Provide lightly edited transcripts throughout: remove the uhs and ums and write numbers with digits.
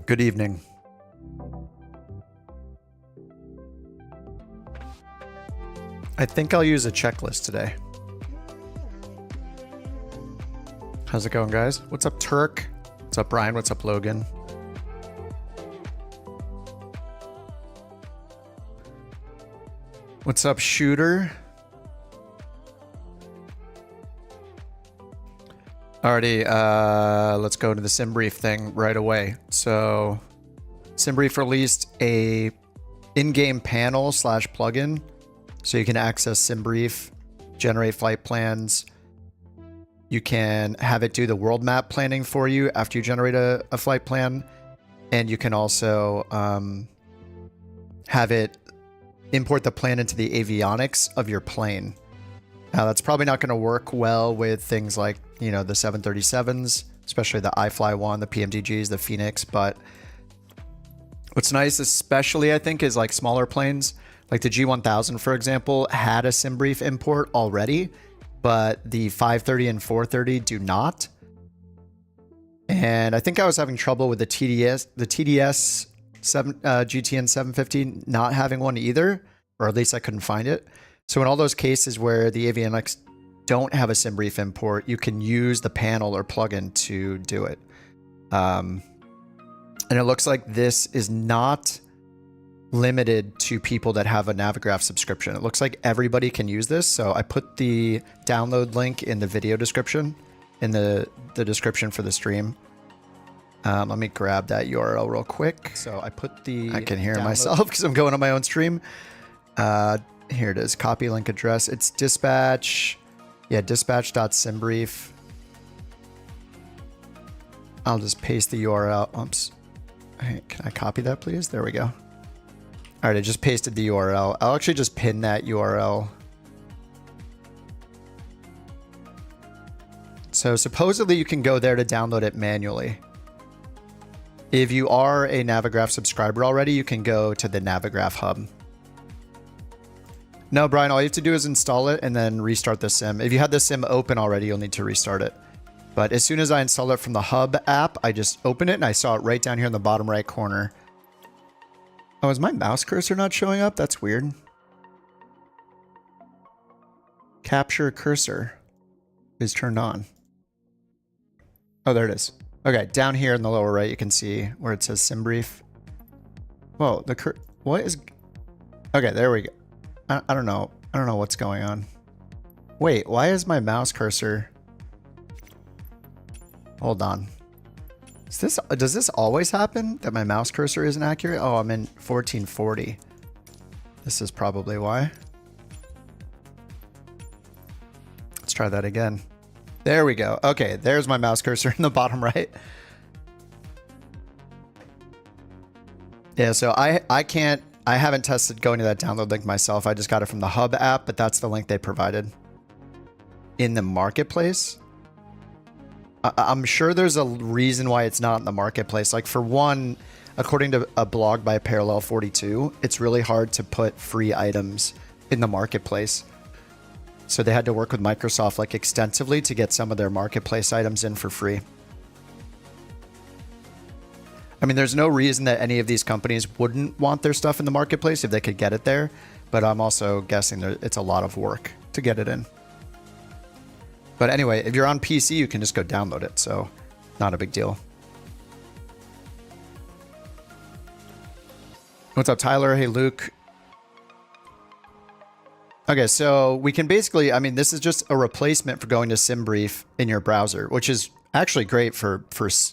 Good evening. I think I'll use a checklist today. How's it going, guys? What's up, Turk? What's up, Brian? What's up, Logan? What's up, Shooter? Alrighty, let's go to the SimBrief thing right away. So SimBrief released a in-game panel / plugin, so you can access SimBrief, generate flight plans. You can have it do the world map planning for you after you generate a flight plan. And you can also have it import the plan into the avionics of your plane. Now, that's probably not going to work well with things like, you know, the 737s, especially the iFly one, the PMDGs, the Phoenix. But what's nice, especially I think, is like smaller planes, like the G1000, for example, had a SimBrief import already, but the 530 and 430 do not. And I think I was having trouble with the TDS 7, GTN 750 not having one either, or at least I couldn't find it. So in all those cases where the avionics don't have a SimBrief import, you can use the panel or plugin to do it. And it looks like this is not limited to people that have a Navigraph subscription. It looks like everybody can use this. So I put the download link in the video description, in the description for the stream. Let me grab that URL real quick. So I put the... I can hear myself because I'm going on my own stream. Here it is. Copy link address. It's dispatch. Yeah, dispatch.simbrief. I'll just paste the URL. Oops. Hey, can I copy that, please? There we go. All right, I just pasted the URL. I'll actually just pin that URL. So supposedly you can go there to download it manually. If you are a Navigraph subscriber already, you can go to the Navigraph hub. No, Brian, all you have to do is install it and then restart the sim. If you had the sim open already, you'll need to restart it. But as soon as I installed it from the hub app, I just opened it and I saw it right down here in the bottom right corner. Oh, is my mouse cursor not showing up? That's weird. Capture cursor is turned on. Oh, there it is. Okay, down here in the lower right, you can see where it says SimBrief. Whoa, what is... Okay, there we go. I don't know. I don't know what's going on. Wait, why is my mouse cursor... Hold on. Does this always happen that my mouse cursor isn't accurate? Oh, I'm in 1440. This is probably why. Let's try that again. There we go. Okay, there's my mouse cursor in the bottom right. Yeah, so I haven't tested going to that download link myself. I just got it from the hub app, but that's the link they provided. In the marketplace? I'm sure there's a reason why it's not in the marketplace. Like, for one, according to a blog by Parallel 42, it's really hard to put free items in the marketplace. So they had to work with Microsoft like extensively to get some of their marketplace items in for free. I mean, there's no reason that any of these companies wouldn't want their stuff in the marketplace if they could get it there. But I'm also guessing that it's a lot of work to get it in. But anyway, if you're on PC, you can just go download it. So not a big deal. What's up, Tyler? Hey, Luke. Okay, so we can basically, I mean, this is just a replacement for going to SimBrief in your browser, which is actually great for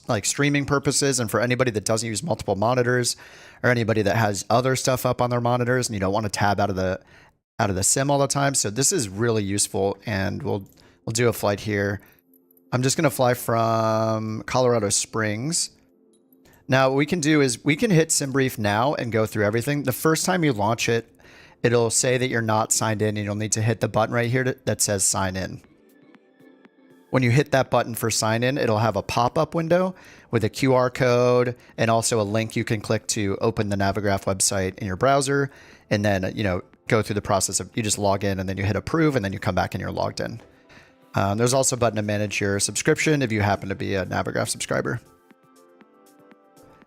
like streaming purposes and for anybody that doesn't use multiple monitors or anybody that has other stuff up on their monitors and you don't want to tab out of the sim all the time. So this is really useful, and we'll do a flight here. I'm just going to fly from Colorado Springs. Now what we can do is we can hit SimBrief now and go through everything. The first time you launch it, it'll say that you're not signed in and you'll need to hit the button right here that says sign in. When you hit that button for sign in, it'll have a pop-up window with a QR code and also a link you can click to open the Navigraph website in your browser. And then, you know, go through the process of, you just log in and then you hit approve and then you come back and you're logged in. There's also a button to manage your subscription if you happen to be a Navigraph subscriber.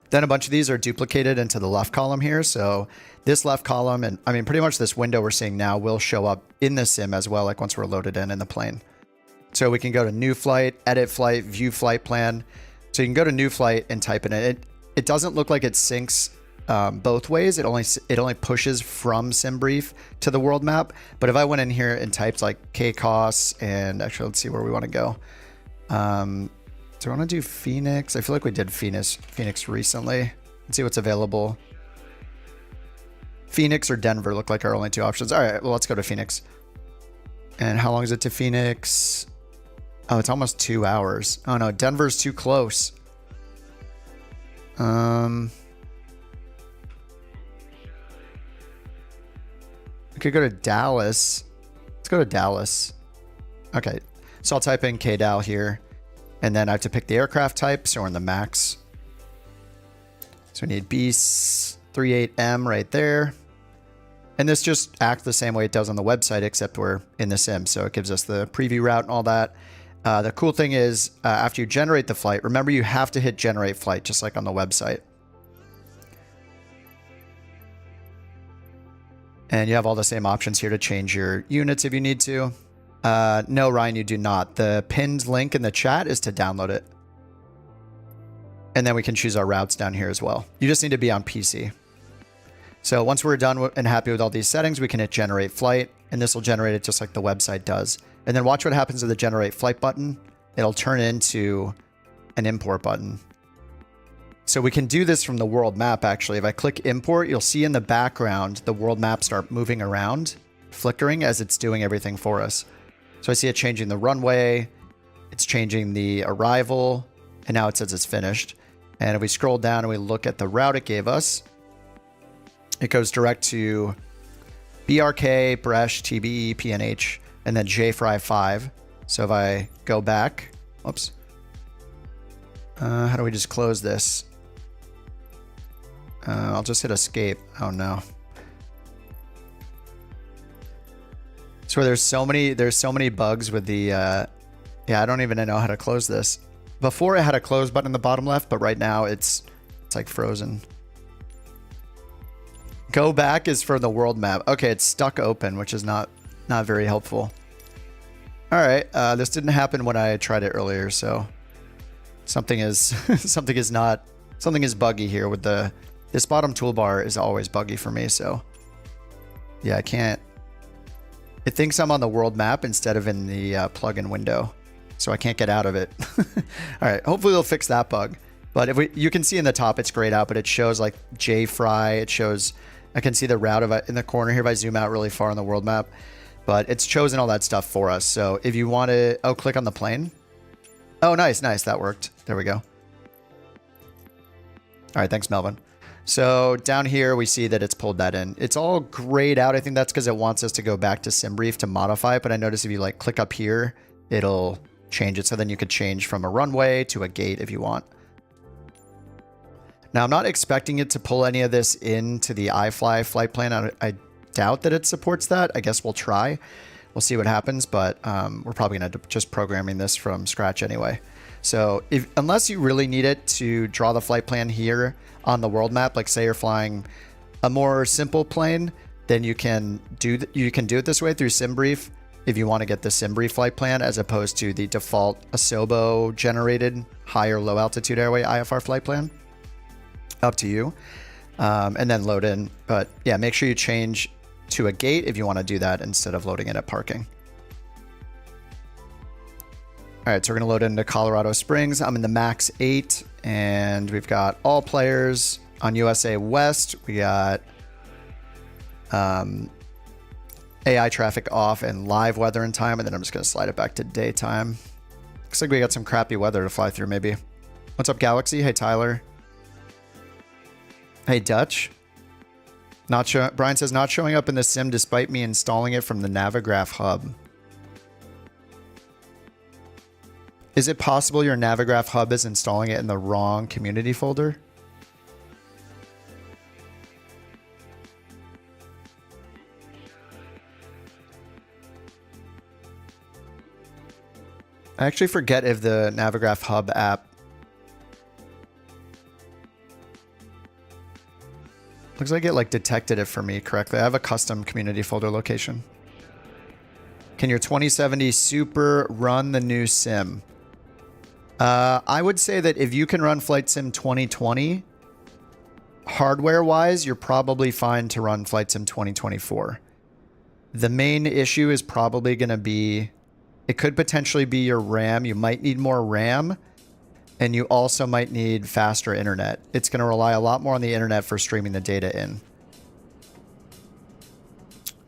Then a bunch of these are duplicated into the left column here. So this left column, and I mean, pretty much this window we're seeing now will show up in the sim as well, like once we're loaded in the plane. So we can go to new flight, edit flight, view flight plan. So you can go to new flight and type in it. It doesn't look like it syncs both ways. It only pushes from SimBrief to the world map. But if I went in here and typed like KCOS, and actually let's see where we want to go. Do I want to do Phoenix? I feel like we did Phoenix recently. Let's see what's available. Phoenix or Denver look like our only two options. All right, well, let's go to Phoenix. And how long is it to Phoenix? Oh, it's almost 2 hours. Oh no, Denver's too close. We could go to Dallas. Let's go to Dallas. Okay, so I'll type in KDAL here. And then I have to pick the aircraft type, so we're in the MAX. So we need B38M right there. And this just acts the same way it does on the website, except we're in the sim. So it gives us the preview route and all that. The cool thing is, after you generate the flight, remember you have to hit generate flight, just like on the website. And you have all the same options here to change your units if you need to. No, Ryan, you do not. The pinned link in the chat is to download it. And then we can choose our routes down here as well. You just need to be on PC. So once we're done and happy with all these settings, we can hit generate flight, and this will generate it just like the website does. And then watch what happens to the generate flight button. It'll turn into an import button. So we can do this from the world map, actually. If I click import, you'll see in the background, the world map start moving around, flickering as it's doing everything for us. So I see it changing the runway, it's changing the arrival, and now it says it's finished. And if we scroll down and we look at the route it gave us, it goes direct to BRK, Bresh, TBE, PNH, and then JFry 5. So if I go back, whoops. How do we just close this? I'll just hit escape. Oh no. So there's so many bugs with the, yeah, I don't even know how to close this. Before it had a close button in the bottom left, but right now it's like frozen. Go back is for the world map. Okay, it's stuck open, which is not very helpful. All right, this didn't happen when I tried it earlier, so something is something is buggy here with this bottom toolbar is always buggy for me. So yeah, I can't. It thinks I'm on the world map instead of in the plugin window, so I can't get out of it. All right, hopefully they'll fix that bug. But you can see in the top, it's grayed out, but it shows like JFry. It shows, I can see the route in the corner here if I zoom out really far on the world map. But it's chosen all that stuff for us. So if you want to, click on the plane. Oh, nice, that worked. There we go. All right, thanks, Melvin. So down here, we see that it's pulled that in. It's all grayed out. I think that's because it wants us to go back to SimBrief to modify it. But I notice if you like click up here, it'll change it. So then you could change from a runway to a gate if you want. Now, I'm not expecting it to pull any of this into the iFly flight plan. I doubt that it supports that. I guess we'll try. We'll see what happens. But we're probably going to just programming this from scratch anyway. So unless you really need it to draw the flight plan here on the world map, like say you're flying a more simple plane, then you can do it this way through SimBrief if you want to get the SimBrief flight plan as opposed to the default Asobo generated high or low altitude airway IFR flight plan. Up to you. And then load in. But yeah, make sure you change to a gate if you want to do that instead of loading it at parking. All right, so we're going to load into Colorado Springs. I'm in the MAX 8, and we've got all players on USA West. We got AI traffic off and live weather in time, and then I'm just going to slide it back to daytime. Looks like we got some crappy weather to fly through, maybe. What's up, Galaxy? Hey, Tyler. Hey, Dutch. Brian says, not showing up in the sim despite me installing it from the Navigraph hub. Is it possible your Navigraph hub is installing it in the wrong community folder? I actually forget if the Navigraph hub app Looks like it like detected it for me correctly. I have a custom community folder location. Can your 2070 Super run the new sim? I would say that if you can run Flight Sim 2020, hardware-wise, you're probably fine to run Flight Sim 2024. The main issue is probably going to be, it could potentially be your RAM. You might need more RAM, and you also might need faster internet. It's going to rely a lot more on the internet for streaming the data in.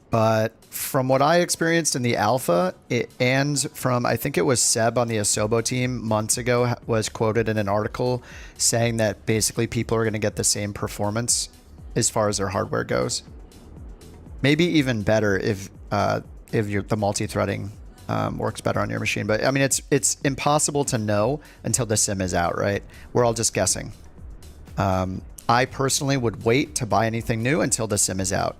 But from what I experienced in the alpha, and from, I think it was Seb on the Asobo team months ago, was quoted in an article saying that basically people are going to get the same performance as far as their hardware goes. Maybe even better if the multi-threading works better on your machine. But I mean, it's impossible to know until the sim is out, right? We're all just guessing. I personally would wait to buy anything new until the sim is out.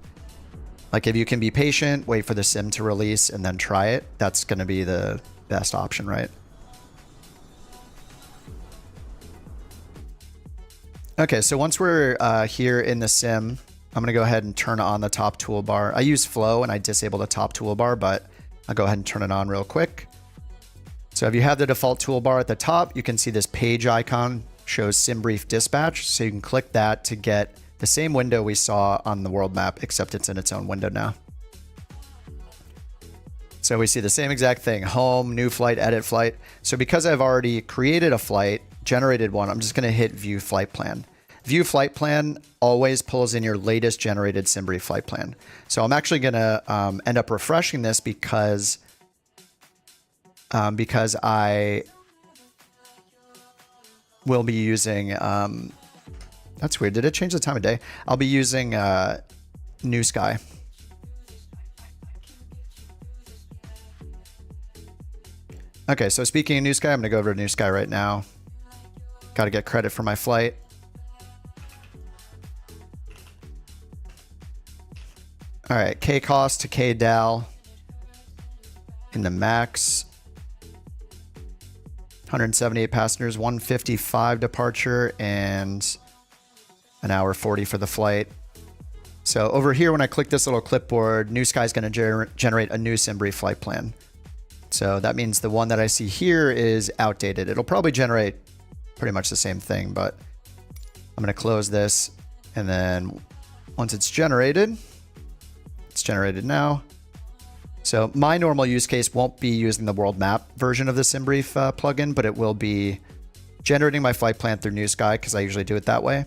Like if you can be patient, wait for the sim to release and then try it, that's going to be the best option, right? Okay, so once we're here in the sim, I'm going to go ahead and turn on the top toolbar. I use Flow and I disable the top toolbar, but I'll go ahead and turn it on real quick. So if you have the default toolbar at the top, you can see this page icon shows SimBrief Dispatch. So you can click that to get the same window we saw on the world map, except it's in its own window now. So we see the same exact thing, home, new flight, edit flight. So because I've already created a flight, generated one, I'm just going to hit view flight plan. View flight plan always pulls in your latest generated SimBrief flight plan. So I'm actually going to end up refreshing this because I will be using, that's weird. Did it change the time of day? I'll be using New Sky. Okay, so speaking of New Sky, I'm going to go over to New Sky right now. Got to get credit for my flight. All right, K cost to K DAL in the max. 178 passengers, 155 departure, and an hour 40 for the flight. So over here, when I click this little clipboard, New Sky is going to generate a new SimBrief flight plan. So that means the one that I see here is outdated. It'll probably generate pretty much the same thing, but I'm going to close this. And then once it's generated now. So my normal use case won't be using the world map version of the SimBrief plugin, but it will be generating my flight plan through New Sky because I usually do it that way.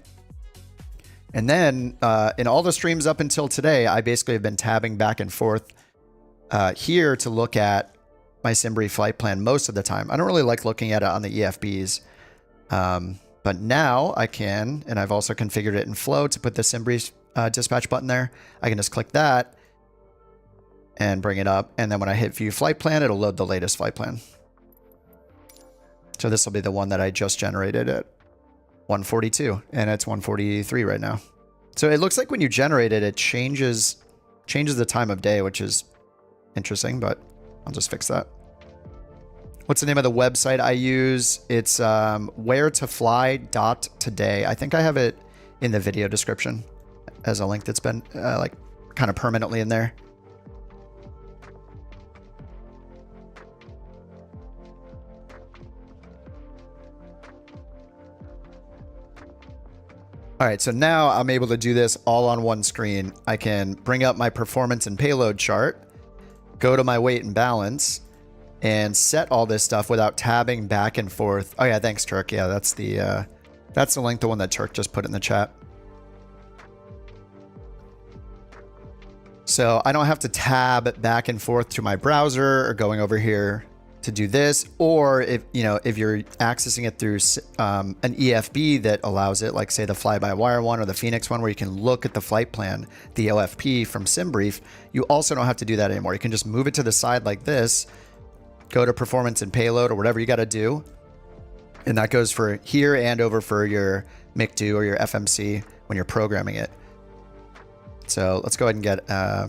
And then in all the streams up until today, I basically have been tabbing back and forth here to look at my SimBrief flight plan most of the time. I don't really like looking at it on the EFBs, but now I can, and I've also configured it in Flow to put the SimBrief dispatch button there. I can just click that and bring it up. And then when I hit view flight plan, it'll load the latest flight plan. So this will be the one that I just generated at 142, and it's 143 right now. So it looks like when you generate it, it changes the time of day, which is interesting, but I'll just fix that. What's the name of the website I use? It's wheretofly.today. I think I have it in the video description as a link that's been like kind of permanently in there. All right, so now I'm able to do this all on one screen. I can bring up my performance and payload chart, go to my weight and balance, and set all this stuff without tabbing back and forth. Oh yeah, thanks, Turk. Yeah, that's the link, the one that Turk just put in the chat. So I don't have to tab back and forth to my browser or going over here to do this, or if you're accessing it through an EFB that allows it, like say the fly-by-wire one or the Phoenix one, where you can look at the flight plan, the OFP from SimBrief, you also don't have to do that anymore. You can just move it to the side like this, go to performance and payload or whatever you got to do, and that goes for here and over for your MIC2 or your FMC when you're programming it. So let's go ahead and get our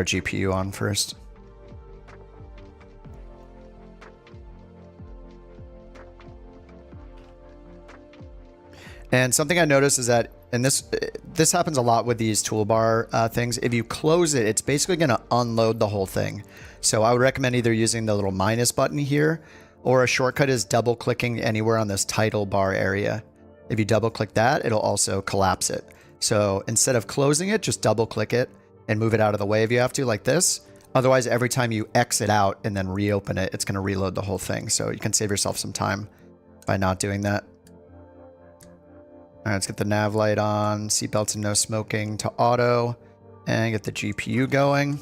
GPU on first. And something I noticed is that and this happens a lot with these toolbar things. If you close it, it's basically going to unload the whole thing. So I would recommend either using the little minus button here, or a shortcut is double clicking anywhere on this title bar area. If you double click that, it'll also collapse it. So instead of closing it, just double click it and move it out of the way if you have to, like this. Otherwise, every time you exit out and then reopen it, it's going to reload the whole thing. So you can save yourself some time by not doing that. All right, let's get the nav light on, seatbelts and no smoking to auto, and get the GPU going.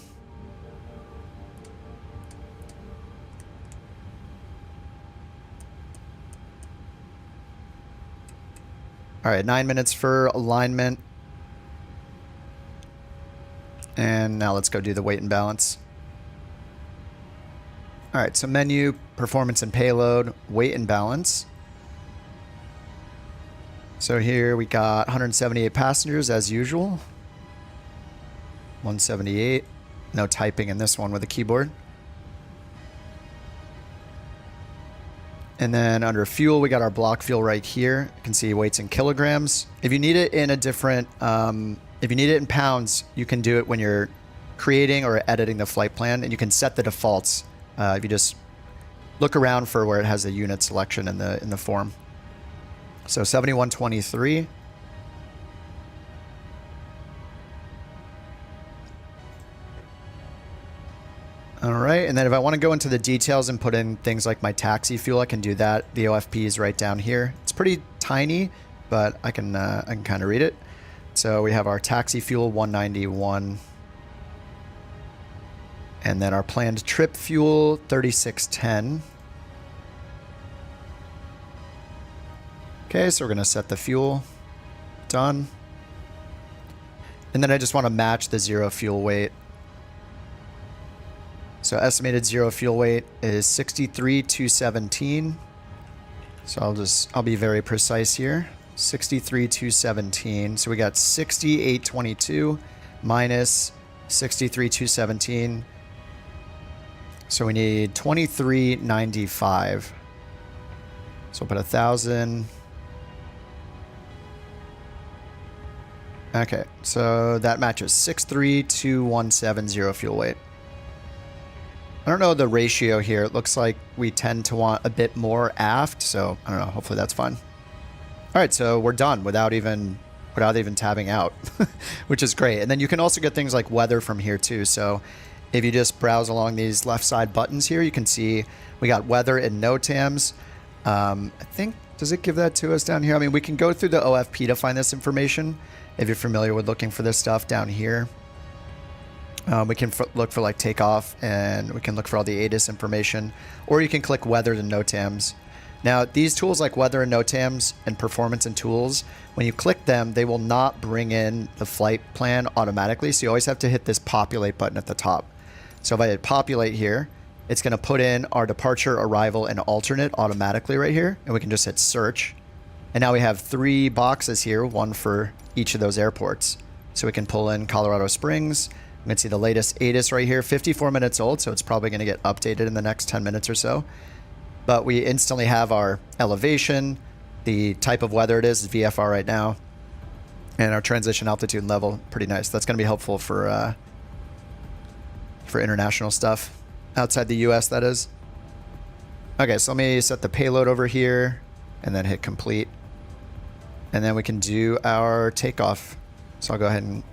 All right, 9 minutes for alignment. And now let's go do the weight and balance. All right, so menu, performance and payload, weight and balance. So here we got 178 passengers as usual. 178. No typing in this one with a keyboard. And then under fuel, we got our block fuel right here. You can see weights in kilograms. If you need it in a different, if you need it in pounds, you can do it when you're creating or editing the flight plan, and you can set the defaults. If you just look around for where it has a unit selection in the form. So 7123. All right, and then if I want to go into the details and put in things like my taxi fuel, I can do that. The OFP is right down here. It's pretty tiny, but I can kind of read it. So we have our taxi fuel 191, and then our planned trip fuel 3610. Okay, so we're gonna set the fuel. Done. And then I just want to match the zero fuel weight. So estimated zero fuel weight is 63,217. So I'll be very precise here. 63,217. So we got 6822 minus 63,217. So we need 2395. So we'll put 1,000. Okay, so that matches 63,217 fuel weight. I don't know the ratio here. It looks like we tend to want a bit more aft, so I don't know. Hopefully that's fine. All right, so we're done without even tabbing out, which is great. And then you can also get things like weather from here too. So if you just browse along these left side buttons here, you can see we got weather and NOTAMs. I think, does it give that to us down here? I mean, we can go through the OFP to find this information if you're familiar with looking for this stuff down here. We can look for like takeoff, and we can look for all the ATIS information, or you can click weather and NOTAMs. Now, these tools like weather and NOTAMs and performance and tools, when you click them, they will not bring in the flight plan automatically. So you always have to hit this populate button at the top. So if I hit populate here, it's going to put in our departure, arrival, and alternate automatically right here. And we can just hit search. And now we have 3 boxes here, one for each of those airports. So we can pull in Colorado Springs. You can see the latest ATIS right here, 54 minutes old, so it's probably going to get updated in the next 10 minutes or so. But we instantly have our elevation, the type of weather it is VFR right now, and our transition altitude and level. Pretty nice. That's going to be helpful for international stuff, outside the US, that is. Okay, so let me set the payload over here, and then hit complete. And then we can do our takeoff. So I'll go ahead and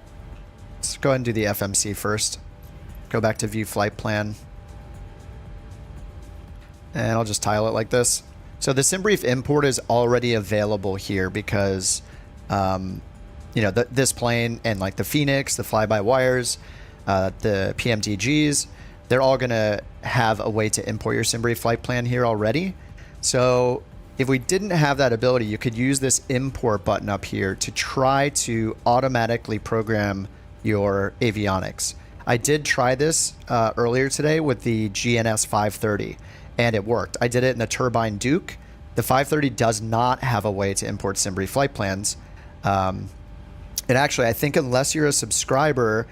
let's go ahead and do the FMC first. Go back to view flight plan. And I'll just tile it like this. So the SimBrief import is already available here because, you know, this plane and like the Phoenix, the fly-by-wires, the PMDGs, they're all going to have a way to import your SimBrief flight plan here already. So if we didn't have that ability, you could use this import button up here to try to automatically program your avionics. I did try this earlier today with the GNS 530, and it worked. I did it in the Turbine Duke. The 530 does not have a way to import SimBrief flight plans. And actually, I think unless you're a subscriber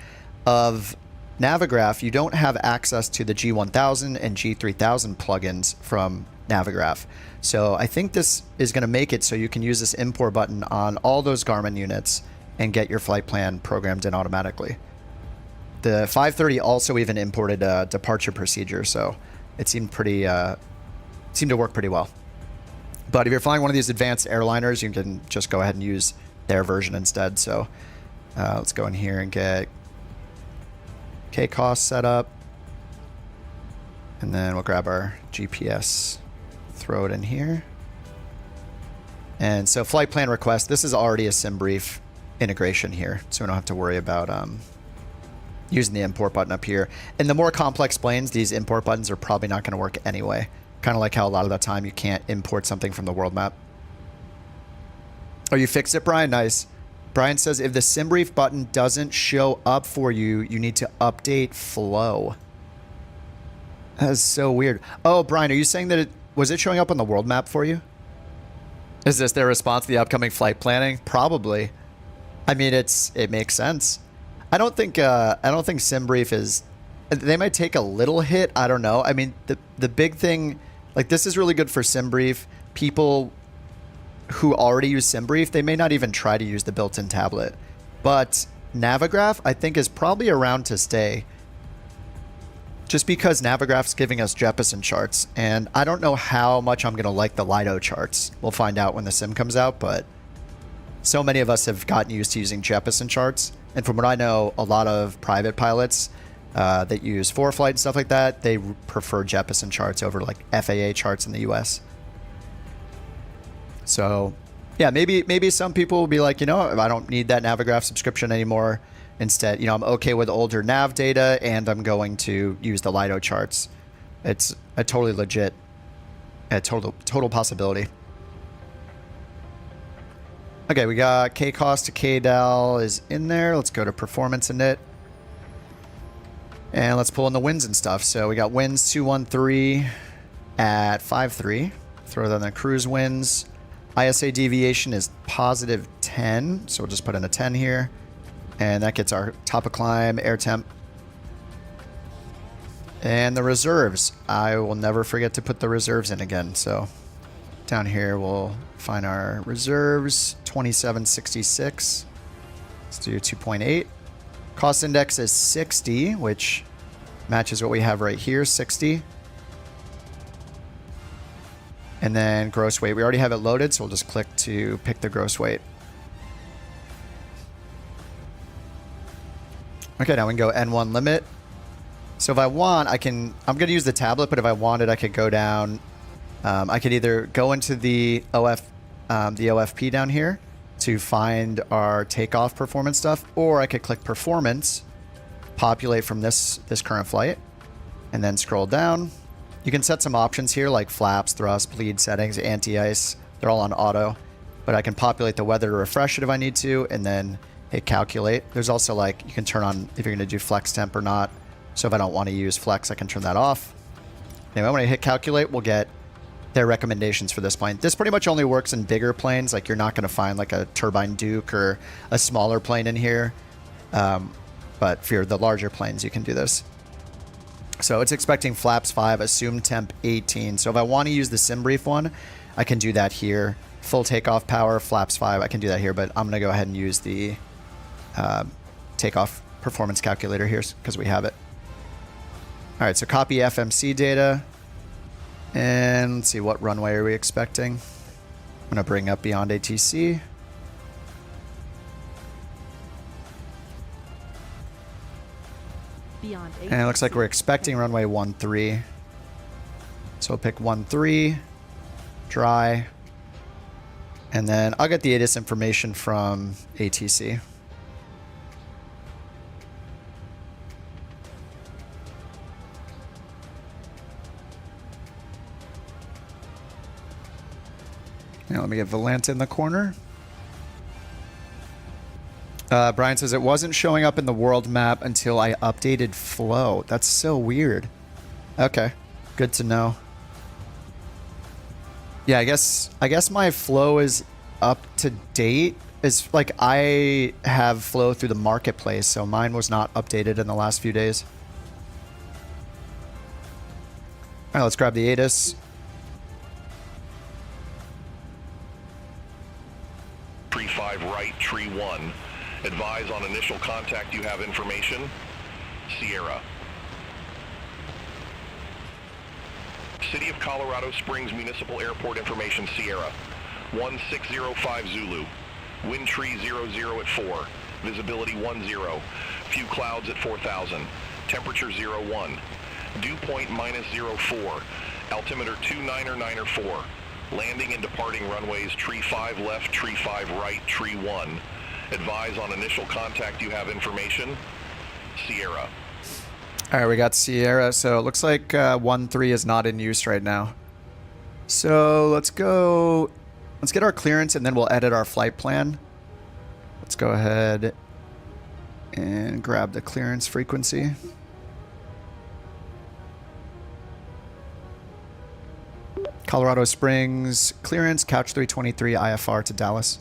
of Navigraph, you don't have access to the G1000 and G3000 plugins from Navigraph. So I think this is going to make it so you can use this import button on all those Garmin units and get your flight plan programmed in automatically. The 530 also even imported a departure procedure, so it seemed to work pretty well. But if you're flying one of these advanced airliners, you can just go ahead and use their version instead. So let's go in here and get KCOS set up. And then we'll grab our GPS, throw it in here. And so flight plan request, this is already a SimBrief integration here, so we don't have to worry about using the import button up here. And the more complex planes, these import buttons are probably not going to work anyway. Kind of like how a lot of the time you can't import something from the world map. Oh, you fixed it, Brian? Nice. Brian says if the SimBrief button doesn't show up for you, you need to update flow. That is so weird. Oh, Brian, are you saying that was it showing up on the world map for you? Is this their response to the upcoming flight planning? Probably. I mean, it makes sense. I don't think SimBrief is. They might take a little hit. I don't know. I mean, the big thing, like this is really good for SimBrief. People who already use SimBrief, they may not even try to use the built-in tablet. But Navigraph, I think, is probably around to stay. Just because Navigraph's giving us Jeppesen charts, and I don't know how much I'm gonna like the Lido charts. We'll find out when the sim comes out, but so many of us have gotten used to using Jeppesen charts. And from what I know, a lot of private pilots that use ForeFlight and stuff like that, they prefer Jeppesen charts over like FAA charts in the US. So yeah, maybe some people will be like, you know, I don't need that Navigraph subscription anymore. Instead, you know, I'm okay with older nav data and I'm going to use the Lido charts. It's a totally legit, a total possibility. Okay, we got KCOS to KDAL is in there. Let's go to performance init. And let's pull in the winds and stuff. So we got winds 213 at 5.3. Throw that in the cruise winds. ISA deviation is positive 10. So we'll just put in a 10 here. And that gets our top of climb, air temp. And the reserves. I will never forget to put the reserves in again. So down here we'll find our reserves, 2766. Let's do 2.8. Cost index is 60, which matches what we have right here, 60. And then gross weight. We already have it loaded, so we'll just click to pick the gross weight. Okay, now we can go N1 limit. So if I want, I'm going to use the tablet, but if I wanted, I could go down. I could either go into the OFP down here to find our takeoff performance stuff, or I could click performance, populate from this current flight, and then scroll down. You can set some options here like flaps, thrust, bleed settings, anti-ice. They're all on auto, but I can populate the weather to refresh it if I need to, and then hit calculate. There's also like, you can turn on if you're going to do flex temp or not. So if I don't want to use flex, I can turn that off. Anyway, when I hit calculate, we'll get their recommendations for this plane. This pretty much only works in bigger planes. Like you're not going to find like a Turbine Duke or a smaller plane in here. But for the larger planes, you can do this. So it's expecting flaps 5, assumed temp 18. So if I want to use the SimBrief one, I can do that here. Full takeoff power, flaps 5, I can do that here, but I'm going to go ahead and use the takeoff performance calculator here because we have it. All right, so copy FMC data. And let's see, what runway are we expecting? I'm going to bring up BeyondATC. And it looks like we're expecting runway 13. So we'll pick 13, dry. And then I'll get the ATIS information from ATC. Now let me get Volanta in the corner. Brian says it wasn't showing up in the world map until I updated flow. That's so weird. Okay, good to know. Yeah, I guess my flow is up to date. is like I have flow through the marketplace, so mine was not updated in the last few days. All right, let's grab the ATIS. Tree 5 right, tree 1. Advise on initial contact you have information. Sierra. City of Colorado Springs Municipal Airport information, Sierra. 1605 Zulu. Wind tree 00 at 4. Visibility 10. Few clouds at 4,000. Temperature 01. Dew point -04. Altimeter 29904. Landing and departing runways tree 5 left, tree 5 right, tree 1. Advise on initial contact you have information. Sierra. All right, we got Sierra. So it looks like 1-3 is not in use right now. So let's go. Let's get our clearance and then we'll edit our flight plan. Let's go ahead and grab the clearance frequency. Colorado Springs clearance, Couch 323 IFR to Dallas.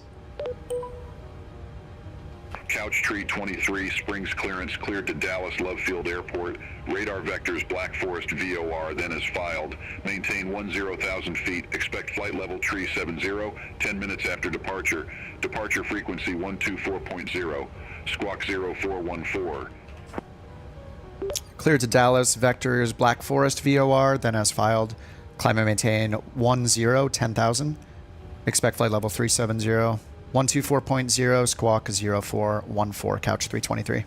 Couch Tree 23, Springs clearance cleared to Dallas Love Field Airport. Radar vectors Black Forest VOR, then as filed. Maintain 10,000 feet. Expect flight level Tree 70, 10 minutes after departure. Departure frequency 124.0. Squawk 0414. Cleared to Dallas, vectors Black Forest VOR, then as filed. Climb and maintain 10,000. Expect flight level 370. 124.0, squawk 0414, Couch 323.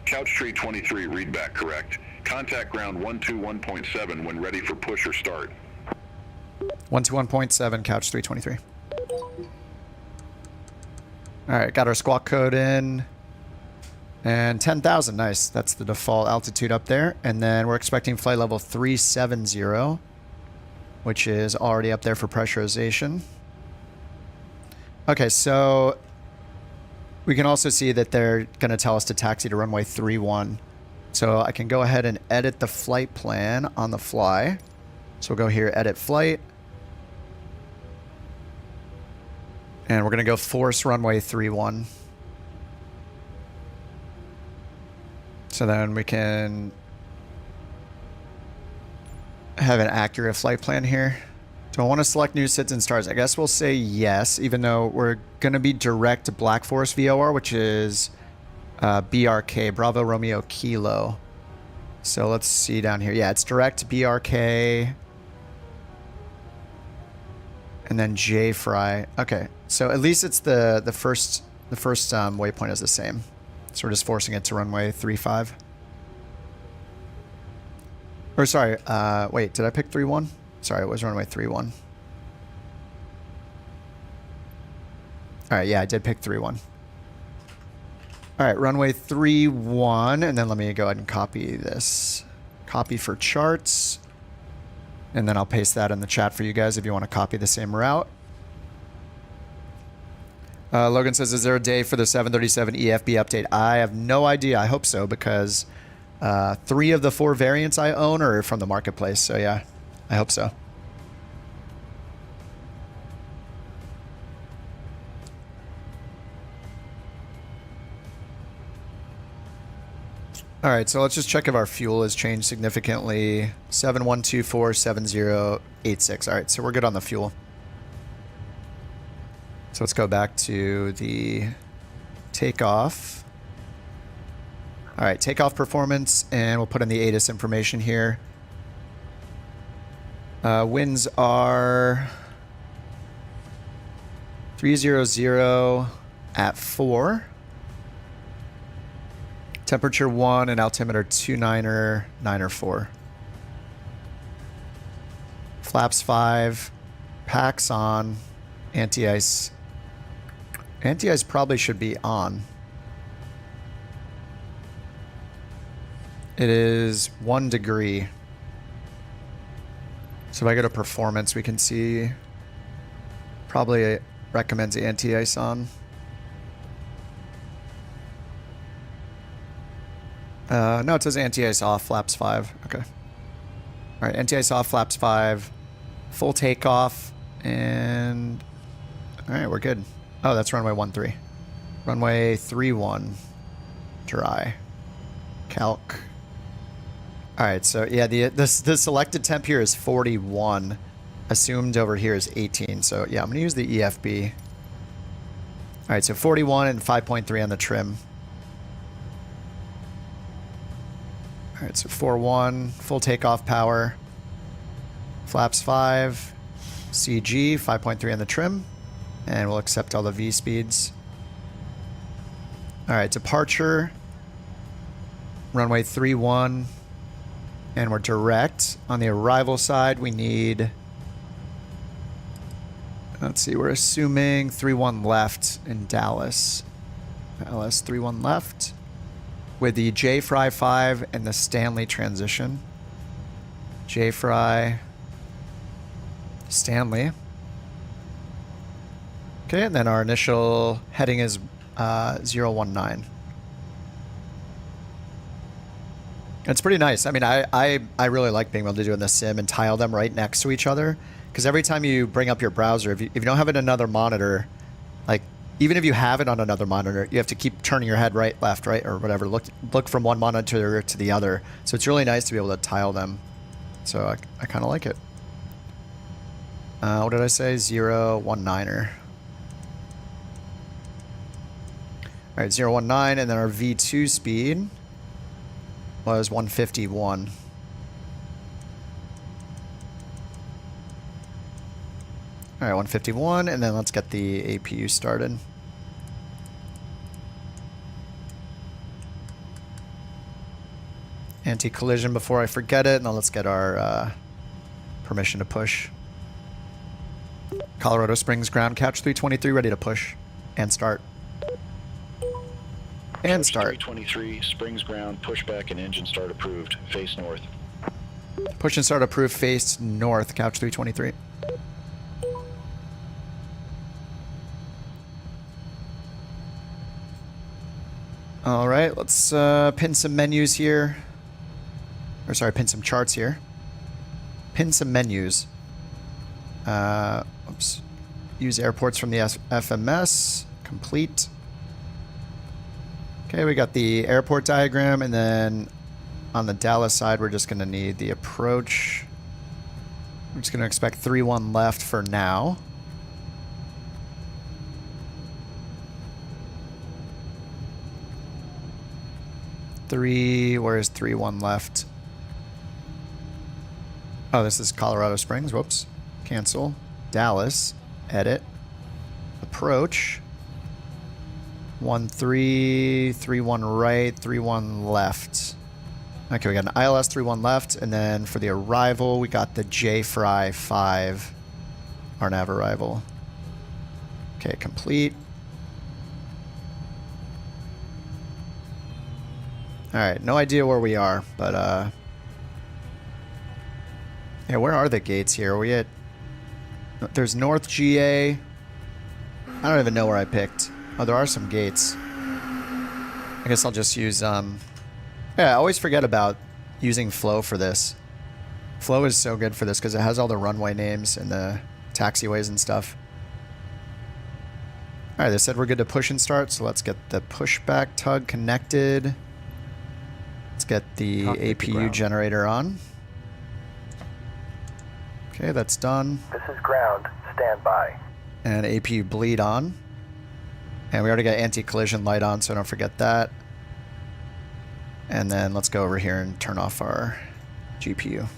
Couch Tree 23, read back correct. Contact ground 121.7 when ready for push or start. 121.7, Couch 323. All right, got our squawk code in. And 10,000, nice. That's the default altitude up there. And then we're expecting flight level 370, which is already up there for pressurization. Okay, so we can also see that they're going to tell us to taxi to runway 31. So I can go ahead and edit the flight plan on the fly. So we'll go here, edit flight. And we're going to go force runway 31. So then we can have an accurate flight plan here. Do I want to select new SIDS and stars? I guess we'll say yes, even though we're going to be direct to Black Forest VOR, which is BRK, Bravo Romeo Kilo. So let's see down here. Yeah, it's direct to BRK. And then J Fry. Okay, so at least it's the first waypoint is the same. So we're just forcing it to runway 35. Or sorry, wait, did I pick 31? Sorry, it was runway 31. All right, yeah, I did pick 31. All right, runway 31, and then let me go ahead and copy this. Copy for charts. And then I'll paste that in the chat for you guys if you want to copy the same route. Logan says, is there a day for the 737 EFB update? I have no idea. I hope so, because 3 of the 4 variants I own are from the marketplace. So yeah, I hope so. All right, so let's just check if our fuel has changed significantly. 71247086. All right, so we're good on the fuel. So let's go back to the takeoff. All right, takeoff performance, and we'll put in the ATIS information here. Winds are 300 at 4. Temperature 1 and altimeter 294. Flaps 5. Packs on. Anti-ice. Anti-ice probably should be on. It is 1 degree. So if I go to performance, we can see probably it recommends anti-ice on. No, it says anti-ice off, flaps 5. Okay. All right, anti-ice off, flaps 5. Full takeoff, and All right, we're good. Oh, that's runway 13. Runway 31. Dry. Calc. All right, so yeah, the selected temp here is 41. Assumed over here is 18. So yeah, I'm gonna use the EFB. All right, so 41 and 5.3 on the trim. All right, so 4-1, full takeoff power. Flaps 5, CG, 5.3 on the trim. And we'll accept all the V speeds. All right, departure. Runway 31. And we're direct. On the arrival side, we need... Let's see, we're assuming 3-1 left in Dallas. LS 3-1 left. With the J-Fry 5 and the Stanley transition. J-Fry... Stanley. Okay, and then our initial heading is 019. It's pretty nice. I mean, I really like being able to do in the sim and tile them right next to each other. Because every time you bring up your browser, if you don't have it on another monitor, like, even if you have it on another monitor, you have to keep turning your head right, left, right, or whatever. Look from one monitor to the other. So it's really nice to be able to tile them. So I kind of like it. What did I say? 019er. All right, 019, and then our V2 speed was 151. All right, 151, and then let's get the APU started. Anti-collision before I forget it, and then let's get our permission to push. Colorado Springs ground catch 323 ready to push and start. And Coach start. 323, Springs ground, pushback and engine start approved. Face north. Push and start approved, face north, couch 323. All right, let's pin some menus here. Or sorry, pin some charts here. Pin some menus. Oops. Use airports from the FMS. Complete. Okay, we got the airport diagram, and then on the Dallas side, we're just going to need the approach. We're just going to expect 3-1 left for now. Where is 3-1 left? Oh, this is Colorado Springs. Whoops. Cancel. Dallas. Edit. Approach. 1-3, 3-1 right, 3-1 left. Okay, we got an ILS 3-1 left, and then for the arrival, we got the J-Fry 5, our nav arrival. Okay, complete. Alright, no idea where we are, but yeah, where are the gates here? Are we at... There's North GA. I don't even know where I picked. Oh, there are some gates. I guess I'll just use, yeah, I always forget about using Flow for this. Flow is so good for this because it has all the runway names and the taxiways and stuff. Alright, they said we're good to push and start, so let's get the pushback tug connected. Let's get the APU generator on. Okay, that's done. This is ground. Stand by. And APU bleed on. And we already got anti-collision light on, so don't forget that. And then let's go over here and turn off our GPU.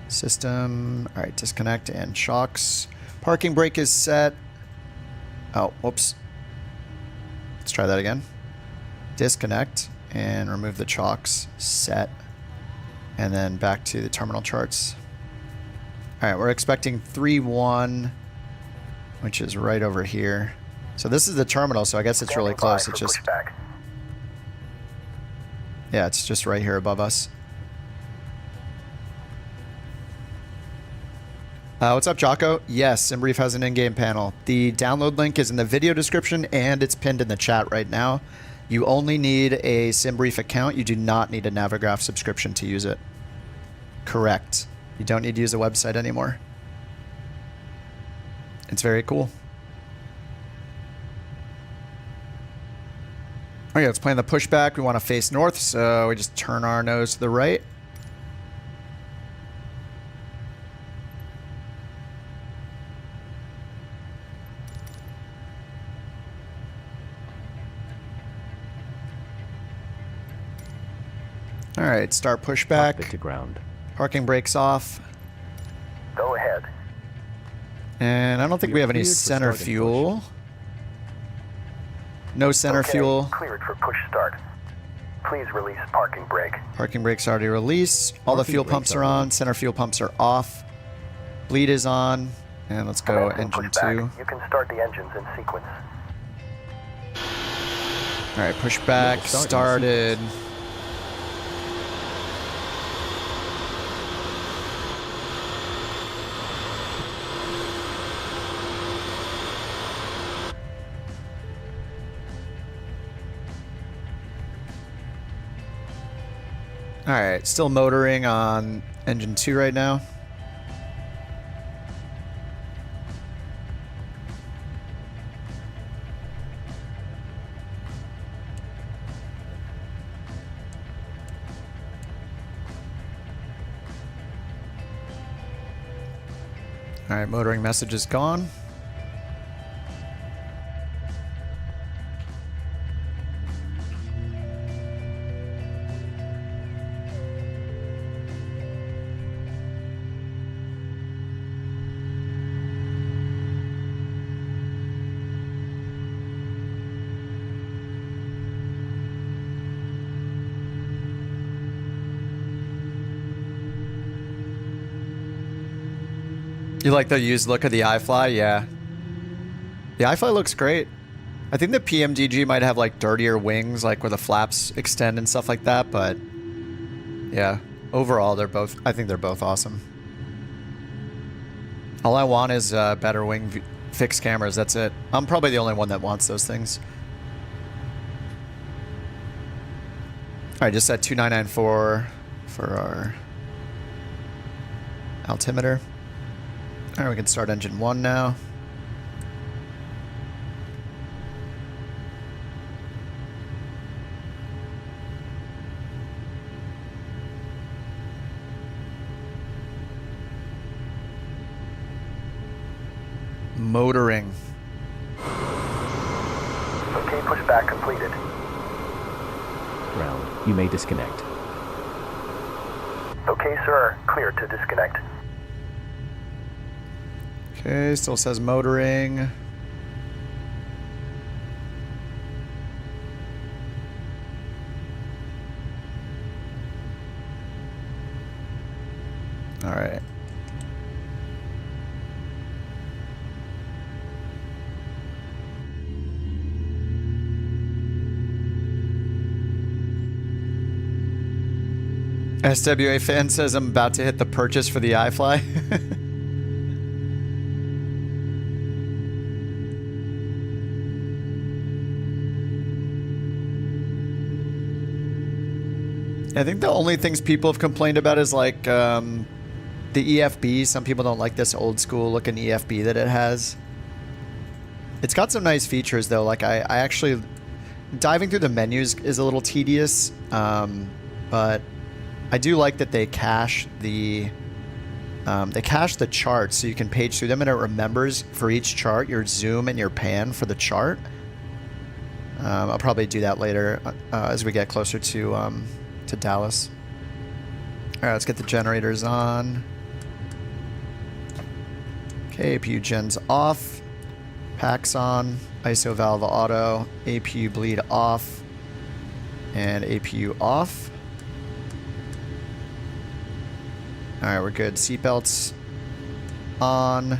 System. All right, disconnect and shocks. Parking brake is set. Oh, whoops. Let's try that again. Disconnect and remove the chocks. Set. And then back to the terminal charts. All right, we're expecting 3-1, which is right over here. So this is the terminal, so I guess it's really close. It's just... Yeah, it's just right here above us. What's up, Jocko? Yes, SimBrief has an in-game panel. The download link is in the video description, and it's pinned in the chat right now. You only need a SimBrief account. You do not need a Navigraph subscription to use it. Correct. You don't need to use a website anymore. It's very cool. Okay, let's plan the pushback. We want to face north, so we just turn our nose to the right. All right, start pushback. Cockpit to ground. Parking brakes off. Go ahead. And I don't think we have any Cleared for center start and fuel. No center Okay, fuel. cleared for push start. Please release parking brake. Parking brakes already released. All the Parking fuel brakes pumps are are on. Center fuel pumps are off. Bleed is on. And let's go Commencing engine pushback. 2. You can start the engines in sequence. All right, pushback We'll start in started. All right, still motoring on engine 2 right now. All right, motoring message is gone. You like the used look of the iFly? Yeah. The iFly looks great. I think the PMDG might have like dirtier wings, like where the flaps extend and stuff like that, but yeah, overall I think they're both awesome. All I want is better fixed cameras, that's it. I'm probably the only one that wants those things. Alright, just set 2994 for our altimeter. Alright, we can start engine 1 now. Motoring. Okay, pushback completed. Ground. You may disconnect. Okay, sir. Cleared to disconnect. Okay, still says motoring. All right. SWA fan says I'm about to hit the purchase for the iFly. I think the only things people have complained about is like the EFB. Some people don't like this old school looking EFB that it has. It's got some nice features though. Like I actually, diving through the menus is a little tedious, but I do like that they cache the charts so you can page through them and it remembers for each chart your zoom and your pan for the chart. I'll probably do that later as we get closer to Dallas. All right, let's get the generators on. Okay, APU gens off. Packs on. ISO valve auto. APU bleed off. And APU off. All right, we're good. Seatbelts on.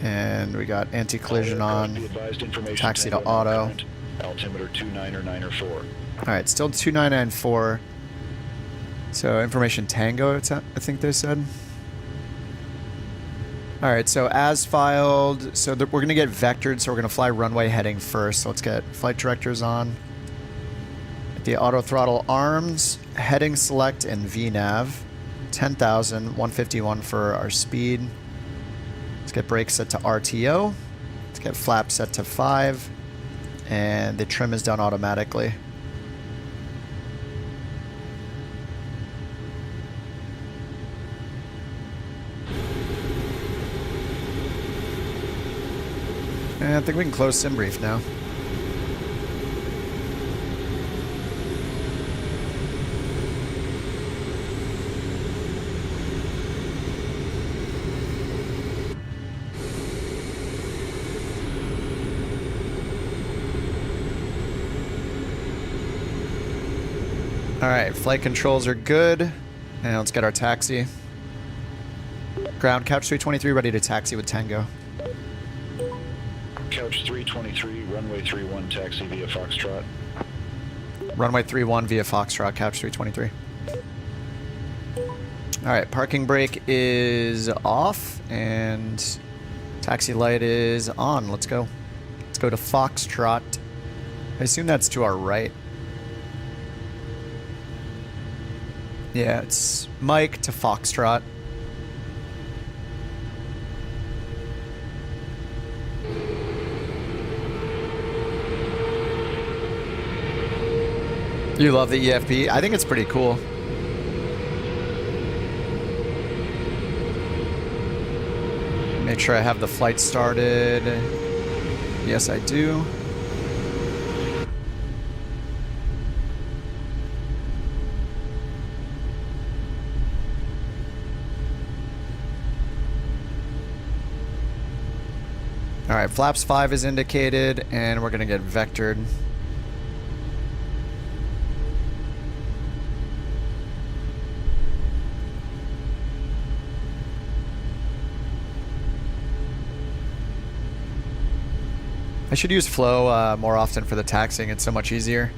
And we got anti-collision on. Taxi to auto. Altimeter 2994. All right, still 2994. So information tango, I think they said. All right, so as filed, so we're going to get vectored, so we're going to fly runway heading first. So let's get flight directors on. The auto throttle arms, heading select, and VNAV. 10,000, 151 for our speed. Let's get brakes set to RTO. Let's get flaps set to 5. and the trim is done automatically. And I think we can close SimBrief now. Alright, flight controls are good. And let's get our taxi. Ground, Couch 323 ready to taxi with Tango. Couch 323, runway 31, taxi via Foxtrot. Runway 31 via Foxtrot, Couch 323. Alright, parking brake is off and taxi light is on. Let's go. Let's go to Foxtrot. I assume that's to our right. Yeah, it's Mike to Foxtrot. You love the EFB? I think it's pretty cool. Make sure I have the flight started. Yes, I do. All right, flaps 5 is indicated, and we're gonna get vectored. I should use flow more often for the taxiing. It's so much easier.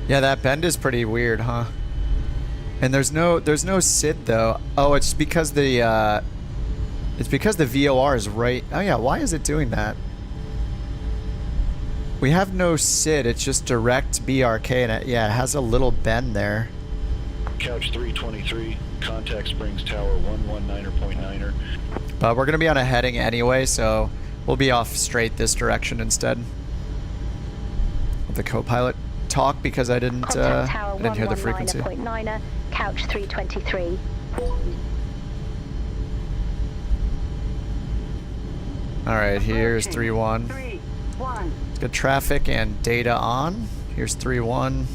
Yeah, that bend is pretty weird, huh? And there's no SID though. Oh, it's because the VOR is right. Oh yeah, why is it doing that? We have no SID. It's just direct BRK, and it has a little bend there. Couch 323, contact Springs Tower 119.9er. But we're gonna be on a heading anyway, so we'll be off straight this direction instead. The co-pilot talk because I didn't hear the frequency. Couch 323. All right, here's 3-1. Let's get traffic and data on. Here's 3-1.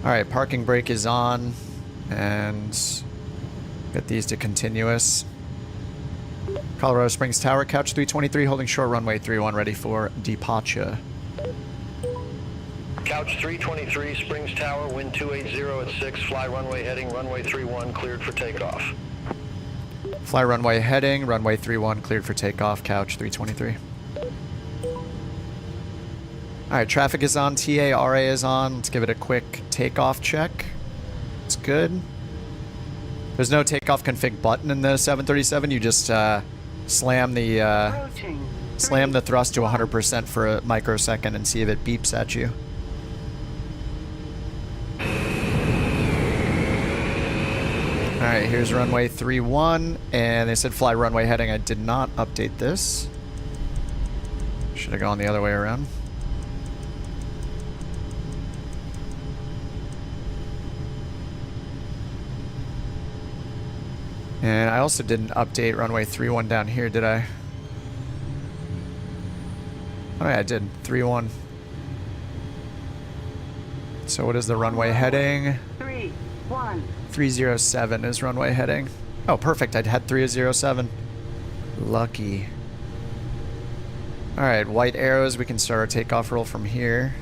All right, parking brake is on, and get these to continuous. Colorado Springs Tower, Couch 323, holding short runway 31, ready for departure. Couch 323, Springs Tower, wind 280 at 6, fly runway heading, runway 31, cleared for takeoff. Fly runway heading, runway 31, cleared for takeoff, Couch 323. Alright, traffic is on, TA, RA is on. Let's give it a quick takeoff check. It's good. There's no takeoff config button in the 737, you just slam the thrust to 100% for a microsecond and see if it beeps at you. Alright, here's runway 31, and they said fly runway heading. I did not update this. Should have gone the other way around. And I also didn't update runway 31 down here, did I? Oh yeah, I did. 31. So what is the runway heading? 307 is runway heading. Oh, perfect. I'd had 307. Lucky. Alright, white arrows. We can start our takeoff roll from here.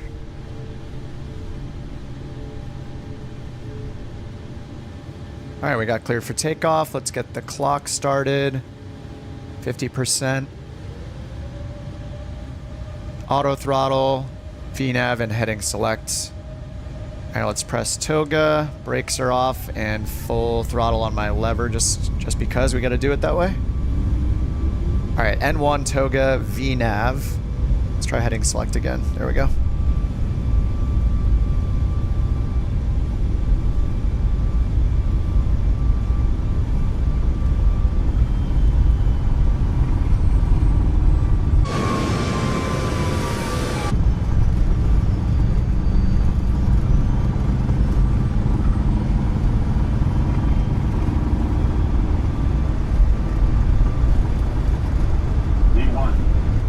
Alright, we got cleared for takeoff. Let's get the clock started. 50%. Auto throttle, VNAV, and heading select. All right, let's press toga. Brakes are off and full throttle on my lever just because we got to do it that way. All right, N1 toga VNav. Let's try heading select again. There we go.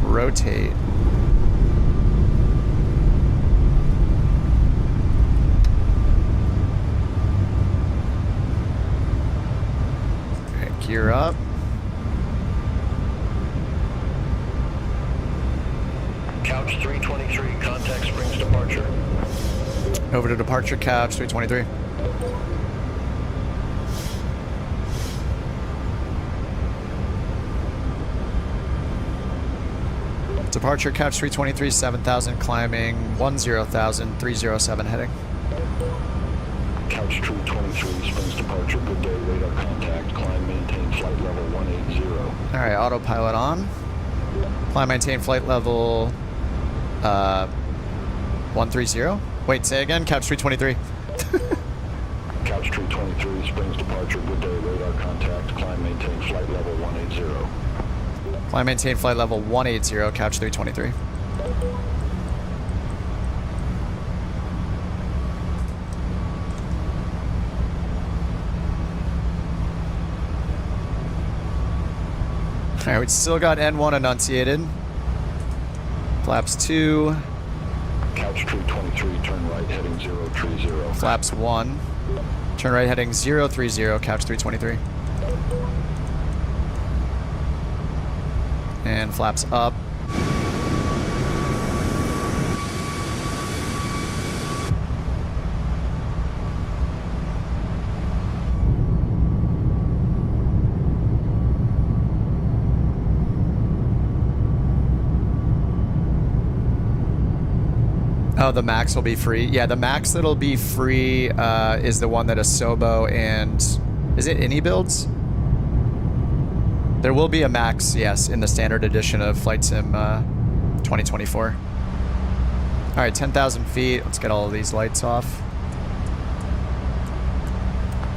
Rotate. Okay, gear up. Couch 323, contact Springs departure. Over to departure couch 323. Departure couch 323, 7,000 climbing, 10,000, 307 heading. Couch 323, Springs departure, good day, radar contact, climb, maintain flight level 180. All right, autopilot on. Climb, maintain flight level 130. Wait, say again, couch 323. Couch 323, Springs departure, good day, radar contact, climb, maintain flight level 180. Climb, maintain flight level 180, couch 323. All right, we still got N1 enunciated. Flaps 2. Couch 323, turn right, heading 030. Flaps 1. Turn right, heading 030, couch 323. And flaps up. Oh, the max will be free. Yeah, the max that'll be free is the one that Asobo and... Is it Any builds? There will be a max, yes, in the standard edition of Flight Sim 2024. All right, 10,000 feet. Let's get all of these lights off.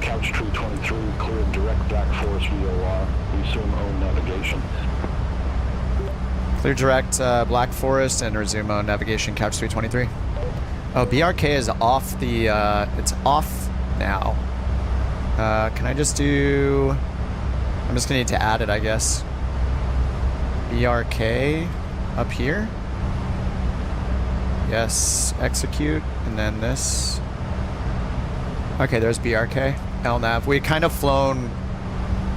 Couch 323, clear direct Black Forest VOR. Resume own navigation. Clear direct Black Forest and resume on navigation, couch 323. Oh, BRK is off the, it's off now. Can I just do... I'm just gonna need to add it, I guess. BRK up here. Yes, execute, and then this. Okay, there's BRK, LNAV. We kind of flown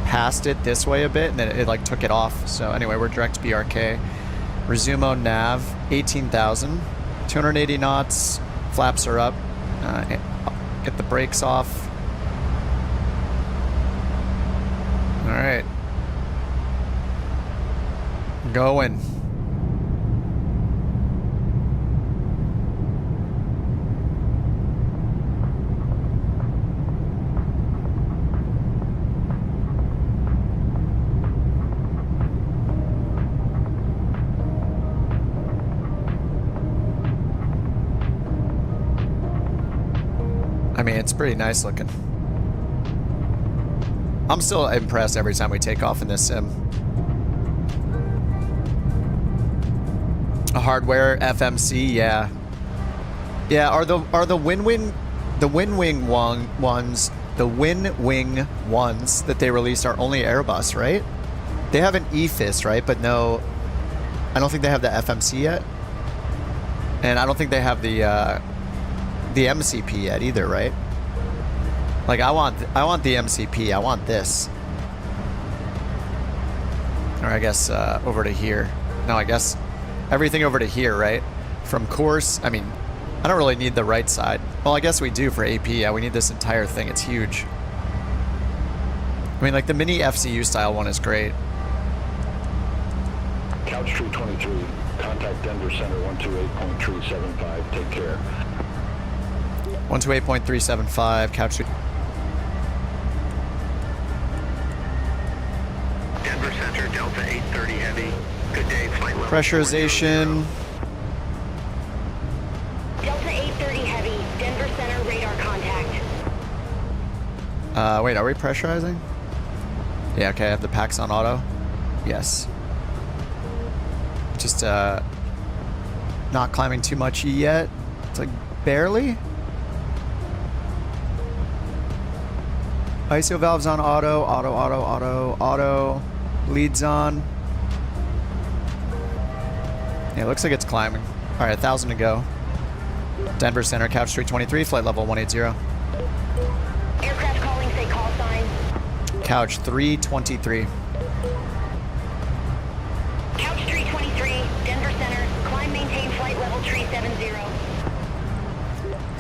past it this way a bit, and then it like took it off. So anyway, we're direct BRK. Resume on nav, 18,000, 280 knots. Flaps are up. Get the brakes off. All right. Going. I mean, it's pretty nice looking. I'm still impressed every time we take off in this sim. A hardware FMC, yeah. Yeah, are the WinWing ones that they released are only Airbus, right? They have an EFIS, right? But no, I don't think they have the FMC yet. And I don't think they have the MCP yet either, right? Like I want the MCP. I want this. Or I guess over to here. No, I guess everything over to here, right? From course, I mean, I don't really need the right side. Well, I guess we do for AP. Yeah, we need this entire thing. It's huge. I mean, like the mini FCU style one is great. Couch 323, contact Denver Center 128.375. Take care. 128.375, couch. Denver Center, Delta 830 heavy. Good day, flight level. Pressurization. Delta 830 heavy, Denver Center radar contact. Wait, are we pressurizing? Yeah, okay, I have the packs on auto. Yes. Just, not climbing too much yet. It's like barely. ISO valves on auto, auto. Leads on. Yeah, it looks like it's climbing. All right, 1,000 to go. Denver Center, couch 323, flight level 180. Aircraft calling, say call sign. Couch 323. Couch 323, Denver Center, climb maintain flight level 370.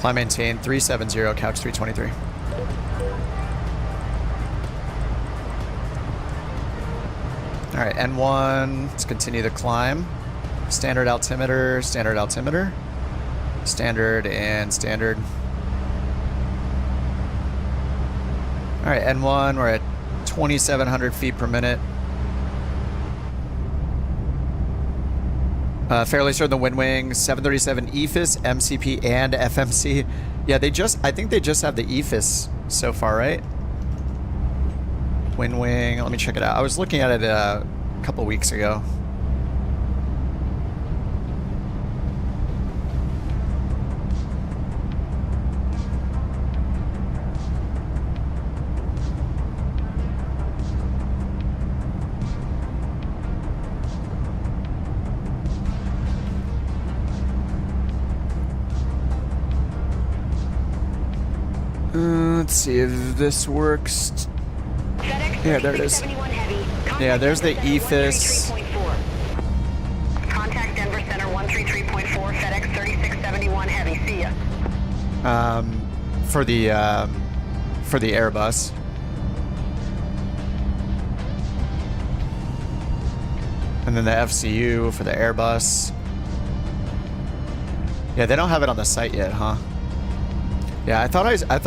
Climb maintain 370, couch 323. All right, N1, let's continue the climb. Standard altimeter, standard altimeter. Standard and standard. All right, N1, we're at 2,700 feet per minute. Fairly sure the wind wing, 737 EFIS, MCP, and FMC. Yeah, I think they just have the EFIS so far, right? Wind wing, let me check it out. I was looking at it a couple weeks ago. Let's see if this works. Yeah, there it is. Yeah, there's the EFIS. Contact Denver Center 133.4, FedEx 3671 heavy. See ya. For the Airbus. And then the FCU for the Airbus. Yeah, they don't have it on the site yet, huh? Yeah, I thought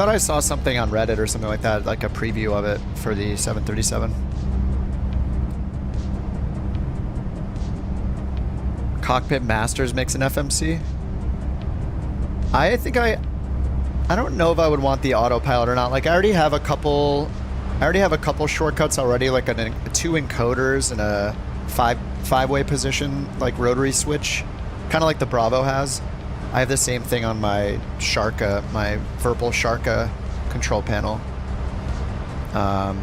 I saw something on Reddit or something like that, like a preview of it for the 737. Cockpit Masters makes an FMC. I think I don't know if I would want the autopilot or not. Like I already have a couple shortcuts already, like two encoders and a five-way position, like rotary switch, kind of like the Bravo has. I have the same thing on my Sharka, my Verbal Sharka control panel. The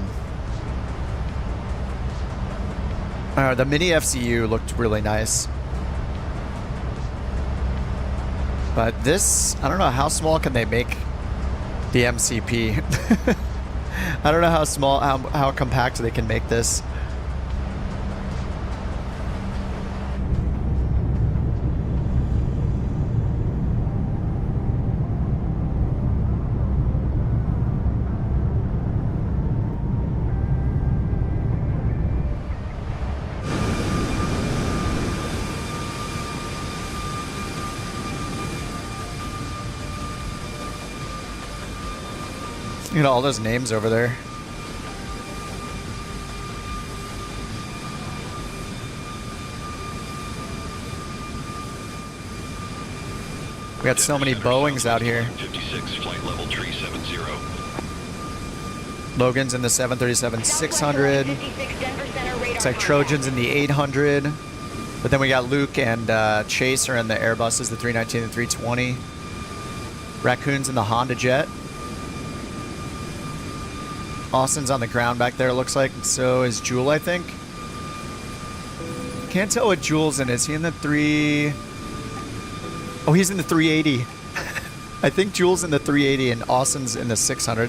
mini FCU looked really nice. But this, I don't know, how small can they make the MCP? I don't know how small, how compact they can make this. Look at all those names over there. We got so many Boeings out here. 56, flight level 370. Logan's in the 737-600. Looks like Trojan's in the 800. But then we got Luke and Chase are in the Airbuses, the 319 and 320. Raccoon's in the Honda Jet. Austin's on the ground back there, it looks like. So is Jewel, I think. Can't tell what Jewel's in. Is he in the 3... Oh, he's in the 380. I think Jewel's in the 380 and Austin's in the 600.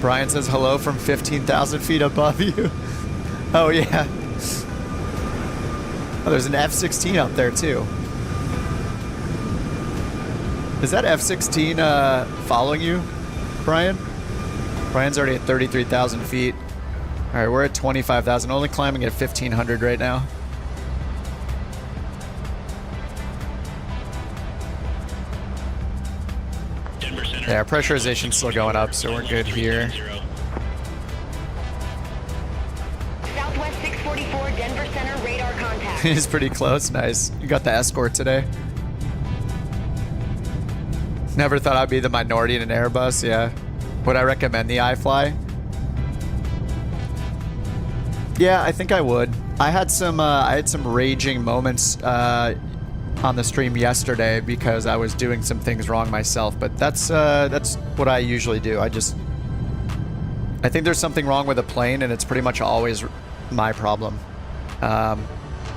Brian says hello from 15,000 feet above you. Oh, yeah. Oh, there's an F-16 up there, too. Is that F-16 following you, Brian? Brian's already at 33,000 feet. All right, we're at 25,000, only climbing at 1,500 right now. Yeah, our pressurization's still going up, so we're good here. Southwest 644, Denver Center, radar contact. He's pretty close. Nice. You got the escort today. Never thought I'd be the minority in an Airbus. Yeah. Would I recommend the iFly? Yeah, I think I would. I had some raging moments on the stream yesterday because I was doing some things wrong myself. But that's what I usually do. I think there's something wrong with a plane, and it's pretty much always my problem.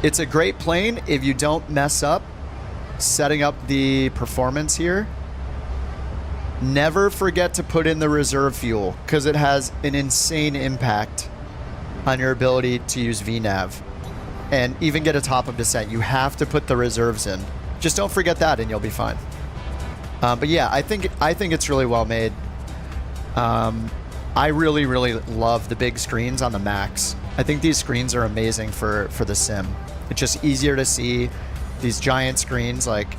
It's a great plane if you don't mess up setting up the performance here. Never forget to put in the reserve fuel because it has an insane impact on your ability to use VNav and even get a top of descent. You have to put the reserves in. Just don't forget that and you'll be fine. But yeah, I think it's really well made. I really love the big screens on the Max. I think these screens are amazing for the sim. It's just easier to see these giant screens. Like,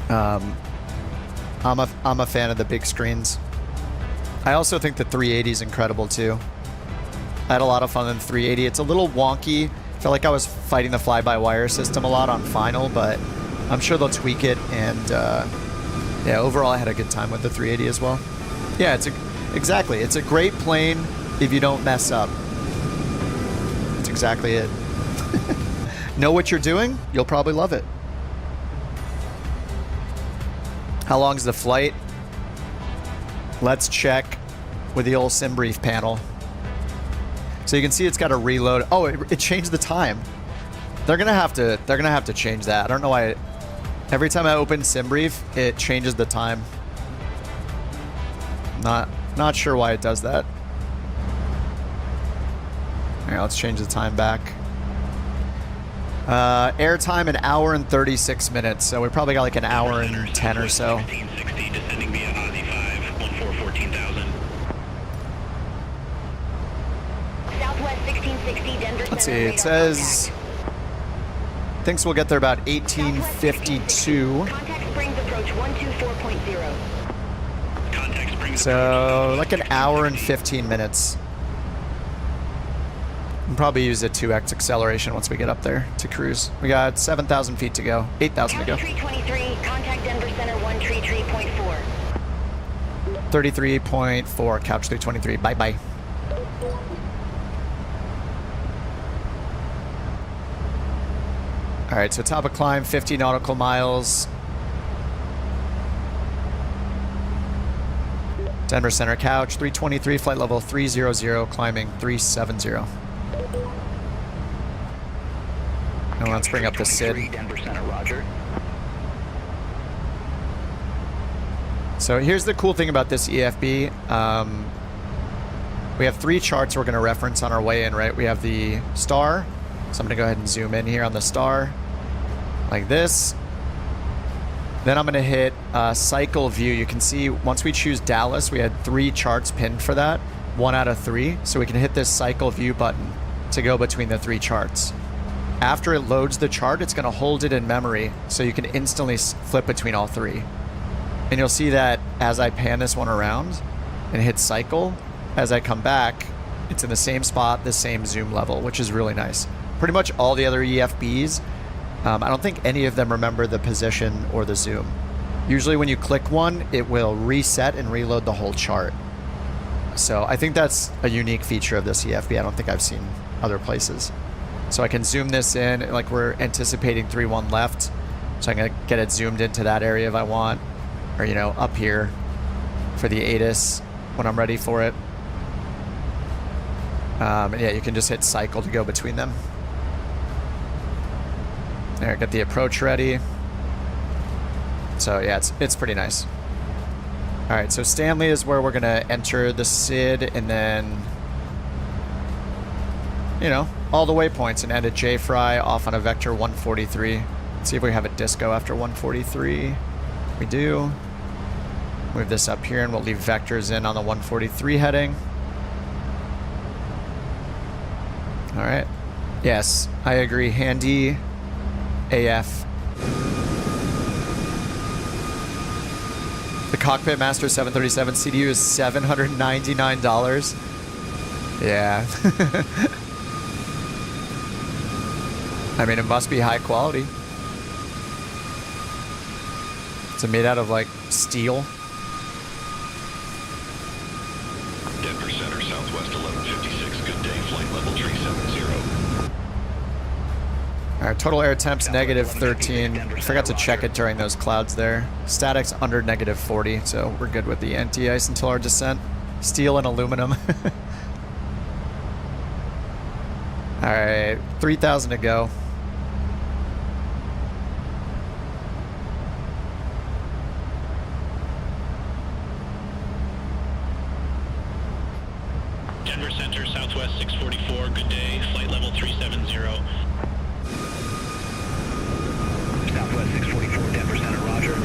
I'm a fan of the big screens. I also think the 380 is incredible too. I had a lot of fun in the 380. It's a little wonky. I felt like I was fighting the fly-by-wire system a lot on Final, but I'm sure they'll tweak it. And yeah, overall I had a good time with the 380 as well. Yeah, exactly. It's a great plane if you don't mess up. That's exactly it. Know what you're doing, you'll probably love it. How long's the flight? Let's check with the old SimBrief panel. So you can see it's got a reload. Oh, it changed the time. They're gonna have to change that. I don't know why. Every time I open SimBrief, it changes the time. Not sure why it does that. All right, let's change the time back. Airtime, 1 hour and 36 minutes. So we probably got like an hour and 10 or so. 1560, descending via Aussie 5, 14,000. Southwest 1660, Denver Let's see, Center, it radar says contact. thinks we'll get there about 1852. Contact Springs approach 124.0. Contact Springs. So like an hour and 15 minutes. We'll probably use a 2x acceleration once we get up there to cruise. We got 7,000 feet to go, 8,000 to go. Tree 23, contact Denver Center 133.4. 33.4, Couch 323, bye-bye. All right, so top of climb, 50 nautical miles. Denver Center Couch, 323, flight level 300, climbing 370. And let's bring up the SID. Denver Center, roger. So here's the cool thing about this EFB. We have 3 charts we're going to reference on our way in, right? We have the star. So I'm going to go ahead and zoom in here on the star like this. Then I'm going to hit cycle view. You can see once we choose Dallas, we had 3 charts pinned for that, 1 out of 3. So we can hit this cycle view button to go between the 3 charts. After it loads the chart, it's going to hold it in memory so you can instantly flip between all 3. And you'll see that as I pan this one around and hit cycle, as I come back, it's in the same spot, the same zoom level, which is really nice. Pretty much all the other EFBs, I don't think any of them remember the position or the zoom. Usually when you click one, it will reset and reload the whole chart. So I think that's a unique feature of this EFB. I don't think I've seen other places. So I can zoom this in, like we're anticipating 3-1 left. So I'm gonna get it zoomed into that area if I want, or you know, up here for the ATIS when I'm ready for it. And yeah, you can just hit cycle to go between them. There, get the approach ready. So yeah, it's pretty nice. All right, so Stanley is where we're gonna enter the SID, and then, you know, all the waypoints, and end at J-Fry off on a vector 143. Let's see if we have a disco after 143. We do. Move this up here, and we'll leave vectors in on the 143 heading. All right. Yes, I agree. Handy AF. The Cockpit Master 737 CDU is $799. Yeah. I mean, it must be high quality. It's made out of like steel. Denver Center, Southwest 1156. Good day. Flight level tree 70. All right, total air temps negative 13. I forgot to check it during those clouds there. Statics under negative 40, so we're good with the anti-ice until our descent. Steel and aluminum. All right, 3,000 to go. Denver Center, Southwest 644. Good day. Flight level 370. Southwest 644, Denver Center, roger.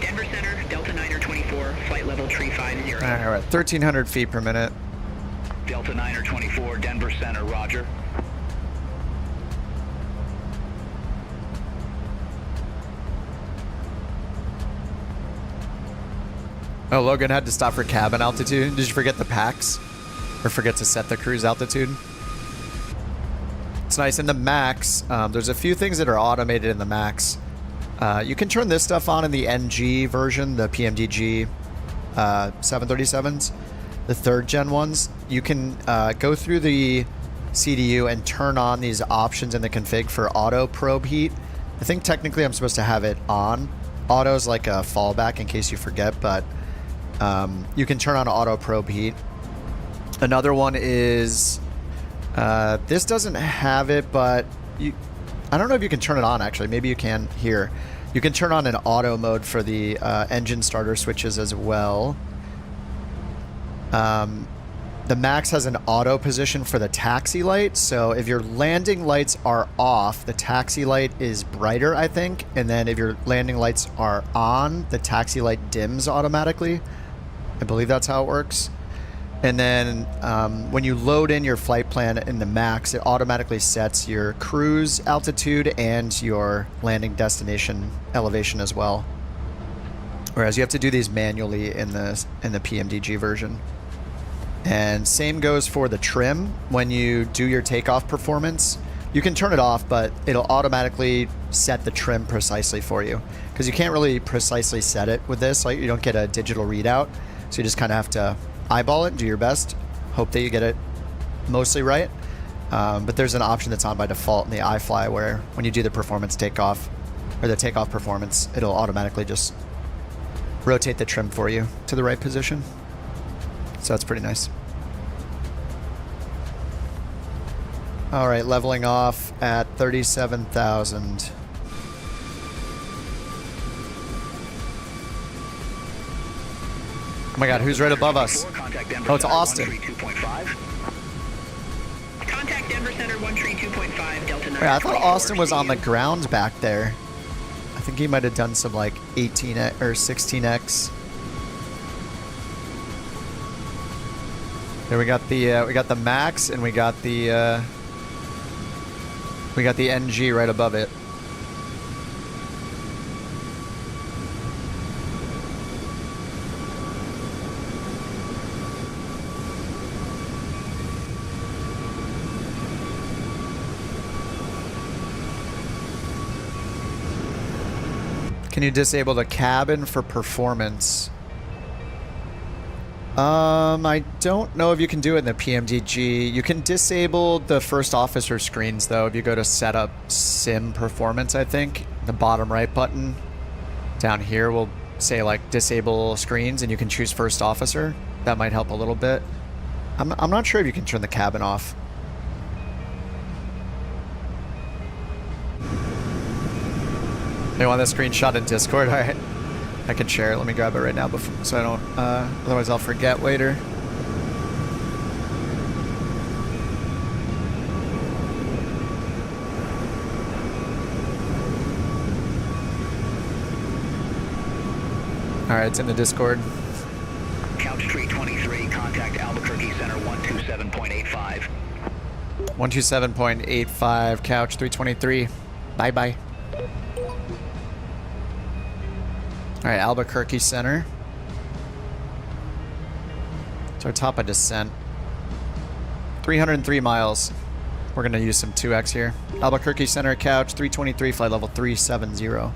Denver Center, Delta 9er 24, flight level tree 50. All right, we're at 1,300 feet per minute. Delta 9er 24, Denver Center, roger. Oh, Logan had to stop for cabin altitude. Did you forget the packs? Or forget to set the cruise altitude? It's nice. In the MAX, there's a few things that are automated in the MAX. You can turn this stuff on in the NG version, the PMDG 737s, the 3rd gen ones. You can go through the CDU and turn on these options in the config for auto probe heat. I think technically I'm supposed to have it on. Auto is like a fallback in case you forget, but you can turn on auto probe heat. Another one is this doesn't have it, but I don't know if you can turn it on actually. Maybe you can here. You can turn on an auto mode for the engine starter switches as well. The MAX has an auto position for the taxi light, so if your landing lights are off, the taxi light is brighter, I think, and then if your landing lights are on, the taxi light dims automatically. I believe that's how it works. And then when you load in your flight plan in the MAX, it automatically sets your cruise altitude and your landing destination elevation as well. Whereas you have to do these manually in the PMDG version. And same goes for the trim. When you do your takeoff performance, you can turn it off, but it'll automatically set the trim precisely for you. Because you can't really precisely set it with this. Like, you don't get a digital readout. So you just kind of have to eyeball it, do your best, hope that you get it mostly right. But there's an option that's on by default in the iFly where when you do the performance takeoff, or the takeoff performance, it'll automatically just rotate the trim for you to the right position. So that's pretty nice. All right, leveling off at 37,000. Oh my God, who's right above us? Oh, it's Austin. Contact Denver Center 132.5, Delta 9. Wait, I thought Austin was on the ground back there. I think he might have done some like 18x or 16x. There we got the MAX and we got the NG right above it. Can you disable the cabin for performance? I don't know if you can do it in the PMDG. You can disable the first officer screens though if you go to setup sim performance, I think. The bottom right button down here will say like disable screens and you can choose first officer. That might help a little bit. I'm not sure if you can turn the cabin off. They want that screenshot in Discord? All right. I can share it. Let me grab it right now before, so I don't, otherwise I'll forget later. All right, it's in the Discord. Couch Tree 23, contact Albuquerque Center 127.85. 127.85, Couch 323. Bye-bye. All right, Albuquerque Center. It's our top of descent. 303 miles. We're going to use some 2X here. Albuquerque Center, Couch 323, flight level 370.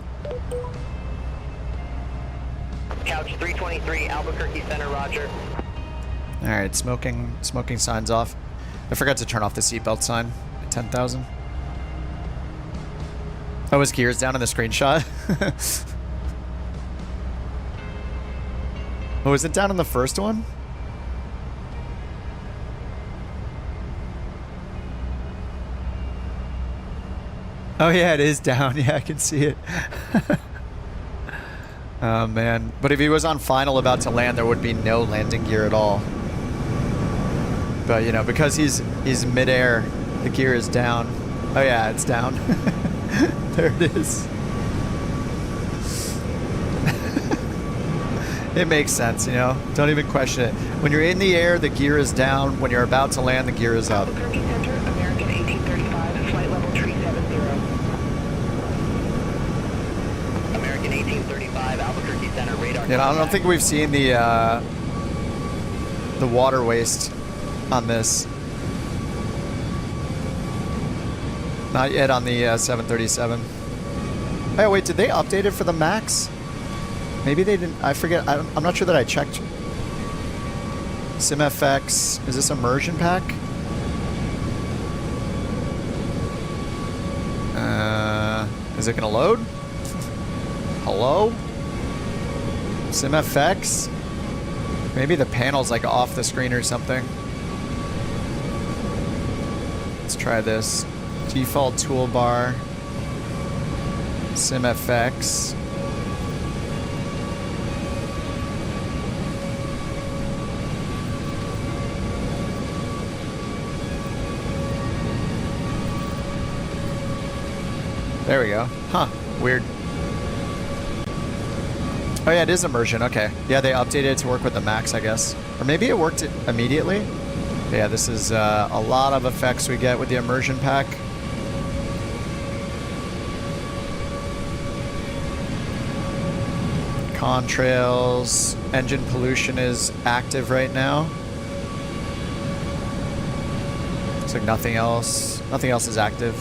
Couch 323, Albuquerque Center, roger. All right, smoking signs off. I forgot to turn off the seatbelt sign at 10,000. Oh, his gear's down in the screenshot. Oh, is it down in the first one? Oh yeah, it is down. Yeah, I can see it. Oh man. But if he was on final about to land, there would be no landing gear at all. But you know, because he's midair, the gear is down. Oh yeah, it's down. There it is. It makes sense, you know. Don't even question it. When you're in the air, the gear is down. When you're about to land, the gear is up. Albuquerque Center, American 1835, flight level 370. American 1835, Albuquerque Center, radar. Yeah, I don't think we've seen the water waste on this. Not yet on the 737. Oh wait, did they update it for the MAX? Maybe they didn't. I forget. I'm not sure that I checked. SimFX. Is this immersion pack? Is it gonna load? Hello? SimFX? Maybe the panel's like off the screen or something. Let's try this. Default toolbar. SimFX. There we go. Huh. Weird. Oh yeah, it is immersion. Okay. Yeah, they updated it to work with the Max, I guess. Or maybe it worked immediately. But yeah, this is a lot of effects we get with the immersion pack. Contrails. Engine pollution is active right now. Looks like nothing else. Nothing else is active.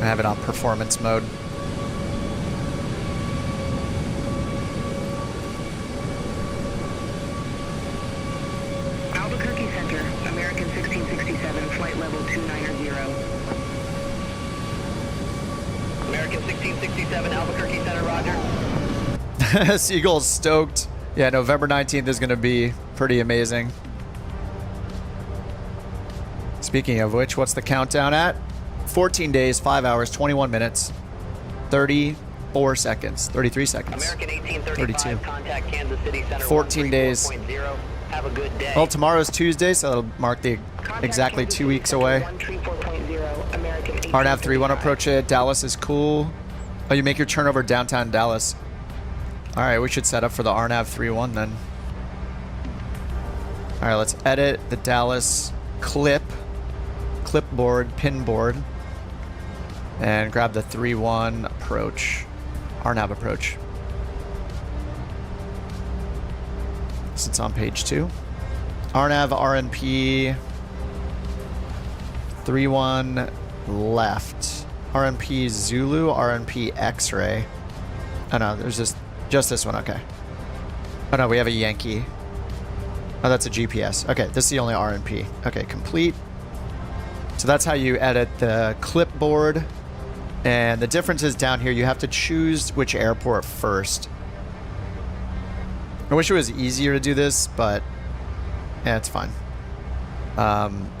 I have it on performance mode. Albuquerque Center, American 1667, flight level 290. American 1667, Albuquerque Center, roger. Seagull's stoked. Yeah, November 19th is going to be pretty amazing. Speaking of which, what's the countdown at? 14 days, 5 hours, 21 minutes, 34 seconds, 33 seconds, American 1835, 32. contact Kansas City Center 14 days. 134.0. Have a good day. Well, tomorrow's Tuesday, so that'll mark the exactly 2 weeks away. RNAV 3-1 approach it. Dallas is cool. Oh, you make your turn over downtown Dallas. All right, we should set up for the RNAV 3-1 then. All right, let's edit the Dallas clipboard, pinboard, and grab the 3-1 approach, RNAV approach. So it's on page 2. RNAV RNP 3-1 left. RNP Zulu, RNP X-ray. Oh no, there's just this one, okay. Oh no, we have a Yankee. Oh, that's a GPS. Okay, this is the only RNP. Okay, complete. So that's how you edit the clipboard. And the difference is down here, you have to choose which airport first. I wish it was easier to do this, but yeah, it's fine.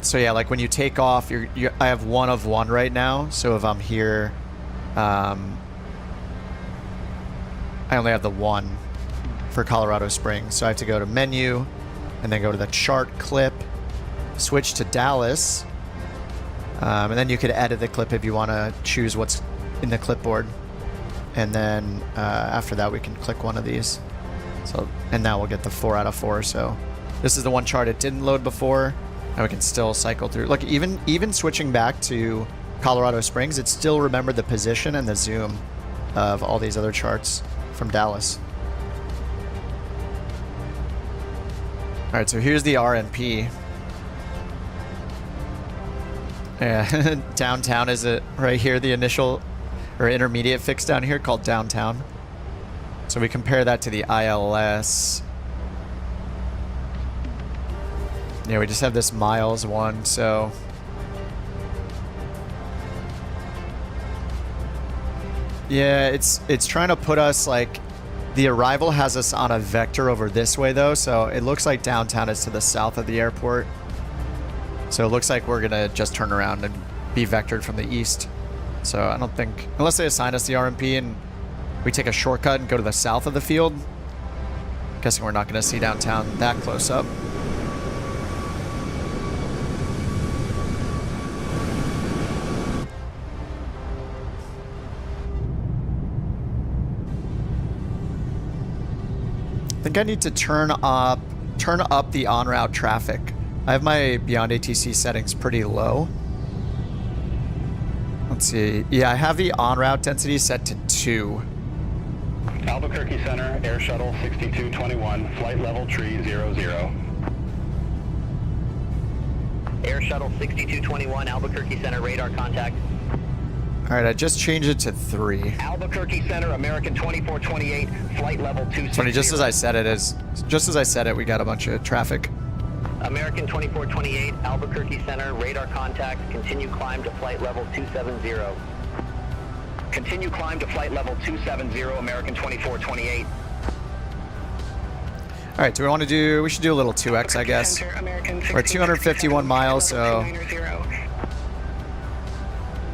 So yeah, like when you take off, I have 1 of 1 right now. So if I'm here, I only have the 1 for Colorado Springs. So I have to go to menu and then go to the chart clip, switch to Dallas. And then you could edit the clip if you want to choose what's in the clipboard. And then after that, we can click one of these. So, and now we'll get the 4 out of 4. So this is the one chart it didn't load before, and we can still cycle through. Look, even switching back to Colorado Springs, it still remembered the position and the zoom of all these other charts from Dallas. All right, so here's the RNP. Yeah, downtown is it right here, the initial or intermediate fix down here called downtown. So we compare that to the ILS. Yeah, we just have this miles one, so yeah, it's trying to put us like the arrival has us on a vector over this way though, so it looks like downtown is to the south of the airport. So it looks like we're gonna just turn around and be vectored from the east. So I don't think, unless they assign us the RMP and we take a shortcut and go to the south of the field, I'm guessing we're not gonna see downtown that close up. I think I need to turn up the en-route traffic. I have my BeyondATC settings pretty low. Let's see. Yeah, I have the en-route density set to 2. Albuquerque Center, Air Shuttle 6221, flight level tree 00. Air Shuttle 6221, Albuquerque Center, radar contact. All right, I just changed it to 3. Albuquerque Center, American 2428, flight level 260. Funny, just as I said it, we got a bunch of traffic. American 2428, Albuquerque Center, radar contact, continue climb to flight level 270. Continue climb to flight level 270, American 2428. All right, do we want to do, we should do a little 2x, I guess. We're at 251 miles, so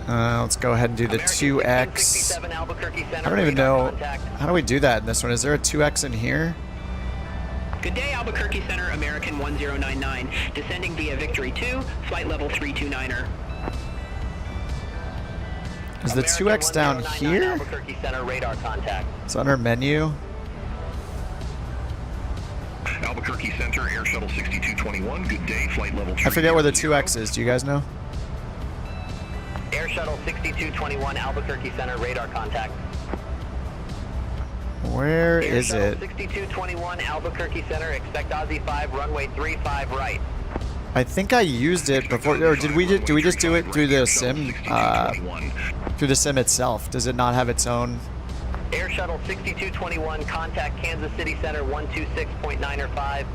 let's go ahead and do the 2x. I don't even know, how do we do that in this one? Is there a 2x in here? Good day, Albuquerque Center, American 1099, descending via Victory 2, flight level 329er. Is the 2x down here? Albuquerque Center, radar contact. It's under menu. Albuquerque Center, Air Shuttle 6221, good day, flight level 3. I forget where the 2x is. Do you guys know? Air Shuttle 6221, Albuquerque Center, radar contact. Where is Air it? Shuttle 6221, Albuquerque Center, expect Aussie 5, runway 35 right. I think I used it before, or do we just do it through the sim? Through the sim itself? Does it not have its own? Air Shuttle 6221, contact Kansas City Center 126.905.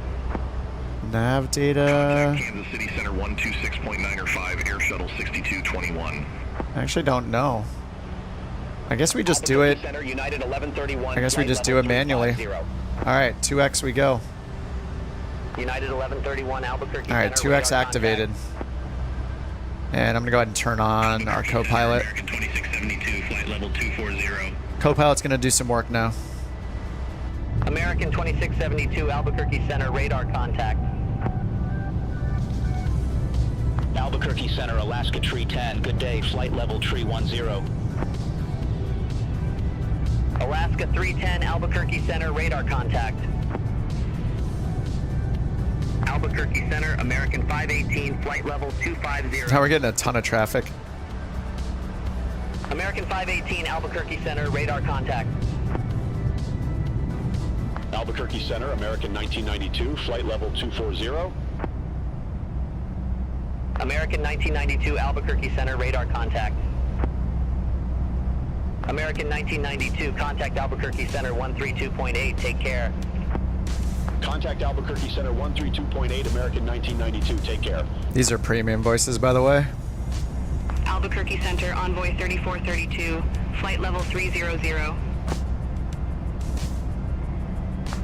Nav data. Kansas City Center 126.905, Air Shuttle 6221. I actually don't know. I guess we just do it. Center, United 1131, I guess we just do it manually. All right, 2x we go. United 1131, Albuquerque. All right, Center, 2x activated. And I'm gonna go ahead and turn on our co-pilot. American 2672, flight level 240. Co-pilot's gonna do some work now. American 2672, Albuquerque Center, radar contact. Albuquerque Center, Alaska Tree 10, good day, flight level tree 10. Alaska 310, Albuquerque Center, radar contact. Albuquerque Center, American 518, flight level 250. Now we're getting a ton of traffic. American 518, Albuquerque Center, radar contact. Albuquerque Center, American 1992, flight level 240. American 1992, Albuquerque Center, radar contact. American 1992, contact Albuquerque Center 132.8, take care. Contact Albuquerque Center 132.8, American 1992, take care. These are premium voices, by the way. Albuquerque Center, Envoy 3432, flight level 300.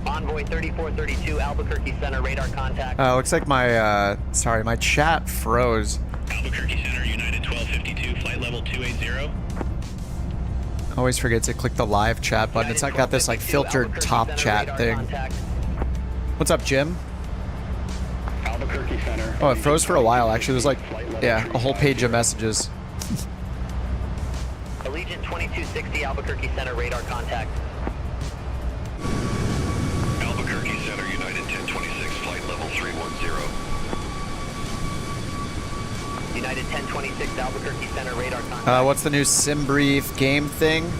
Envoy 3432, Albuquerque Center, radar contact. Looks like my, sorry, my chat froze. Albuquerque Center, United 1252, flight level 280. Always forget to click the live chat button. It's not got this like filtered top chat thing. What's up, Jim? Albuquerque Center. Oh, it froze for a while. Actually, it was like yeah, a whole page of messages. Allegiant 2260 Albuquerque Center, radar contact. Albuquerque Center, United 1026, flight level 310. United 1026 Albuquerque Center, radar contact. What's the new SimBrief game thing?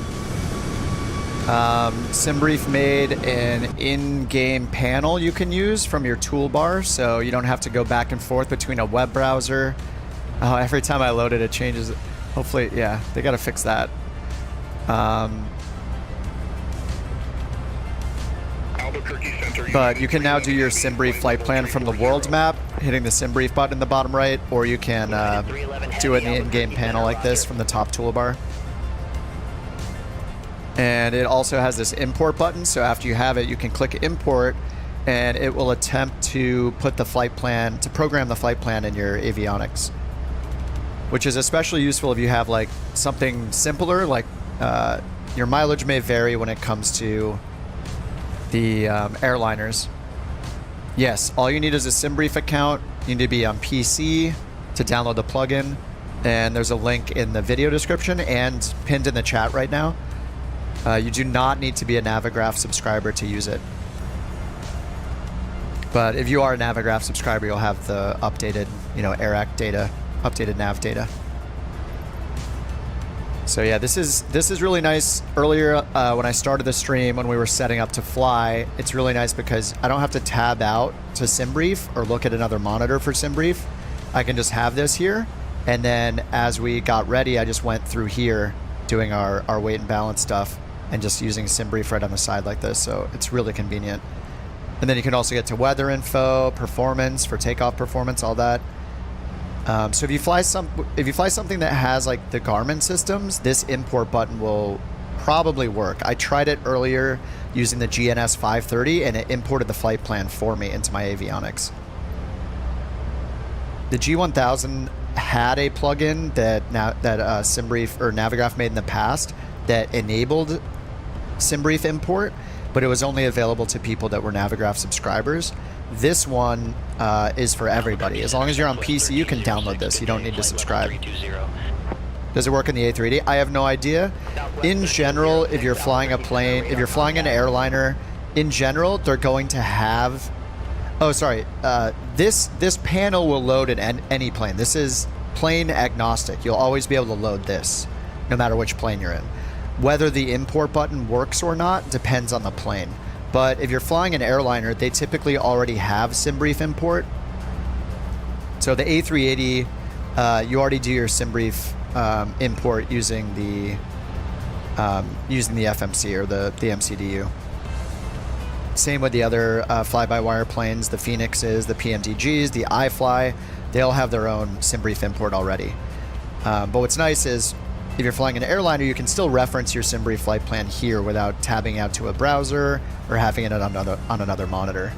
SimBrief made an in-game panel you can use from your toolbar, so you don't have to go back and forth between a web browser. Every time I load it, it changes. Hopefully, yeah, they got to fix that. Albuquerque Center, But you can now do your SimBrief flight plan from the world map, hitting the SimBrief button in the bottom right, or you can do it in the in-game panel like this from the top toolbar. And it also has this import button, so after you have it, you can click import, and it will attempt to put the flight plan, to program the flight plan in your avionics, which is especially useful if you have like something simpler, like your mileage may vary when it comes to the airliners. Yes, all you need is a SimBrief account. You need to be on PC to download the plugin, and there's a link in the video description and pinned in the chat right now. You do not need to be a Navigraph subscriber to use it. But if you are a Navigraph subscriber, you'll have the updated, AirAct data, updated nav data. So yeah, this is really nice. Earlier, when I started the stream, when we were setting up to fly, it's really nice because I don't have to tab out to SimBrief or look at another monitor for SimBrief. I can just have this here, and then as we got ready, I just went through here doing our weight and balance stuff and just using SimBrief right on the side like this, so it's really convenient. And then you can also get to weather info, performance for takeoff performance, all that. So if you fly something that has like the Garmin systems, this import button will probably work. I tried it earlier using the GNS 530, and it imported the flight plan for me into my avionics. The G1000 had a plugin that SimBrief or Navigraph made in the past that enabled SimBrief import, but it was only available to people that were Navigraph subscribers. This one is for everybody. As long as you're on PC, you can download this. You don't need to subscribe. Does it work in the A380? I have no idea. In general, if you're flying a plane, if you're flying an airliner, in general, they're going to have... Oh, sorry. This panel will load in any plane. This is plane agnostic. You'll always be able to load this, no matter which plane you're in. Whether the import button works or not depends on the plane. But if you're flying an airliner, they typically already have SimBrief import. So the A380, you already do your SimBrief import using the FMC or the MCDU. Same with the other fly-by-wire planes, the Phoenixes, the PMDGs, the iFly. They all have their own SimBrief import already. But what's nice is if you're flying an airliner, you can still reference your SimBrief flight plan here without tabbing out to a browser or having it on another monitor.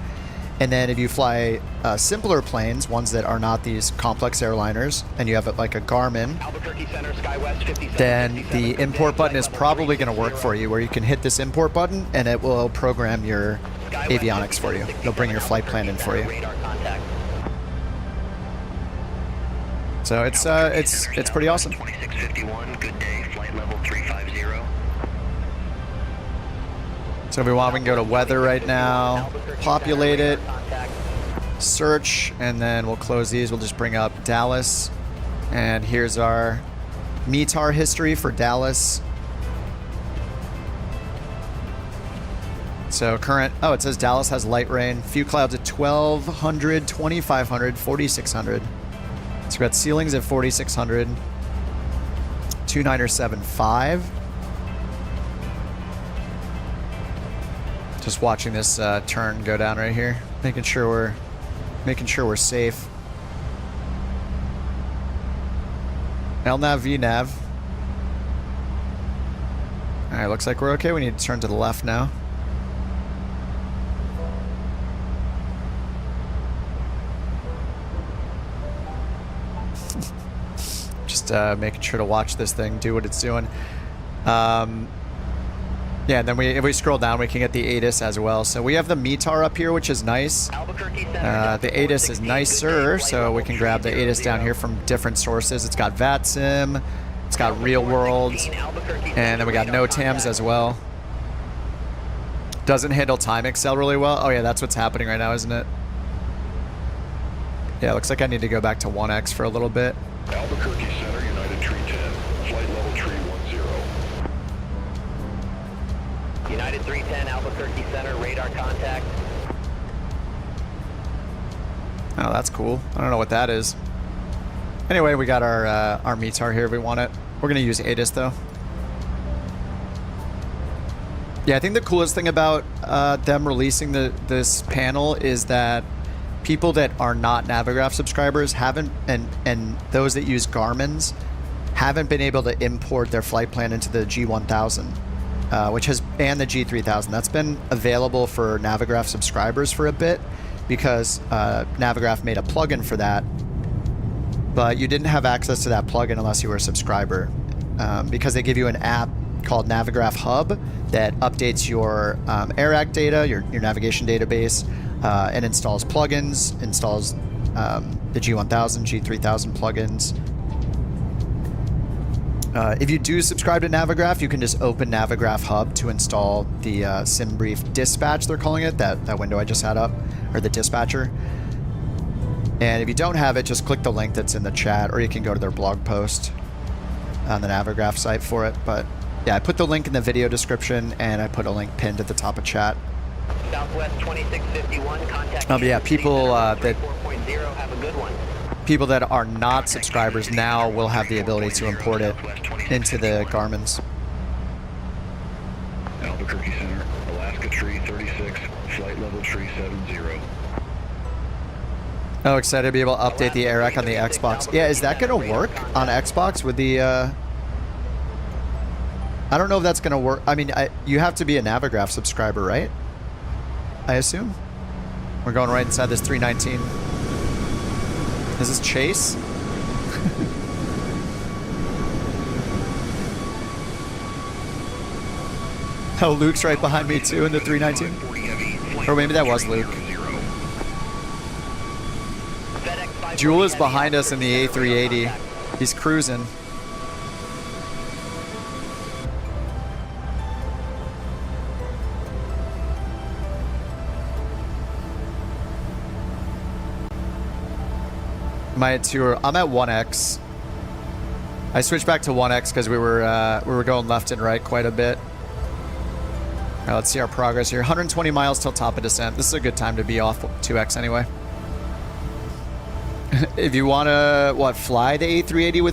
And then if you fly simpler planes, ones that are not these complex airliners, and you have like a Garmin, then the import button is probably going to work for you, where you can hit this import button and it will program your avionics for you. It'll bring your flight plan in for you. So it's pretty awesome. 2651, good day, flight level 350. So if we want, we can go to weather right now, populate it, search, and then we'll close these. We'll just bring up Dallas. And here's our METAR history for Dallas. So current, it says Dallas has light rain. Few clouds at 1200, 2500, 4600. So we got ceilings at 4600, 2975. Just watching this turn go down right here, making sure we're safe. LNAV, VNAV. All right, looks like we're okay. We need to turn to the left now. Just making sure to watch this thing do what it's doing. Yeah, and then if we scroll down, we can get the ATIS as well. So we have the METAR up here, which is nice. The ATIS is nicer, so we can grab the ATIS down here from different sources. It's got VATSIM, it's got Real World, and then we got NOTAMs as well. Doesn't handle time Excel really well. Oh yeah, that's what's happening right now, isn't it? Yeah, looks like I need to go back to 1X for a little bit. Albuquerque Center, United Tree 10, flight level tree 10. United 310, Albuquerque Center, radar contact. Oh, that's cool. I don't know what that is. Anyway, we got our METAR here if we want it. We're gonna use ATIS though. Yeah, I think the coolest thing about them releasing this panel is that people that are not Navigraph subscribers haven't, and those that use Garmin's haven't been able to import their flight plan into the G1000, and the G3000. That's been available for Navigraph subscribers for a bit because Navigraph made a plugin for that, but you didn't have access to that plugin unless you were a subscriber, because they give you an app called Navigraph Hub that updates your AirAct data, your navigation database, and installs plugins, installs the G1000, G3000 plugins. If you do subscribe to Navigraph, you can just open Navigraph Hub to install the SimBrief Dispatch, they're calling it, that window I just had up, or the dispatcher. And if you don't have it, just click the link that's in the chat, or you can go to their blog post on the Navigraph site for it. But yeah, I put the link in the video description, and I put a link pinned at the top of chat. Southwest 2651, contact. But yeah, people have a good one. People that are not subscribers now will have the ability to import it into the Garmin's. Albuquerque Center, Alaska Tree 36, flight level tree 70. Oh, excited to be able to update the AirAct on the Xbox. Yeah, is that going to work on Xbox with the... I don't know if that's going to work. I mean, you have to be a Navigraph subscriber, right? I assume. We're going right inside this 319. Is this Chase? Oh, Luke's right behind me too in the 319. Or maybe that was Luke. Jewel is behind us in the A380. He's cruising. I'm at 1X. I switched back to 1X because we were going left and right quite a bit. All right, let's see our progress here. 120 miles till top of descent. This is a good time to be off 2X anyway. If you want to fly the A380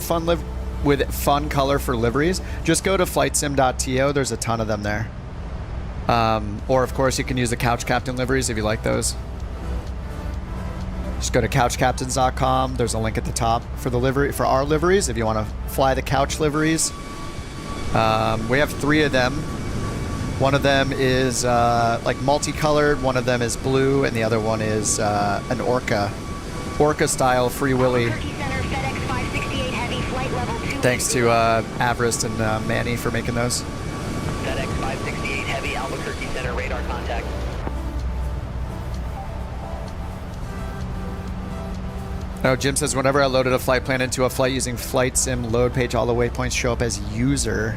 with fun color for liveries, just go to flightsim.to. There's a ton of them there. Or of course you can use the Couch Captain liveries if you like those. Just go to couchcaptains.com. There's a link at the top for our liveries if you want to fly the couch liveries. We have 3 of them. One of them is like multicolored, one of them is blue, and the other one is an Orca style Free Willy. Thanks to Avrist and Manny for making those. FedEx 568 Heavy, Albuquerque Center, radar contact. Oh, Jim says, whenever I loaded a flight plan into a flight using Flight Sim load page, all the waypoints show up as user.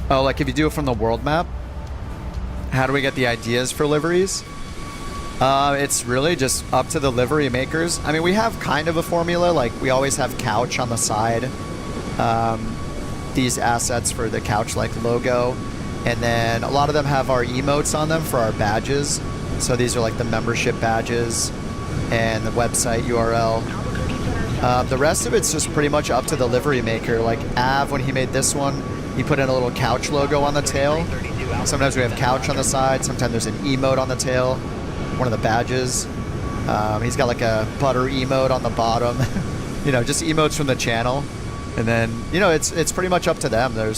Oh, like if you do it from the world map? How do we get the ideas for liveries? It's really just up to the livery makers. I mean, we have kind of a formula. Like, we always have couch on the side. These assets for the couch-like logo. And then a lot of them have our emotes on them for our badges. So these are like the membership badges and the website URL. The rest of it's just pretty much up to the livery maker. Like Av, when he made this one, he put in a little couch logo on the tail. Sometimes we have couch on the side. Sometimes there's an emote on the tail, one of the badges. He's got like a butter emote on the bottom. You know, just emotes from the channel. And then, you know, it's pretty much up to them. There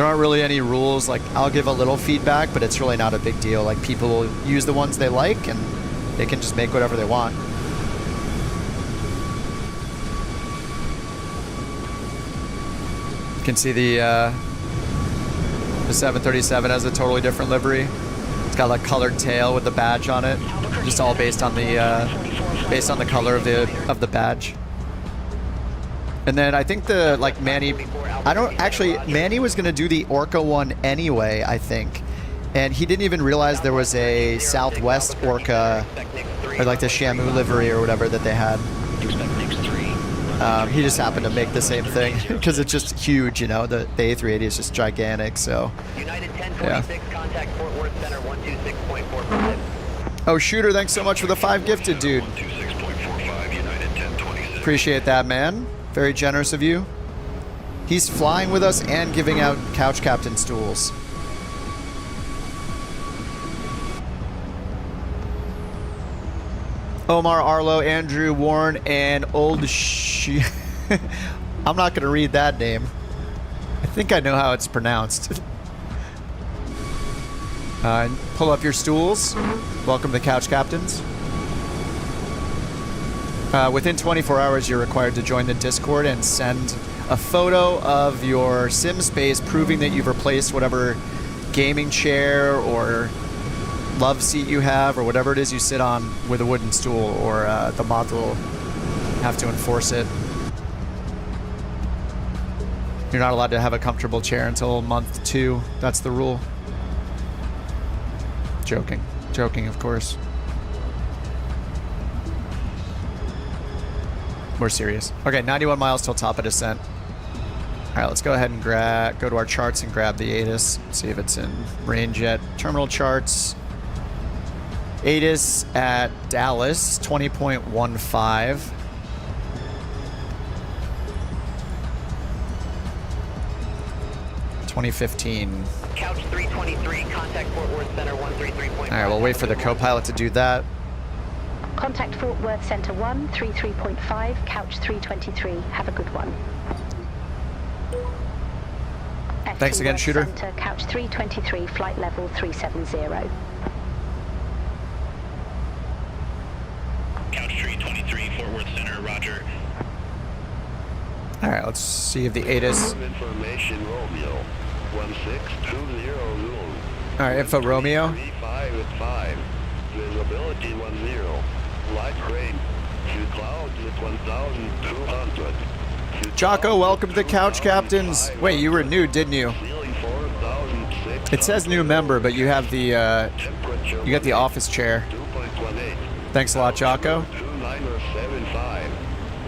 aren't really any rules. Like, I'll give a little feedback, but it's really not a big deal. Like, people will use the ones they like, and they can just make whatever they want. You can see the The 737 has a totally different livery. It's got like colored tail with the badge on it, just all based on the color of the badge. And then I think the like Manny, Manny was gonna do the Orca one anyway, I think, and he didn't even realize there was a Southwest Orca, or like the Shamu livery or whatever that they had. He just happened to make the same thing because it's just huge, you know. The A380 is just gigantic, so. United 1026, contact Fort Worth Center 126.45. Oh, Shooter, thanks so much for the 5 gifted, dude. 126.45, United 1026. Appreciate that, man. Very generous of you. He's flying with us and giving out couch captain stools. Omar, Arlo, Andrew, Warren, and Old I'm not going to read that name. I think I know how it's pronounced. Pull up your stools. Welcome to Couch Captains. Within 24 hours, you're required to join the Discord and send a photo of your sim space proving that you've replaced whatever gaming chair or love seat you have or whatever it is you sit on with a wooden stool, or the mod will have to enforce it. You're not allowed to have a comfortable chair until month 2. That's the rule. Joking. Joking, of course. We're serious. Okay, 91 miles till top of descent. All right, let's go ahead and go to our charts and grab the ATIS. See if it's in range yet. Terminal charts. ATIS at Dallas, 20.15. (2015). Couch 323, contact Fort Worth Center 133.5. All right, we'll wait for the co-pilot to do that. Contact Fort Worth Center 133.5, Couch 323. Have a good one. Thanks again, Shooter. Center, Couch 323, flight level 370. Couch 323, Fort Worth Center, roger. All right, let's see if the ATIS. Information Romeo 1620 Zulu. All right, info Romeo. 35 at 5. Visibility 10. Light rain. To clouds at 1,200. Jocko, welcome to the Couch Captains. Wait, you were new, didn't you? It says new member, but you have the you got the office chair. Thanks a lot, Jocko. 2975.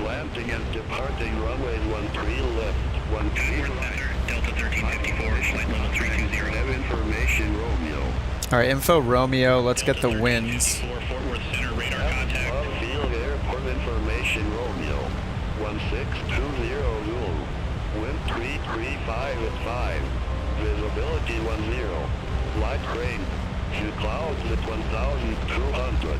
Landing and departing runway 13 left. 13 Delta 1354, flight level 320. Have information Romeo. All right, info Romeo. Let's get the winds. Fort Worth Center, radar contact. Field airport information Romeo 1620 Zulu. Wind 335 at 5. Visibility 10. Light rain. To clouds at 1,200.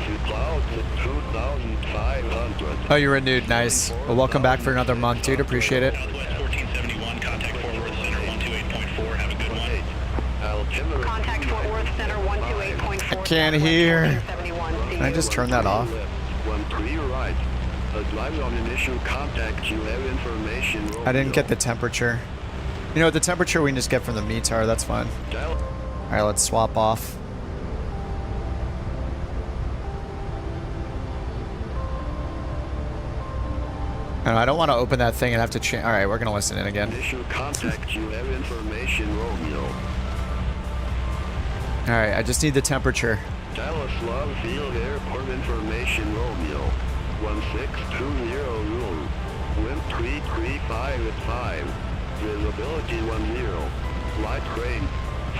To clouds at 2,500. Oh, you renewed. Nice. Well, welcome back for another month, dude. Appreciate it. Southwest 1471, contact Fort Worth Center 128.4. Have a good one. Altimeter. Contact Fort Worth Center 128.4. I can't hear. Can I just turn that off? 13 right. Advise on initial contact. You have information Romeo. I didn't get the temperature. You know, the temperature we can just get from the METAR. That's fine. All right, let's swap off. I don't want to open that thing and have to change. All right, we're going to listen in again. Initial contact. You have information Romeo. All right, I just need the temperature. Dallas Love Field Airport information Romeo 1620 Zulu. Wind 335 at 5. Visibility 10. Light rain.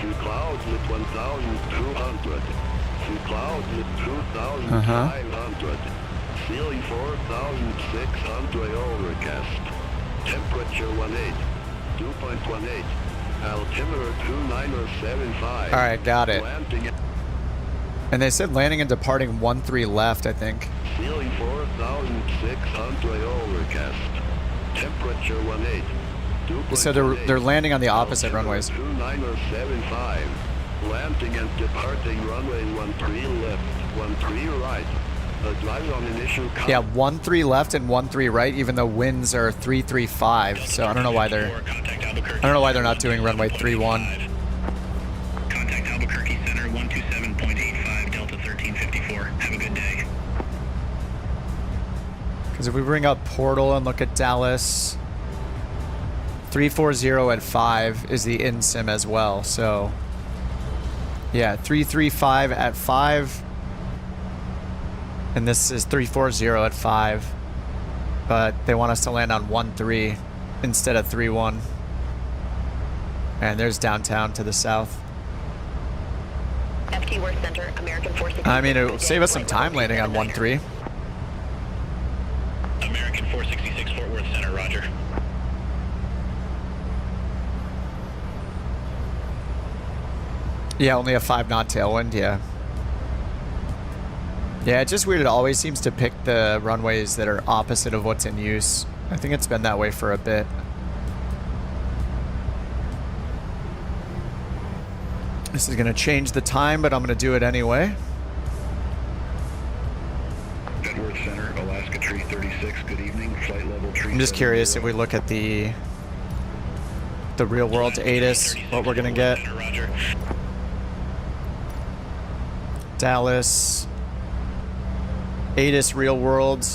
To clouds at 1,200. To clouds at 2,500. Ceiling 4,600 overcast. Temperature 2.18. Altimeter 2975. All right, got it. Landing at And they said landing and departing 13 left, I think. ceiling 4,600 overcast. Temperature 18. So they're landing on the opposite runways. 2975. Landing and departing runway 13 left, 13 right. Advise on initial contact. Yeah, 13 left and 13 right, even though winds are 335. So I don't know why they're. Contact Albuquerque. I don't know why they're not doing runway 31. Contact Albuquerque Center 127.85 Delta 1354. Have a good day. Because if we bring up Portal and look at Dallas, 340 at 5 is the in-sim as well. So, yeah, 335 at 5. And this is 340 at 5. But they want us to land on 13 instead of 31. And there's downtown to the south. FT Worth Center, American 466. I mean, it'll save us some time landing on 13. American 466 Fort Worth Center, roger. Yeah, only a 5-knot tailwind, yeah. Yeah, it's just weird. It always seems to pick the runways that are opposite of what's in use. I think it's been that way for a bit. This is going to change the time, but I'm going to do it anyway. Edward Center, Alaska Tree 36. Good evening. Flight level tree. I'm just curious if we look at the real world ATIS, what we're going to get. Roger. Dallas, ATIS real world.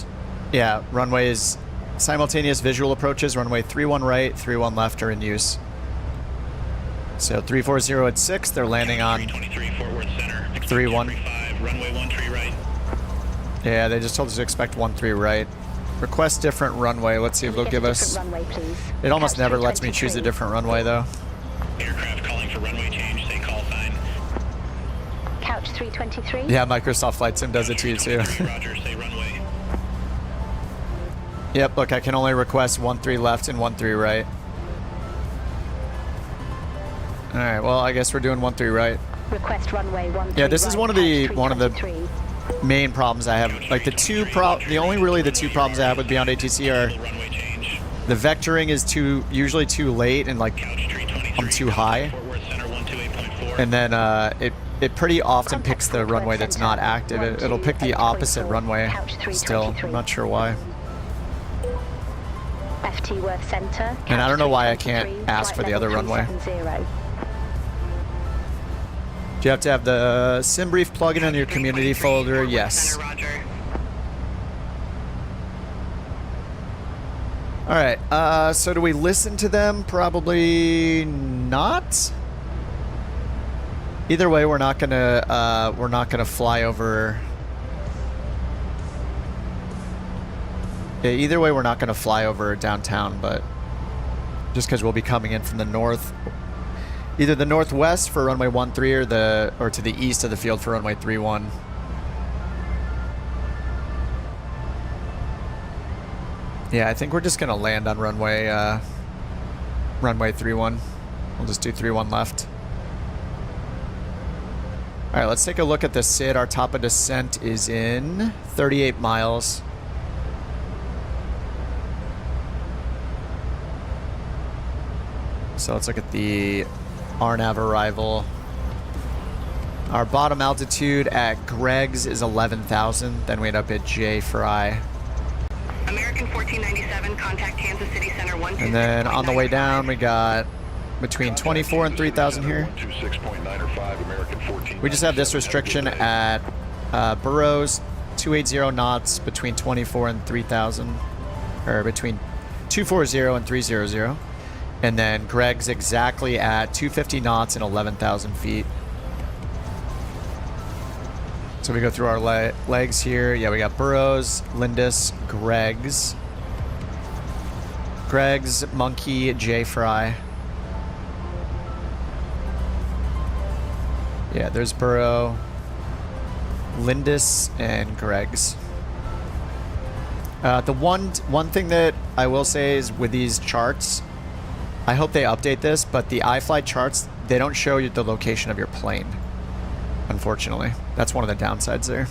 Yeah, runways, simultaneous visual approaches, runway 31 right, 31 left are in use. So 340 at 6, they're landing on 323 Fort Worth Center. 31. Runway 13 right. Yeah, they just told us to expect 13 right. Request different runway. Let's see if they'll give us. Runway, please. It almost Couch never lets me choose a 323. different runway though. Aircraft calling for runway change. Say call sign. Couch 323. Yeah, Microsoft Flight Sim does it to you too. Roger, say runway. Yep, look, I can only request 13 left and 13 right. Alright, well, I guess we're doing 13 right. Request runway 13. Yeah, this is right, one of the Couch 323. main problems I have. Like the two problems I have with BeyondATC are Runway change. the vectoring is usually too late and like Couch 323. I'm too high. Fort Worth Center 128.4. And then it pretty often picks the runway that's not active. It'll pick the opposite runway still. I'm not sure why. FT Worth Center. And I don't know why I can't ask for the other runway. 370. Do you have to have the SimBrief plugin in your community folder? Yes. Alright, so do we listen to them? Probably not. Either way, we're not gonna fly over. Yeah, either way, we're not gonna fly over downtown, but just because we'll be coming in from the north, either the northwest for runway 13 or to the east of the field for runway 31. Yeah, I think we're just gonna land on runway 31. We'll just do 31 left. All right, let's take a look at the SID. Our top of descent is in 38 miles. So let's look at the RNAV arrival. Our bottom altitude at Greg's is 11,000. Then we end up at J Fry. American 1497, contact Kansas City Center 126. And then on the way down, we got between 24 and 3,000 here. 126.905 American 14. We just have this restriction at Burroughs, 280 knots between 24 and 3,000, or between 240 and 300. And then Greg's exactly at 250 knots and 11,000 feet. So we go through our legs here. Yeah, we got Burroughs, Lindis, Greg's, Monkey, J Fry. Yeah, there's Burrow, Lindis, and Greg's. The one thing that I will say is with these charts, I hope they update this, but the iFly charts, they don't show you the location of your plane, unfortunately. That's one of the downsides there.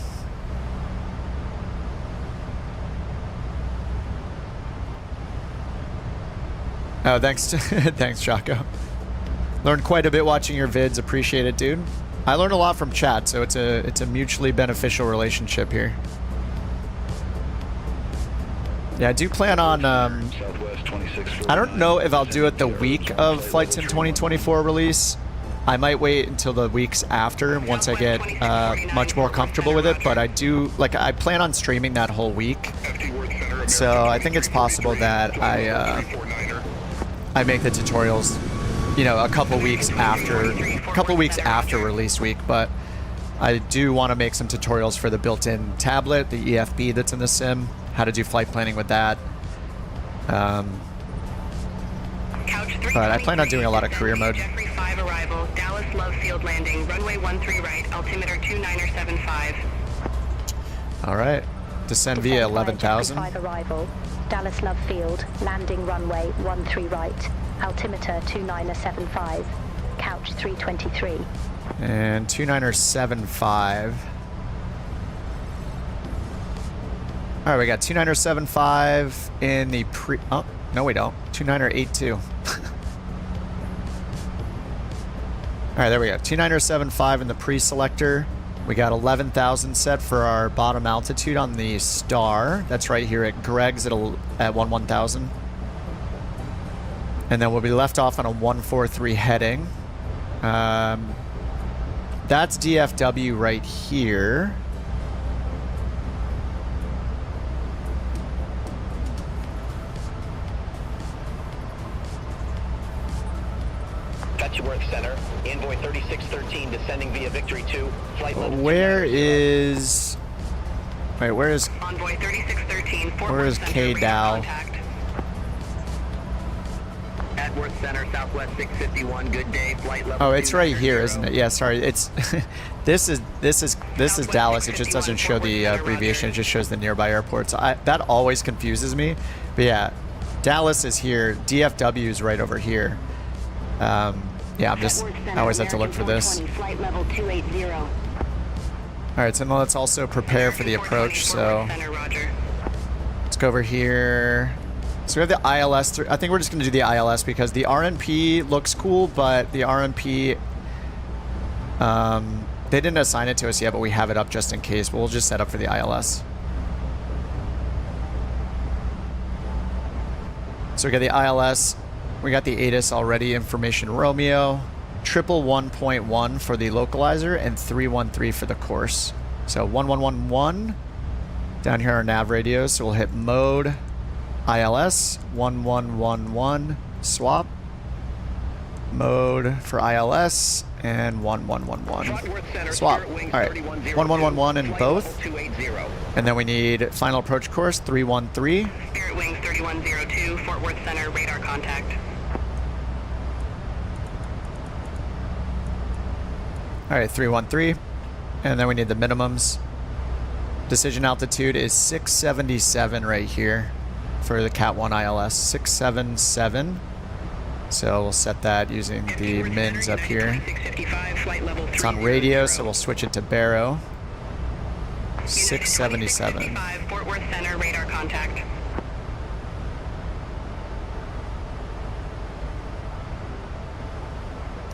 Oh, thanks, thanks, Chaco. Learned quite a bit watching your vids. Appreciate it, dude. I learned a lot from chat, so it's a mutually beneficial relationship here. Yeah, I do plan on, Southwest 26. I don't know if I'll do it the week of Flight Sim 2024 release. I might wait until the weeks after once I get much more comfortable with it, but I do, like, I plan on streaming that whole week. So I think it's possible that I make the tutorials, you know, a couple weeks after release week, but I do want to make some tutorials for the built-in tablet, the EFB that's in the sim, how to do flight planning with that. But I plan on doing a lot of career mode. Jeffrey 5 arrival, Dallas Love Field landing, runway 13 right, altimeter 2975. All right, descend via 11,000. 5 arrival, Dallas Love Field, landing runway 13 right, altimeter 2975, couch 323. And 2975. All right, we got 2975 in the pre. Oh, no, we don't. 2982. All right, there we go. 2975 in the pre-selector. We got 11,000 set for our bottom altitude on the star. That's right here at Greg's at 11,000. And then we'll be left off on a 143 heading. That's DFW right here. Worth Center, Envoy 3613 descending via Victory 2, flight level. Where is... Wait, where is... Envoy 3613, Where is K-Dow? At Worth Center, Southwest 651, good day, flight level. Oh, it's right here, isn't it? Yeah, sorry. It's this is Dallas. It just doesn't show the abbreviation. It just shows the nearby airports. That always confuses me. But yeah, Dallas is here. DFW is right over here. Yeah, I always have to look for this. Flight level 280. All right, so now let's also prepare for the approach. So let's go over here. So we have the ILS. I think we're just going to do the ILS because the RNP looks cool, but the RNP, they didn't assign it to us yet, but we have it up just in case. But we'll just set up for the ILS. So we got the ILS. We got the ATIS already, information Romeo, 111.1 for the localizer, and 313 for the course. So 1111 down here are nav radios. So we'll hit mode, ILS, 1111, swap, mode for ILS, and 1111, swap. All right, 1111 in both. And then we need final approach course, 313. Spirit Wings 3102, Fort Worth Center, radar contact. All right, 313. And then we need the minimums. Decision altitude is 677 right here for the Cat 1 ILS, 677. So we'll set that using the mins up here. It's on radio, so we'll switch it to Barrow. 677. Fort Worth Center, radar contact.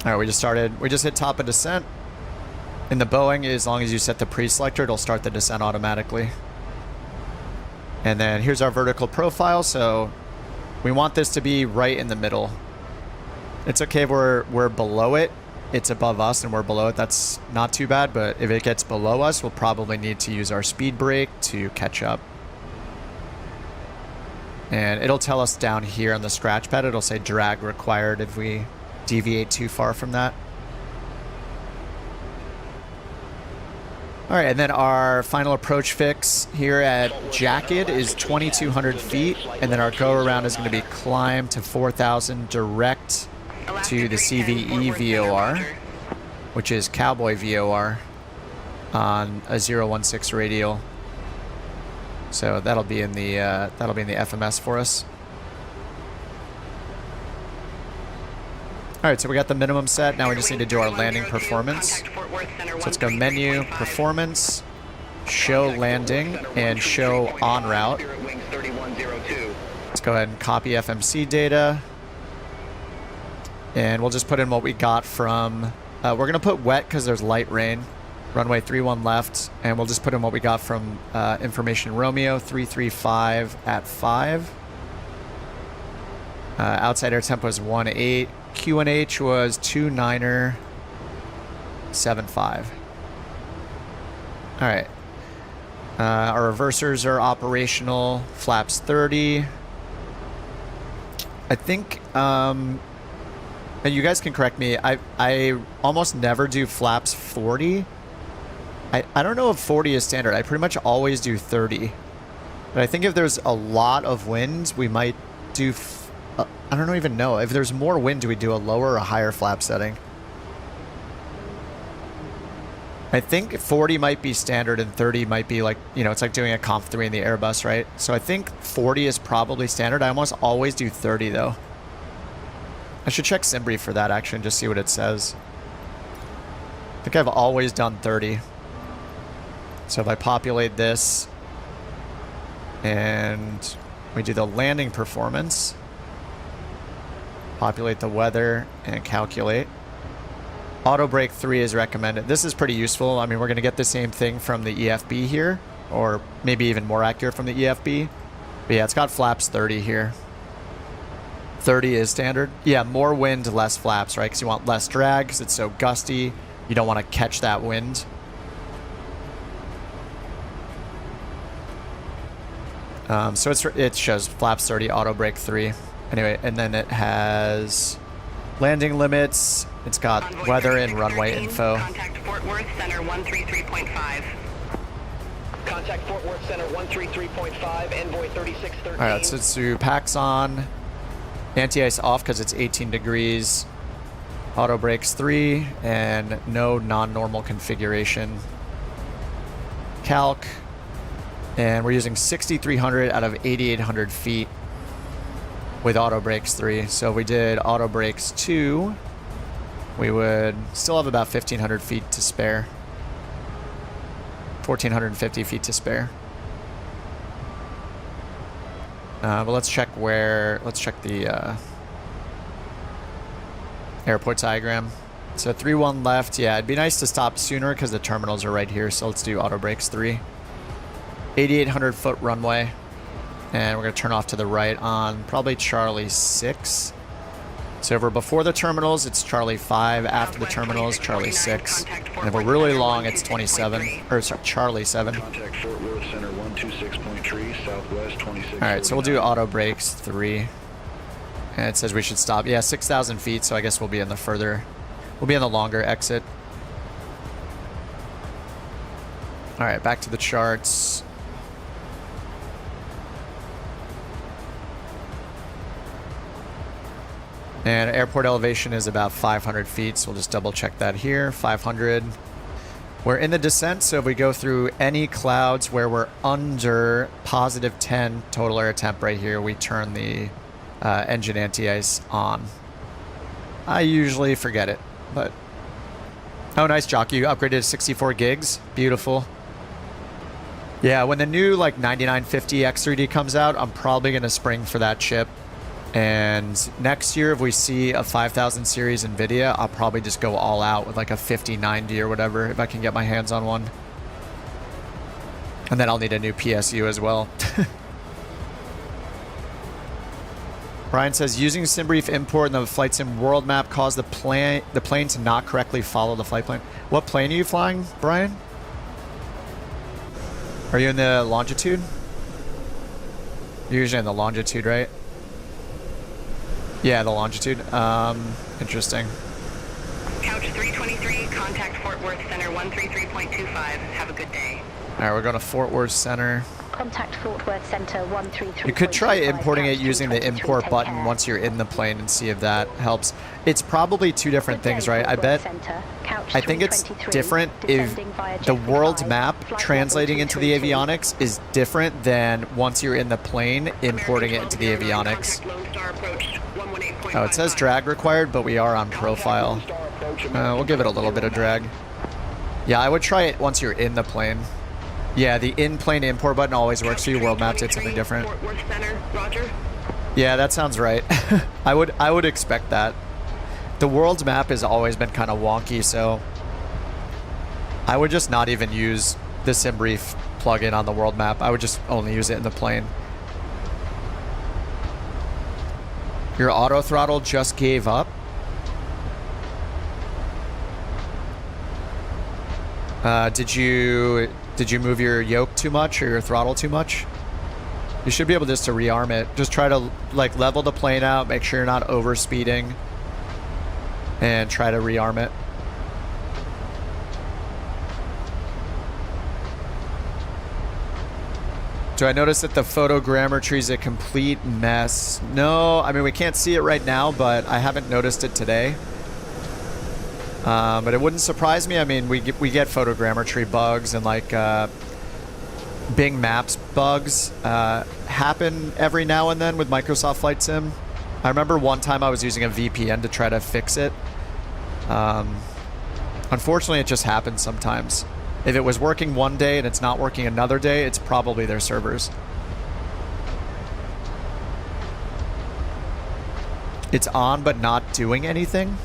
All right, we just hit top of descent. In the Boeing, as long as you set the pre-selector, it'll start the descent automatically. And then here's our vertical profile. So we want this to be right in the middle. It's okay if we're below it. It's above us and we're below it. That's not too bad, but if it gets below us, we'll probably need to use our speed brake to catch up. And it'll tell us down here on the scratch pad, it'll say drag required if we deviate too far from that. All right, and then our final approach fix here at Jacket is 2,200 feet, and then our go around is going to be climb to 4,000 direct to the CVE VOR, which is Cowboy VOR on a 016 radial. So that'll be in the FMS for us. All right, so we got the minimum set. Now we just need to do our landing performance. So let's go menu, performance, show landing, and show en route. Let's go ahead and copy FMC data. And we'll just put in what we got from, we're gonna put wet because there's light rain. Runway 31 left, and we'll just put in what we got from information Romeo 335 at 5. Outside air temp was 18. QNH was 29er 75. All right. Our reversers are operational. Flaps 30. I think, and you guys can correct me, I almost never do flaps 40. I don't know if 40 is standard. I pretty much always do 30. But I think if there's a lot of wind, we might do... I don't even know. If there's more wind, do we do a lower or a higher flap setting? I think 40 might be standard and 30 might be like, you know, it's like doing a Conf 3 in the Airbus, right? So I think 40 is probably standard. I almost always do 30 though. I should check SimBrief for that actually and just see what it says. I think I've always done 30. So if I populate this and we do the landing performance, populate the weather and calculate. Auto brake 3 is recommended. This is pretty useful. I mean, we're going to get the same thing from the EFB here, or maybe even more accurate from the EFB. But yeah, it's got flaps 30 here. 30 is standard. Yeah, more wind, less flaps, right? Because you want less drag because it's so gusty. You don't want to catch that wind. So it shows flaps 30, auto brake 3. Anyway, and then it has landing limits. It's got Envoy weather and 3613, runway info. Contact Fort Worth Center 133.5. Contact Fort Worth Center 133.5, Envoy 3613. All right, let's do packs on. Anti-ice off because it's 18 degrees. Auto brakes 3 and no non-normal configuration. Calc. And we're using 6,300 out of 8,800 feet with auto brakes 3. So if we did auto brakes 2, we would still have about 1,500 feet to spare. 1,450 feet to spare. But let's check the airport diagram. So 3-1 left. Yeah, it'd be nice to stop sooner because the terminals are right here. So let's do auto brakes 3. 8,800 foot runway. And we're going to turn off to the right on probably Charlie 6. So if we're before the terminals, it's Charlie 5. After the terminals, Charlie 6. And if we're really long, it's 27. Or sorry, Charlie 7. Contact Fort Worth Center 126.3, southwest 26. Alright, so we'll do auto brakes 3. And it says we should stop. Yeah, 6,000 feet, so I guess we'll be in the longer exit. Alright, back to the charts. And airport elevation is about 500 feet, so we'll just double check that here. 500. We're in the descent, so if we go through any clouds where we're under positive 10 total air temp right here, we turn the engine anti-ice on. I usually forget it, but... Oh, nice, Jock. You upgraded to 64 gigs. Beautiful. Yeah, when the new like 9950 X3D comes out, I'm probably going to spring for that chip. And next year, if we see a 5000 series NVIDIA, I'll probably just go all out with like a 5090 or whatever if I can get my hands on one. And then I'll need a new PSU as well. Brian says, using SimBrief import and the flight sim world map caused the plane to not correctly follow the flight plan. What plane are you flying, Brian? Are you in the longitude? You're usually in the longitude, right? Yeah, the longitude. Interesting. Couch 323, contact Fort Worth Center 133.25. Have a good day. All right, we're going to Fort Worth Center. Contact Fort Worth Center 133. You could try importing it using the import button once you're in the plane and see if that helps. It's probably two different things, right? I think it's different if the world map translating into the avionics is different than once you're in the plane importing it into the avionics. Oh, it says drag required, but we are on profile. We'll give it a little bit of drag. Yeah, I would try it once you're in the plane. Yeah, the in-plane import button always works for you. World map did something different. Yeah, that sounds right. I would expect that. The world map has always been kind of wonky, so I would just not even use the SimBrief plugin on the world map. I would just only use it in the plane. Your auto throttle just gave up. Did you move your yoke too much or your throttle too much? You should be able just to rearm it. Just try to like level the plane out, make sure you're not over speeding, and try to rearm it. Do I notice that the photogrammetry is a complete mess? No, I mean, we can't see it right now, but I haven't noticed it today. But it wouldn't surprise me. I mean, we get photogrammetry bugs and like Bing Maps bugs happen every now and then with Microsoft Flight Sim. I remember one time I was using a VPN to try to fix it. Unfortunately, it just happens sometimes. If it was working one day and it's not working another day, it's probably their servers. It's on but not doing anything.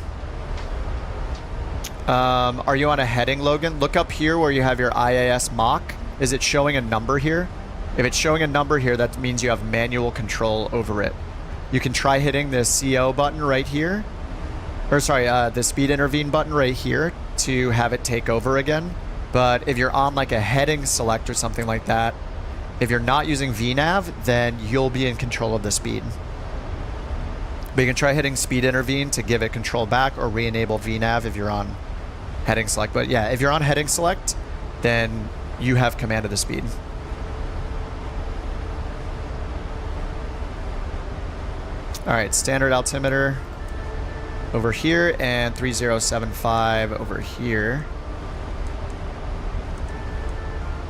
Are you on a heading, Logan? Look up here where you have your IAS mock. Is it showing a number here? If it's showing a number here, that means you have manual control over it. You can try hitting the CO button right here. Or sorry, the speed intervene button right here to have it take over again. But if you're on like a heading select or something like that, if you're not using VNav, then you'll be in control of the speed. But you can try hitting speed intervene to give it control back, or re-enable VNav if you're on heading select. But yeah, if you're on heading select, then you have command of the speed. All right, standard altimeter over here and 3075 over here.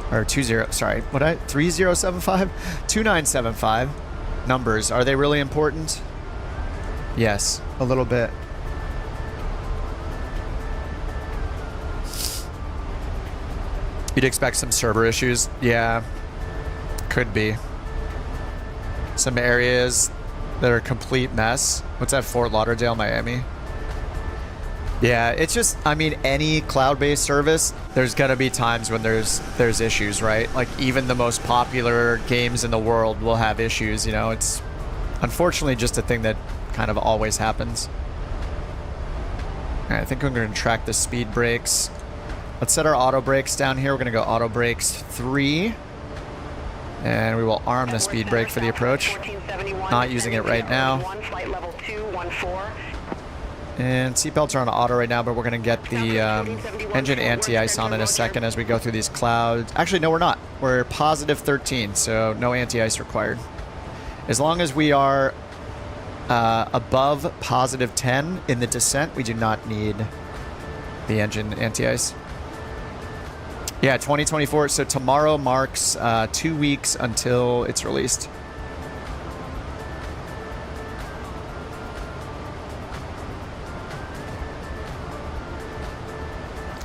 Or 3075? 2975. Numbers, are they really important? Yes, a little bit. You'd expect some server issues. Yeah, could be. Some areas that are a complete mess. What's that, Fort Lauderdale, Miami? Yeah, it's just, I mean, any cloud-based service, there's gonna be times when there's issues, right? Like even the most popular games in the world will have issues, you know? It's unfortunately just a thing that kind of always happens. All right, I think I'm gonna track the speed brakes. Let's set our auto brakes down here. We're gonna go auto brakes 3. And we will arm the speed brake for the approach. Not using it right now. And seatbelts are on auto right now, but we're going to get the engine anti-ice on in a second as we go through these clouds. Actually, no, we're not. We're positive 13, so no anti-ice required. As long as we are above positive 10 in the descent, we do not need the engine anti-ice. Yeah, 2024. So tomorrow marks 2 weeks until it's released.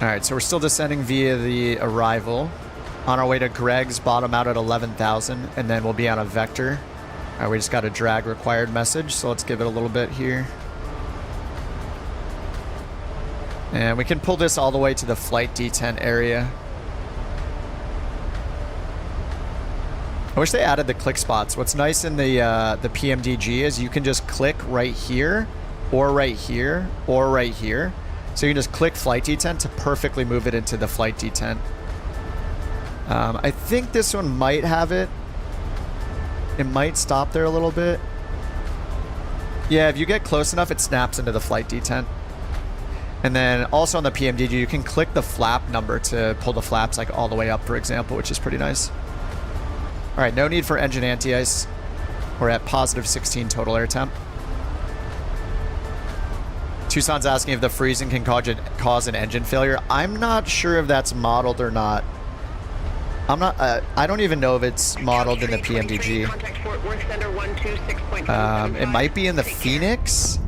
All right, so we're still descending via the arrival. On our way to Greg's, bottom out at 11,000, and then we'll be on a vector. All right, we just got a drag required message, so let's give it a little bit here. And we can pull this all the way to the flight detent area. I wish they added the click spots. What's nice in the PMDG is you can just click right here, or right here, or right here. So you can just click flight detent to perfectly move it into the flight detent. I think this one might have it. It might stop there a little bit. Yeah, if you get close enough, it snaps into the flight detent. And then also on the PMDG, you can click the flap number to pull the flaps like all the way up, for example, which is pretty nice. All right, no need for engine anti-ice. We're at positive 16 total air temp. Tucson's asking if the freezing can cause an engine failure. I'm not sure if that's modeled or not. I don't even know if it's modeled in the PMDG. It might be in the Phoenix.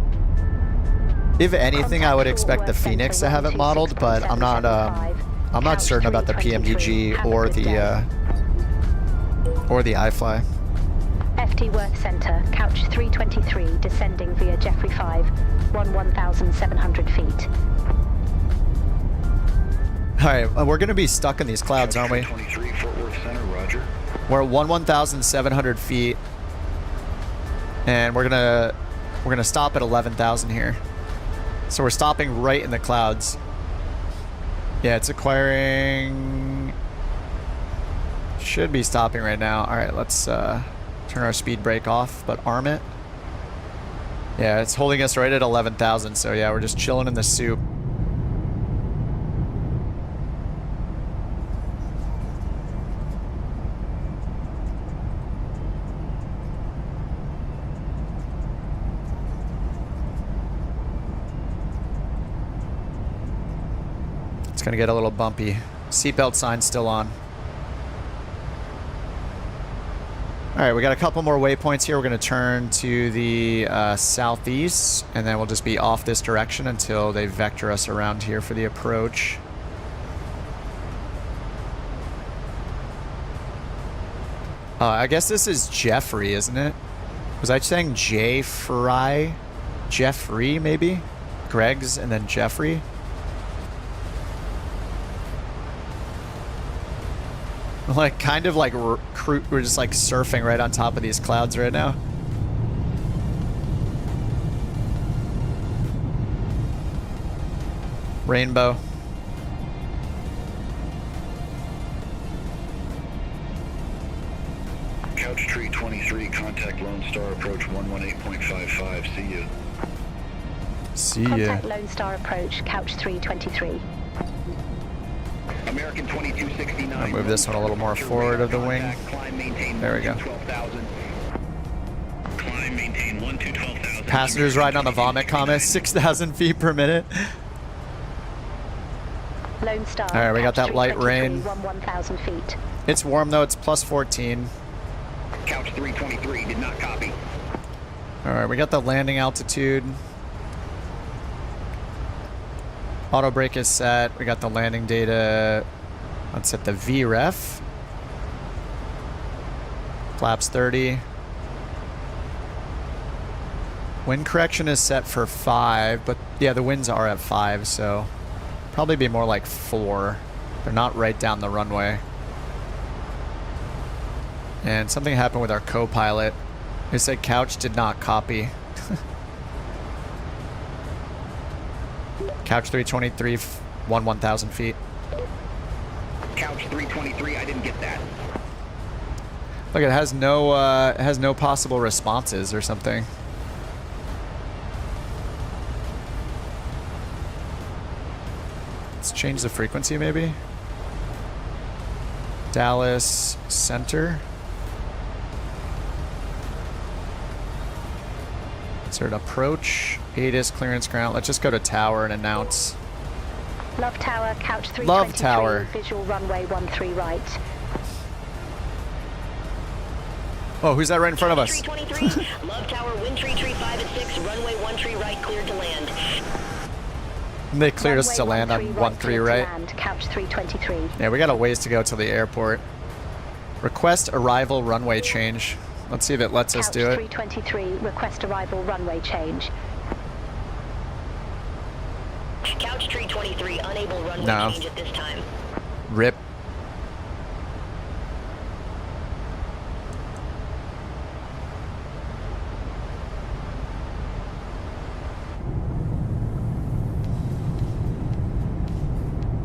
If anything, I would expect the Phoenix to have it modeled, but I'm not certain about the PMDG or the iFly. FT Worth Center, couch 323, descending via Jeffrey 5, 1,700 feet. All right, we're going to be stuck in these clouds, aren't we? 23, Fort Worth Center, roger. We're at 1,700 feet, and we're gonna stop at 11,000 here. So we're stopping right in the clouds. Yeah, it's acquiring. Should be stopping right now. All right, let's turn our speed brake off, but arm it. Yeah, it's holding us right at 11,000. So yeah, we're just chilling in the soup. It's gonna get a little bumpy. Seatbelt sign's still on. All right, we got a couple more waypoints here. We're gonna turn to the southeast, and then we'll just be off this direction until they vector us around here for the approach. I guess this is Jeffrey, isn't it? Was I saying J Fry? Jeffrey, maybe? Greg's and then Jeffrey? Like, kind of like we're just like surfing right on top of these clouds right now. Rainbow. Couch Tree 23, contact Lone Star approach 118.55. See you. See ya. Contact Lone Star approach, Couch 323. American 2269. I'll move this one a little more forward of the wing. There we go. Climb, maintain 1 to 12,000. Passengers riding on the vomit comet, 6,000 feet per minute. Lone Star. All right, we got Couch that light 323, rain. 1,000 feet. It's warm though, it's plus 14. Couch 323 did not copy. All right, we got the landing altitude. Auto brake is set. We got the landing data. Let's set the VREF. Flaps 30. Wind correction is set for 5, but yeah, the winds are at 5, so probably be more like 4. They're not right down the runway. And something happened with our co-pilot. They said Couch did not copy. Couch 323, 1,000 feet. Couch 323, I didn't get that. Look, it has no possible responses or something. Let's change the frequency maybe. Dallas Center. Insert approach. ATIS clearance ground. Let's just go to tower and announce. Love Tower, Couch 323. Love Tower. Visual runway 13 right. Oh, who's that right in front of us? 323, Love Tower, wind tree 5 at 6, runway 13 right, cleared to land. They cleared us to land on 13 right. Land, Couch 323. Yeah, we got a ways to go to the airport. Request arrival runway change. Let's see if it lets us do it. 323, request arrival runway change. Couch 323, unable runway No. change at this time. Rip.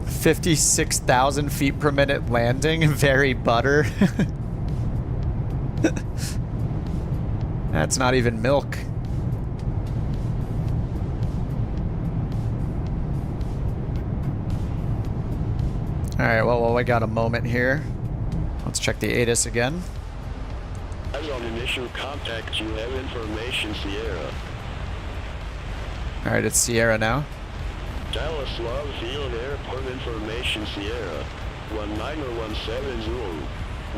$56,000 feet per minute landing. Very butter. That's not even milk. Alright, well, we got a moment here. Let's check the ATIS again. As on initial contact, you have information, Sierra. Alright, it's Sierra now. Dallas Love Field Airport information, Sierra. 1917 Zulu.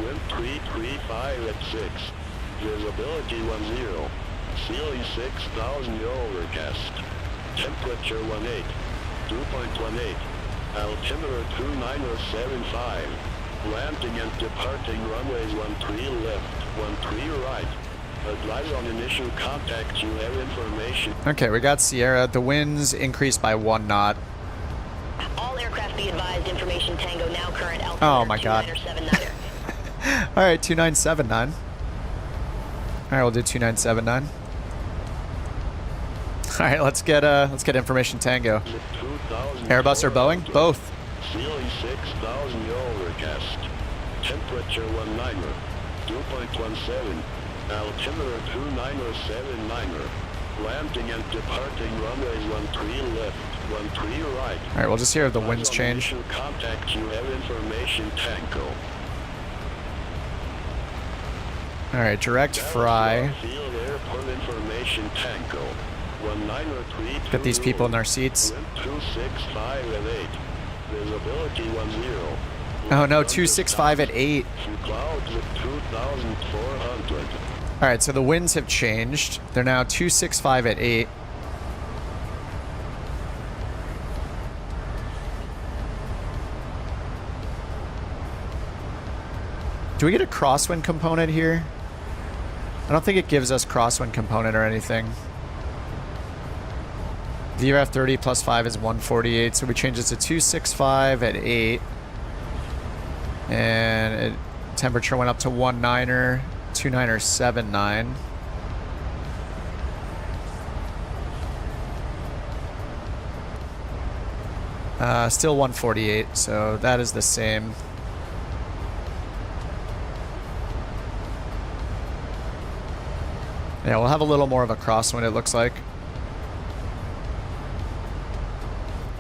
Wind 335 at 6. Visibility 10. Ceiling 6,000 overcast. Temperature 18. 2.18. Altimeter 2975. Landing and departing runways 13 left, 13 right. Advise on initial contact, you have information. Okay, we got Sierra. The winds increased by 1 knot. All aircraft be advised, information Tango now current altimeter. Oh my god. 2979. Alright, 2979. Alright, we'll do 2979. Alright, let's get information Tango. Airbus or Boeing? Both. Ceiling 6,000 overcast. Temperature 19er. 2.17. Altimeter 2979er. Landing and departing runway 13 left, 13 right. Alright, we'll just hear if the winds change. Contact, you have information Tango. Alright, direct fry. Field airport information Tango. 1932. Get these people in their seats. 265 at 8. Visibility 10. Oh no, 265 at 8. Clouds with 2,400. Alright, so the winds have changed. They're now 265 at 8. Do we get a crosswind component here? I don't think it gives us crosswind component or anything. VRF 30 plus 5 is 148, so we change it to 265 at 8. And temperature went up to 19er, 29er 79. Still 148, so that is the same. Yeah, we'll have a little more of a crosswind, it looks like.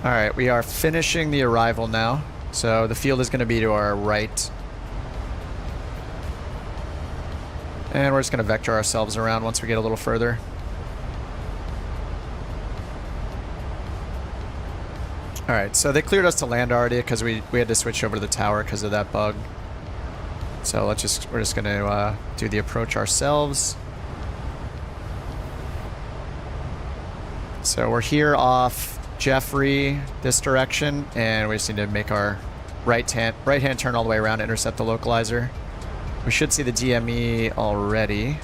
Alright, we are finishing the arrival now. So the field is going to be to our right. And we're just going to vector ourselves around once we get a little further. Alright, so they cleared us to land already because we had to switch over to the tower because of that bug. So we're just going to do the approach ourselves. So we're here off Jeffrey, this direction, and we just need to make our right hand turn all the way around to intercept the localizer. We should see the DME already.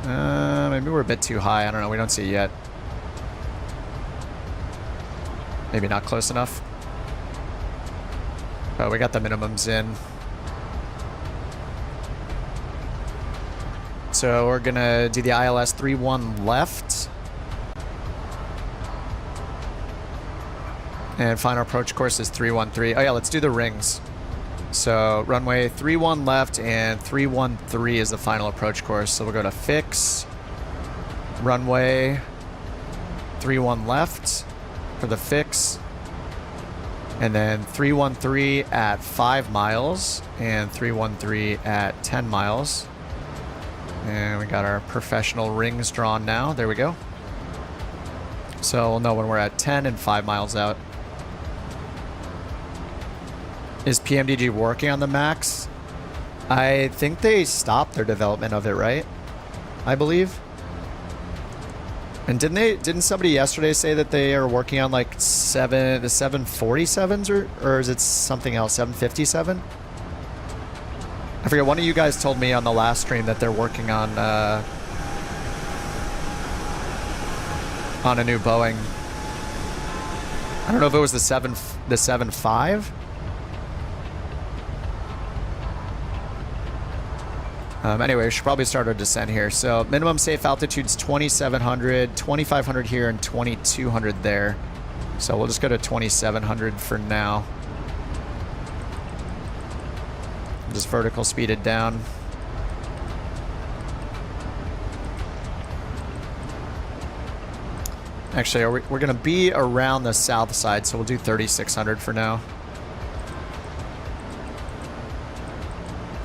Maybe we're a bit too high. I don't know. We don't see it yet. Maybe not close enough. Oh, we got the minimums in. So we're gonna do the ILS 31 left. And final approach course is 313. Oh yeah, let's do the rings. So runway 31 left and 313 is the final approach course. So we'll go to fix. Runway 31 left for the fix. And then 313 at 5 miles and 313 at 10 miles. And we got our professional rings drawn now. There we go. So we'll know when we're at 10 and 5 miles out. Is PMDG working on the Max? I think they stopped their development of it, right? I believe. And didn't somebody yesterday say that they are working on like the 747s or is it something else? 757? I forget, one of you guys told me on the last stream that they're working on a new Boeing. I don't know if it was the 7.5. Anyway, we should probably start our descent here. So minimum safe altitude is 2,700, 2,500 here, and 2,200 there. So we'll just go to 2,700 for now. Just vertical speed it down. Actually, we're going to be around the south side, so we'll do 3,600 for now.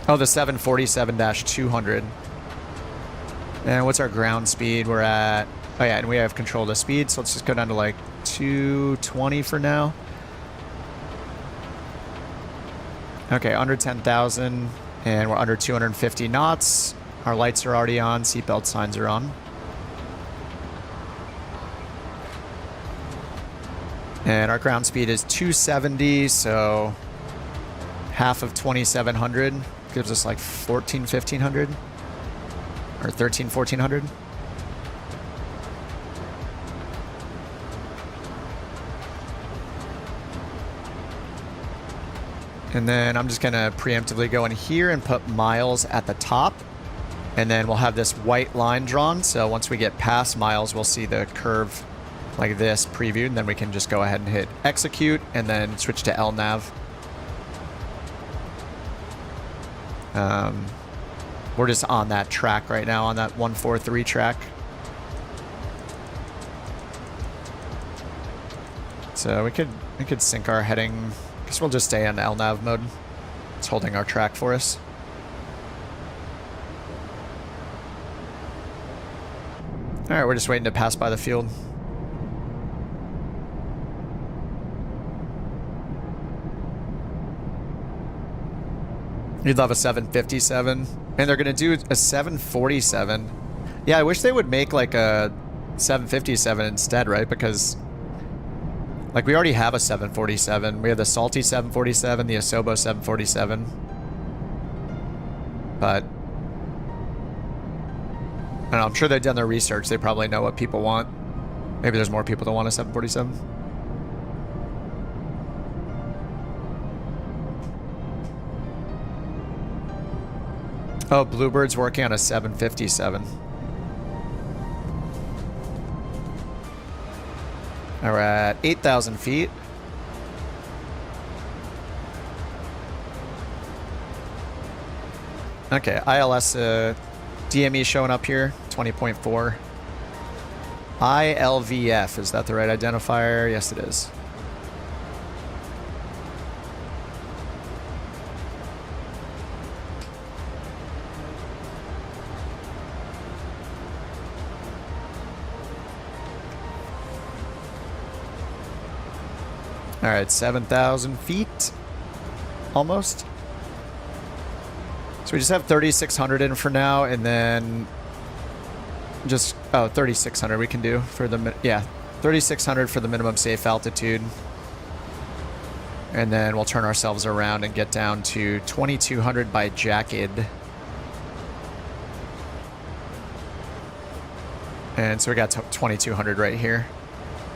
Oh, the 747-200. And what's our ground speed? We're at... Oh yeah, and we have control of the speed, so let's just go down to like 220 for now. Okay, under 10,000, and we're under 250 knots. Our lights are already on, seatbelt signs are on. And our ground speed is 270, so half of 2,700 gives us like 1,500 or 1,400. And then I'm just going to preemptively go in here and put miles at the top. And then we'll have this white line drawn. So once we get past miles, we'll see the curve like this previewed. And then we can just go ahead and hit execute and then switch to LNAV. We're just on that track right now, on that 143 track. So we could sync our heading. I guess we'll just stay in LNAV mode. It's holding our track for us. All right, we're just waiting to pass by the field. You'd love a 757. And they're going to do a 747. Yeah, I wish they would make like a 757 instead, right? Because like we already have a 747. We have the Salty 747, the Asobo 747. But I don't know, I'm sure they've done their research. They probably know what people want. Maybe there's more people that want a 747. Oh, Bluebird's working on a 757. All right, 8,000 feet. Okay, ILS DME showing up here, 20.4. ILVF, is that the right identifier? Yes, it is. All right, 7,000 feet, almost. So we just have 3,600 in for now, and then just, 3,600 we can do for the, yeah, 3,600 for the minimum safe altitude. And then we'll turn ourselves around and get down to 2,200 by jacket. And so we got 2,200 right here.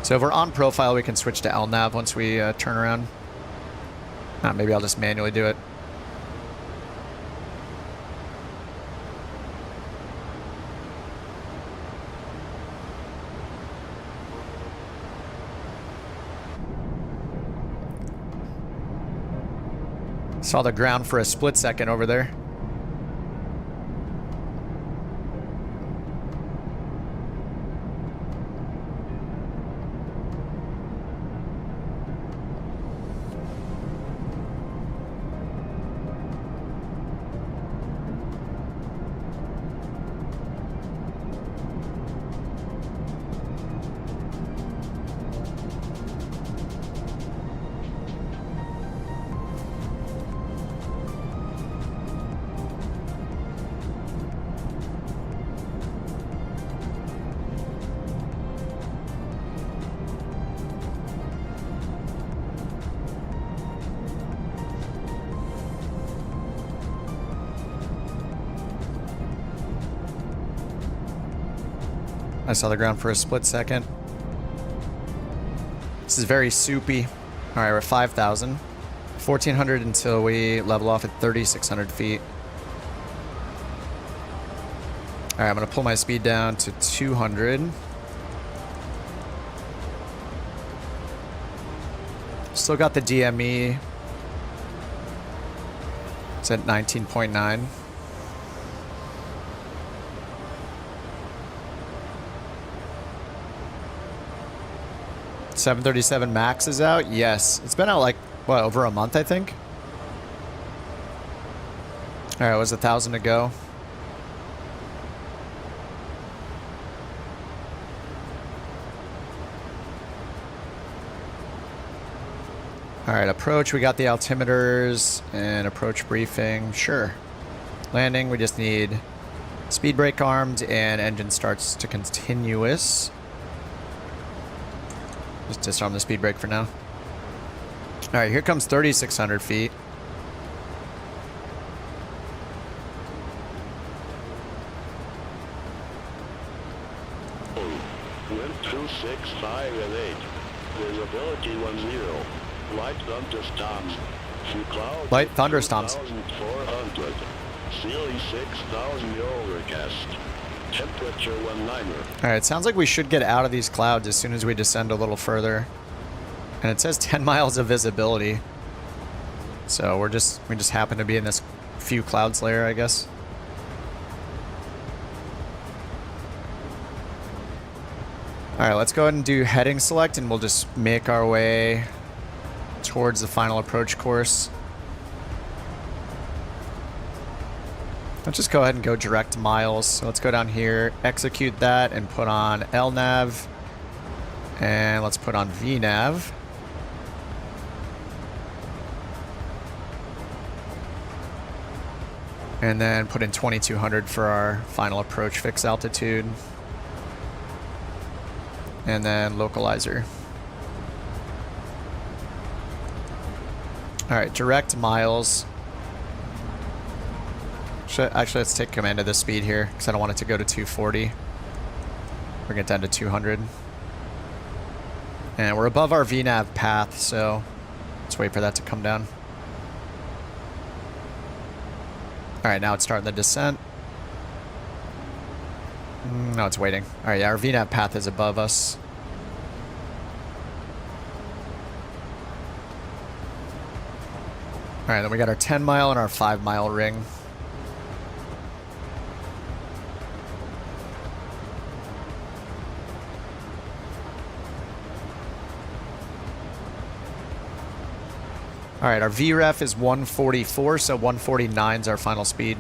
So if we're on profile, we can switch to LNAV once we turn around. Maybe I'll just manually do it. Saw the ground for a split second over there. I saw the ground for a split second. This is very soupy. All right, we're at 5,000. 1,400 until we level off at 3,600 feet. All right, I'm gonna pull my speed down to 200. Still got the DME. It's at 19.9. $737 Max is out? Yes. It's been out like, what, over a month, I think? All right, it was 1,000 to go. All right, approach. We got the altimeters and approach briefing. Sure. Landing, we just need speed brake armed and engine starts to continuous. Just disarm the speed brake for now. All right, here comes 3,600 feet. Wind 265 and 8. Visibility 10. Light thunderstorms. Light thunderstorms. 400. Ceiling 6,000 overcast. Temperature 19. All right, sounds like we should get out of these clouds as soon as we descend a little further. And it says 10 miles of visibility. So we just happen to be in this few clouds layer, I guess. All right, let's go ahead and do heading select, and we'll just make our way towards the final approach course. Let's just go ahead and go direct miles. So let's go down here, execute that, and put on LNAV. And let's put on VNAV. And then put in 2200 for our final approach fix altitude. And then localizer. All right, direct miles. Actually, let's take command of this speed here because I don't want it to go to 240. Bring it down to 200. And we're above our VNAV path, so let's wait for that to come down. All right, now it's starting the descent. No, it's waiting. All right, yeah, our VNAV path is above us. All right, then we got our 10 mile and our 5 mile ring. All right, our VREF is 144, so 149 is our final speed.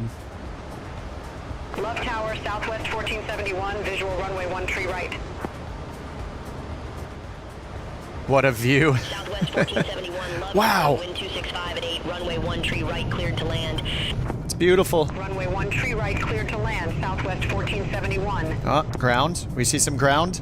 Love Tower, Southwest 1471, visual runway 13 right. What a view. Southwest 1471, Love Wow. Tower, wind 265 at 8, runway 13 right, cleared to land. It's beautiful. Runway 13 right, cleared to land, Southwest 1471. Oh, ground. We see some ground.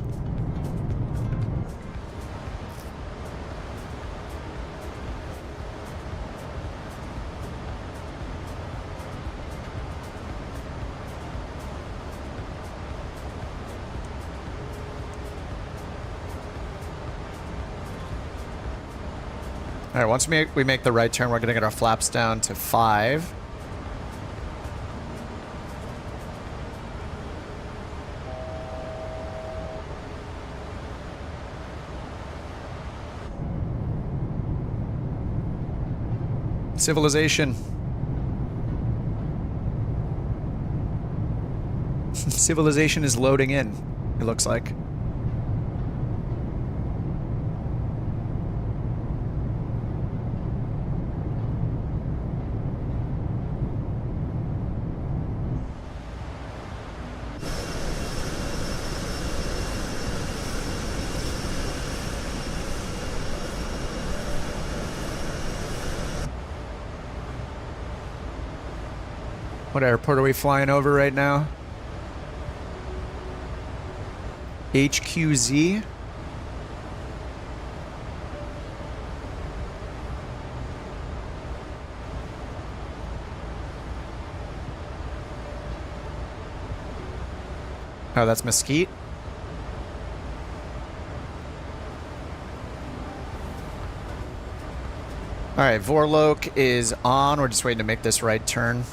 All right, once we make the right turn, we're going to get our flaps down to 5. Civilization. Civilization is loading in, it looks like. What airport are we flying over right now? HQZ? Oh, that's Mesquite? Alright, Vorlok is on. We're just waiting to make this right turn.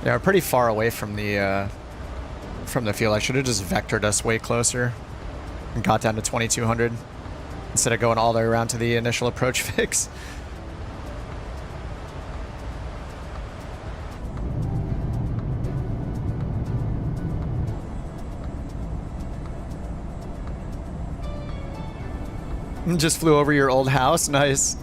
Yeah, we're pretty far away from the field. I should have just vectored us way closer and got down to 2200 instead of going all the way around to the initial approach fix. Just flew over your old house. Nice.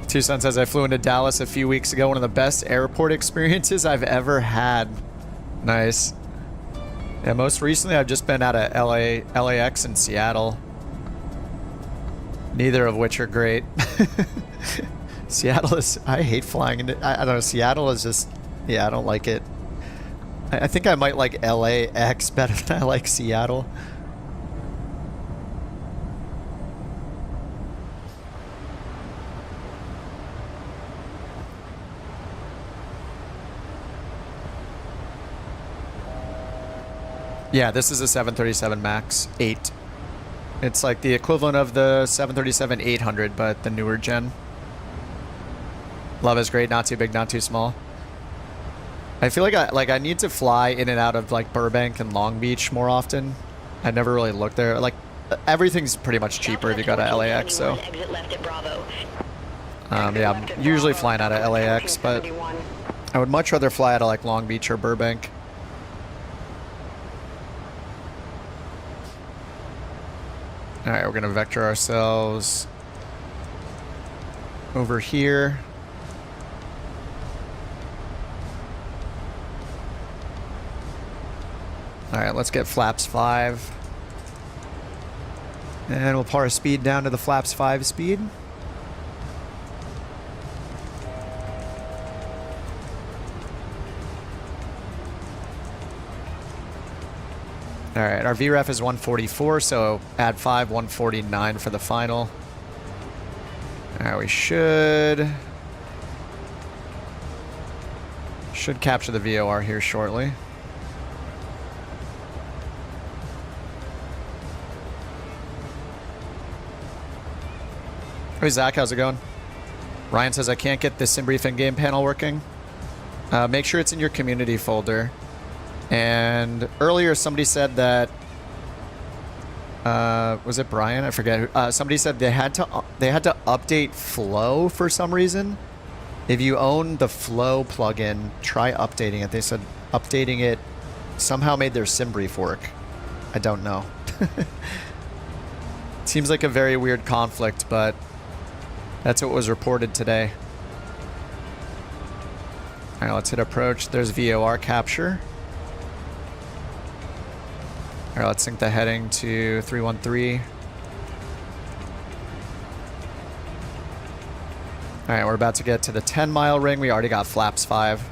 Tucson says, I flew into Dallas a few weeks ago. One of the best airport experiences I've ever had. Nice. Yeah, most recently I've just been out of LAX and Seattle. Neither of which are great. Seattle is... I hate flying into... I don't know. Seattle is just... Yeah, I don't like it. I think I might like LAX better than I like Seattle. Yeah, this is a 737 MAX 8. It's like the equivalent of the 737-800, but the newer gen. Love is great, not too big, not too small. I feel like I need to fly in and out of like Burbank and Long Beach more often. I never really looked there. Like everything's pretty much cheaper if you go to LAX. So yeah, I'm usually flying out of LAX, but I would much rather fly out of like Long Beach or Burbank. All right, we're gonna vector ourselves over here. All right, let's get flaps 5. And we'll pull our speed down to the flaps 5 speed. All right, our VREF is 144, so add 5, 149 for the final. All right, we should capture the VOR here shortly. Hey Zach, how's it going? Ryan says I can't get the SimBrief in-game panel working. Make sure it's in your community folder. And earlier somebody said that was it Brian? I forget. Somebody said they had to update Flow for some reason. If you own the Flow plugin, try updating it. They said updating it somehow made their SimBrief work. I don't know. Seems like a very weird conflict, but that's what was reported today. All right, let's hit approach. There's VOR capture. All right, let's sync the heading to 313. All right, we're about to get to the 10-mile ring. We already got flaps 5.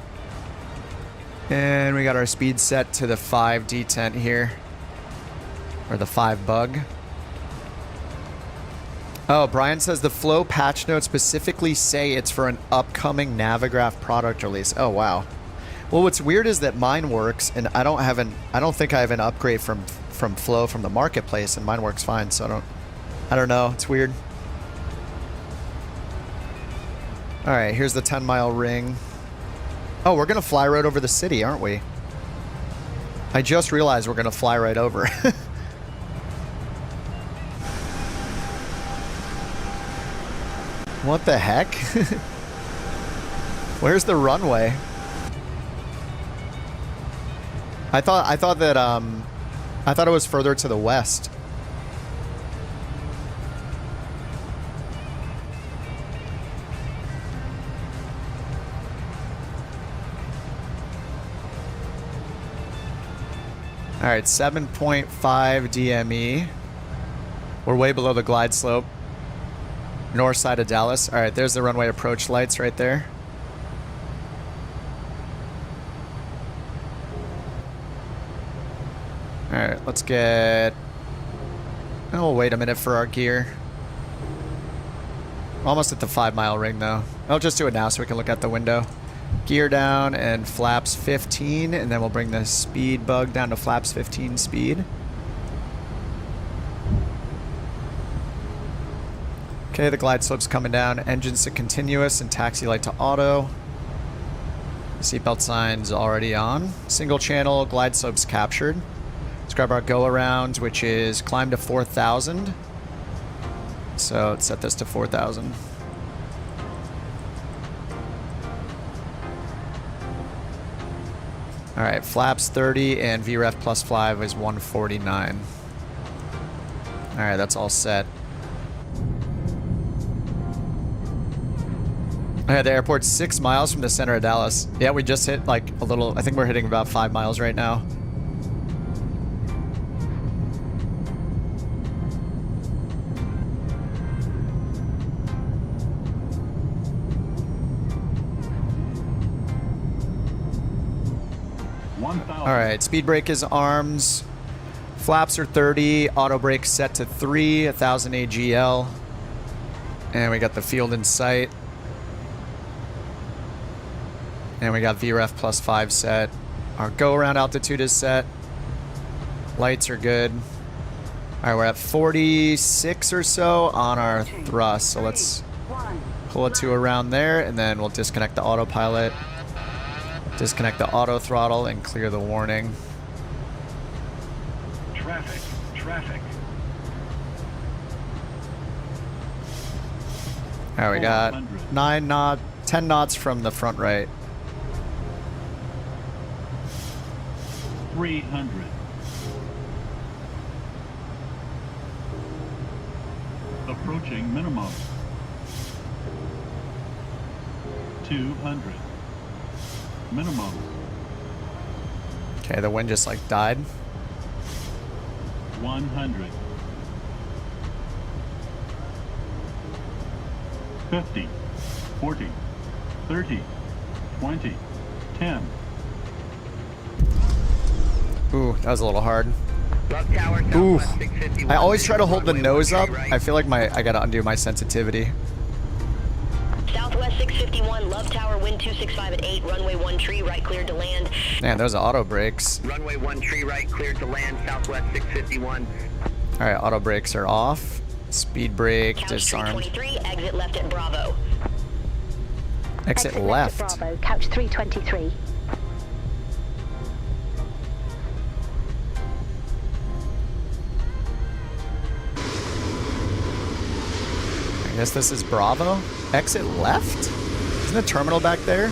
And we got our speed set to the 5 detent here. Or the 5 bug. Oh, Brian says the Flow patch notes specifically say it's for an upcoming Navigraph product release. Oh, wow. Well, what's weird is that mine works, and I don't think I have an upgrade from Flow from the marketplace, and mine works fine. So I don't know. It's weird. All right, here's the 10-mile ring. Oh, we're gonna fly right over the city, aren't we? I just realized we're gonna fly right over. What the heck? Where's the runway? I thought it was further to the west. All right, 7.5 DME. We're way below the glide slope. North side of Dallas. All right, there's the runway approach lights right there. All right, let's get... Oh, we'll wait a minute for our gear. Almost at the 5-mile ring, though. I'll just do it now so we can look out the window. Gear down and flaps 15, and then we'll bring the speed bug down to flaps 15 speed. Okay, the glide slope's coming down. Engines to continuous and taxi light to auto. Seatbelt sign's already on. Single channel, glide slope's captured. Let's grab our go around, which is climb to 4,000. So let's set this to 4,000. All right, flaps 30 and VREF plus 5 is 149. All right, that's all set. Okay, the airport's 6 miles from the center of Dallas. Yeah, we just hit like a little, I think we're hitting about 5 miles right now. All right, speed brake is arms. Flaps are 30. Auto brake set to 3, 1000 AGL. And we got the field in sight. And we got VREF plus 5 set. Our go around altitude is set. Lights are good. All right, we're at 46 or so on our thrust. So let's pull it to around there, and then we'll disconnect the autopilot, disconnect the auto throttle, and clear the warning. Traffic, traffic. All right, we got 10 knots from the front right. 300. Approaching minimum. 200. Minimum. Okay, the wind just like died. 100. 50. 40. 30. 20. 10. Ooh, that was a little hard. Love tower, Ooh. Southwest 651. I always try to hold the Runway nose 13 up. right. I feel like I gotta undo my sensitivity. Southwest 651, Love Tower, wind 265 at 8, runway 13 right, cleared to land. Man, those auto brakes. Runway 13 right, cleared to land, Southwest 651. All right, auto brakes are off. Speed brake Couch disarmed. 323, exit left at Bravo. Exit Exit left. at Bravo, couch 323. I guess this is Bravo. Exit left? Isn't the terminal back there?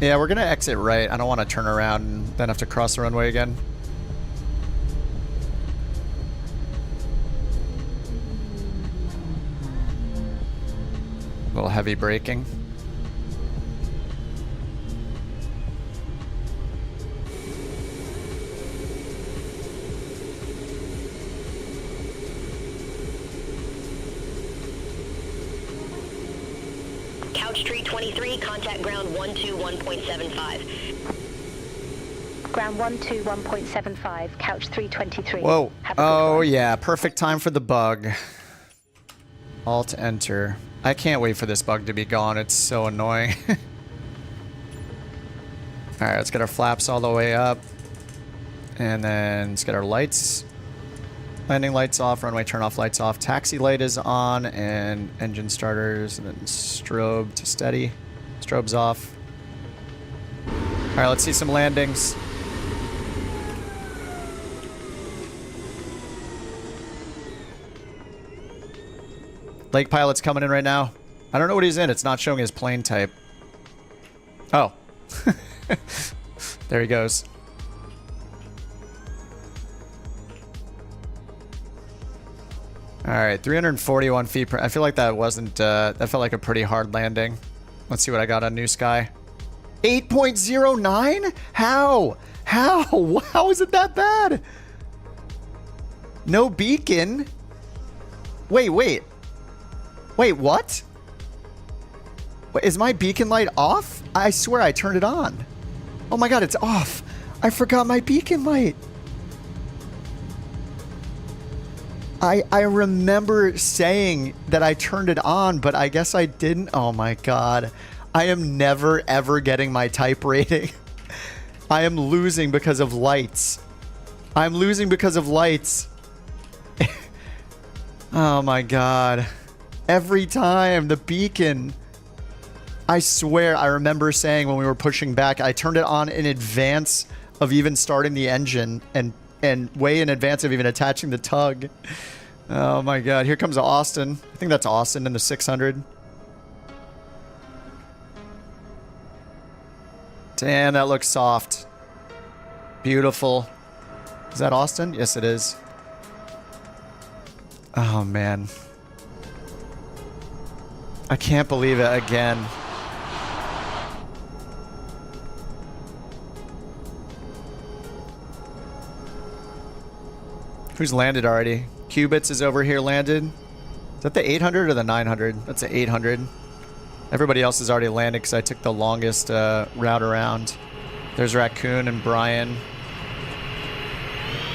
Yeah, we're gonna exit right. I don't want to turn around and then have to cross the runway again. A little heavy braking. Couch tree 23, contact ground 121.75. Ground 121.75, couch 323. Whoa. Have a good Oh, one. yeah. Perfect time for the bug. Alt enter. I can't wait for this bug to be gone. It's so annoying. All right, let's get our flaps all the way up. And then let's get our lights. Landing lights off, runway turn off lights off. Taxi light is on, and engine starters, and then strobe to steady. Strobe's off. All right, let's see some landings. Lake pilot's coming in right now. I don't know what he's in. It's not showing his plane type. Oh. There he goes. All right, 341 feet per... I feel like that wasn't... that felt like a pretty hard landing. Let's see what I got on New Sky. 8.09? How? How? How is it that bad? No beacon? Wait. Wait, what? Wait, is my beacon light off? I swear I turned it on. Oh my god, it's off. I forgot my beacon light. I remember saying that I turned it on, but I guess I didn't. Oh my god. I am never ever getting my type rating. I am losing because of lights. I'm losing because of lights. Oh my god. Every time, the beacon. I swear I remember saying when we were pushing back, I turned it on in advance of even starting the engine and way in advance of even attaching the tug. Oh my god, here comes Austin. I think that's Austin in the 600. Damn, that looks soft. Beautiful. Is that Austin? Yes, it is. Oh man. I can't believe it again. Who's landed already? Qubits is over here landed. Is that the 800 or the 900? That's the 800. Everybody else has already landed because I took the longest route around. There's Raccoon and Brian.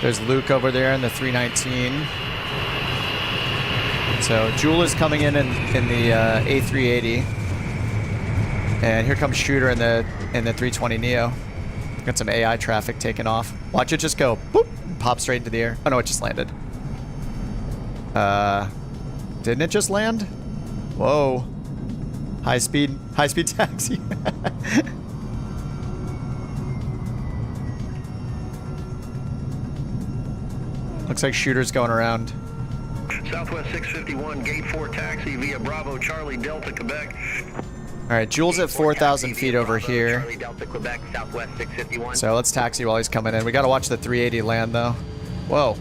There's Luke over there in the 319. So Jewel is coming in the A380. And here comes Shooter in the 320 Neo. Got some AI traffic taking off. Watch it just go boop, and pop straight into the air. Oh no, it just landed. Didn't it just land? Whoa. High speed taxi. Looks like shooters going around. Southwest 651, gate 4 taxi via Bravo, Charlie, Delta, Quebec. All right, Jules at 4,000 feet over here. Charlie, Delta, Quebec, Southwest 651. So let's taxi while he's coming in. We got to watch the 380 land though. Whoa.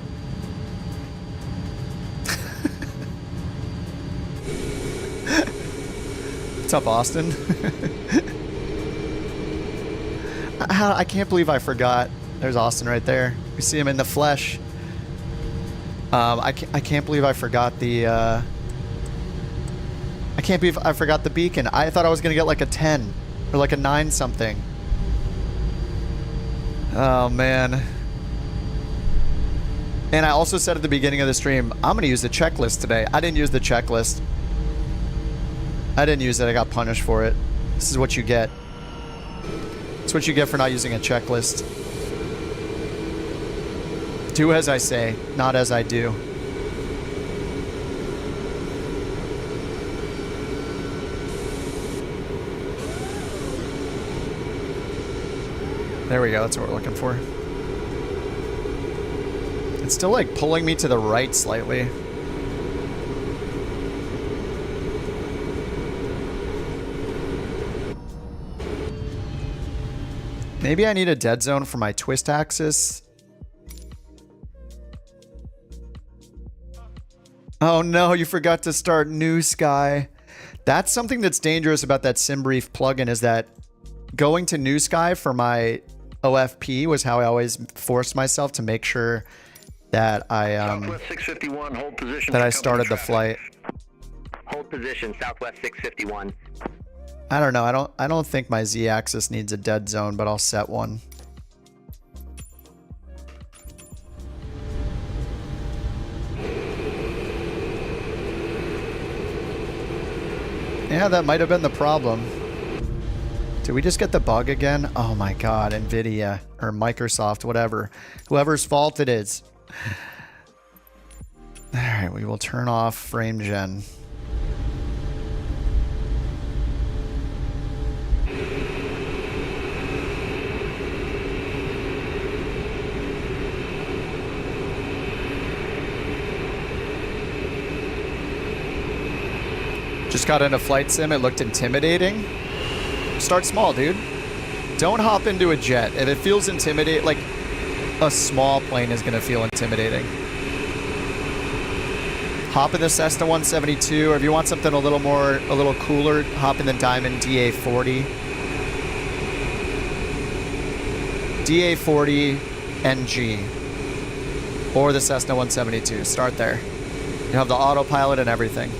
What's up, Austin? I can't believe I forgot. There's Austin right there. We see him in the flesh. I can't believe I forgot the. I can't believe I forgot the beacon. I thought I was gonna get like a 10 or like a 9 something. Oh man. And I also said at the beginning of the stream, I'm gonna use the checklist today. I didn't use the checklist. I didn't use it. I got punished for it. This is what you get. It's what you get for not using a checklist. Do as I say, not as I do. There we go. That's what we're looking for. It's still like pulling me to the right slightly. Maybe I need a dead zone for my twist axis. Oh no, you forgot to start New Sky. That's something that's dangerous about that SimBrief plugin, is that going to New Sky for my OFP was how I always forced myself to make sure that I Southwest 651, hold position. that I started the flight. Hold position, Southwest 651. I don't know. I don't think my Z-axis needs a dead zone, but I'll set one. Yeah, that might have been the problem. Did we just get the bug again? Oh my god, NVIDIA or Microsoft, whatever. Whoever's fault it is. Alright, we will turn off frame gen. Just got in a flight sim, it looked intimidating. Start small, dude. Don't hop into a jet. If it feels intimidating, like a small plane is gonna feel intimidating. Hop in the Cessna 172, or if you want something a little cooler, hop in the Diamond DA40. DA40 NG. Or the Cessna 172. Start there. You have the autopilot and everything.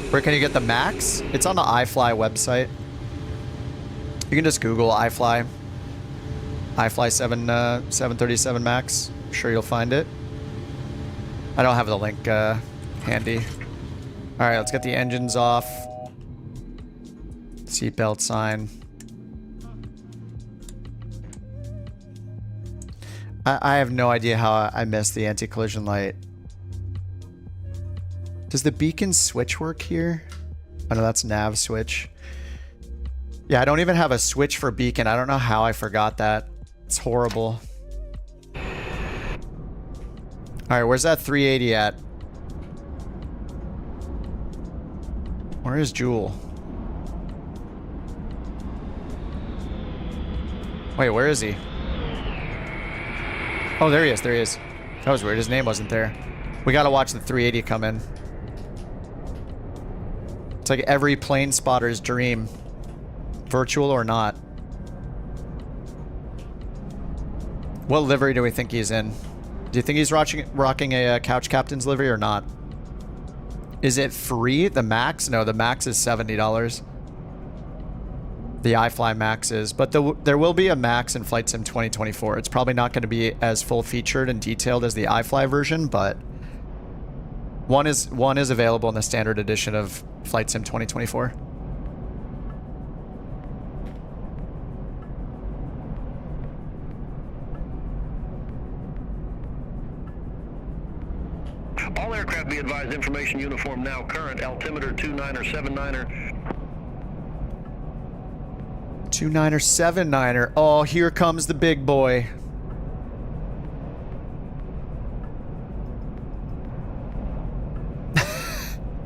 Where can you get the Max? It's on the iFly website. You can just Google iFly. iFly 737 Max. I'm sure you'll find it. I don't have the link handy. Alright, let's get the engines off. Seatbelt sign. I have no idea how I missed the anti-collision light. Does the beacon switch work here? Oh no, that's nav switch. Yeah, I don't even have a switch for beacon. I don't know how I forgot that. It's horrible. Alright, where's that 380 at? Where is Jewel? Wait, where is he? Oh, there he is, there he is. That was weird, his name wasn't there. We gotta watch the 380 come in. It's like every plane spotter's dream. Virtual or not. What livery do we think he's in? Do you think he's rocking a couch captain's livery or not? Is it free? The Max? No, the Max is $70. The iFly Max is. But there will be a Max in Flight Sim 2024. It's probably not going to be as full-featured and detailed as the iFly version, but one is available in the standard edition of Flight Sim 2024. All aircraft be advised, information uniform now current, altimeter 29er 79er. 29er 79er. Oh, here comes the big boy.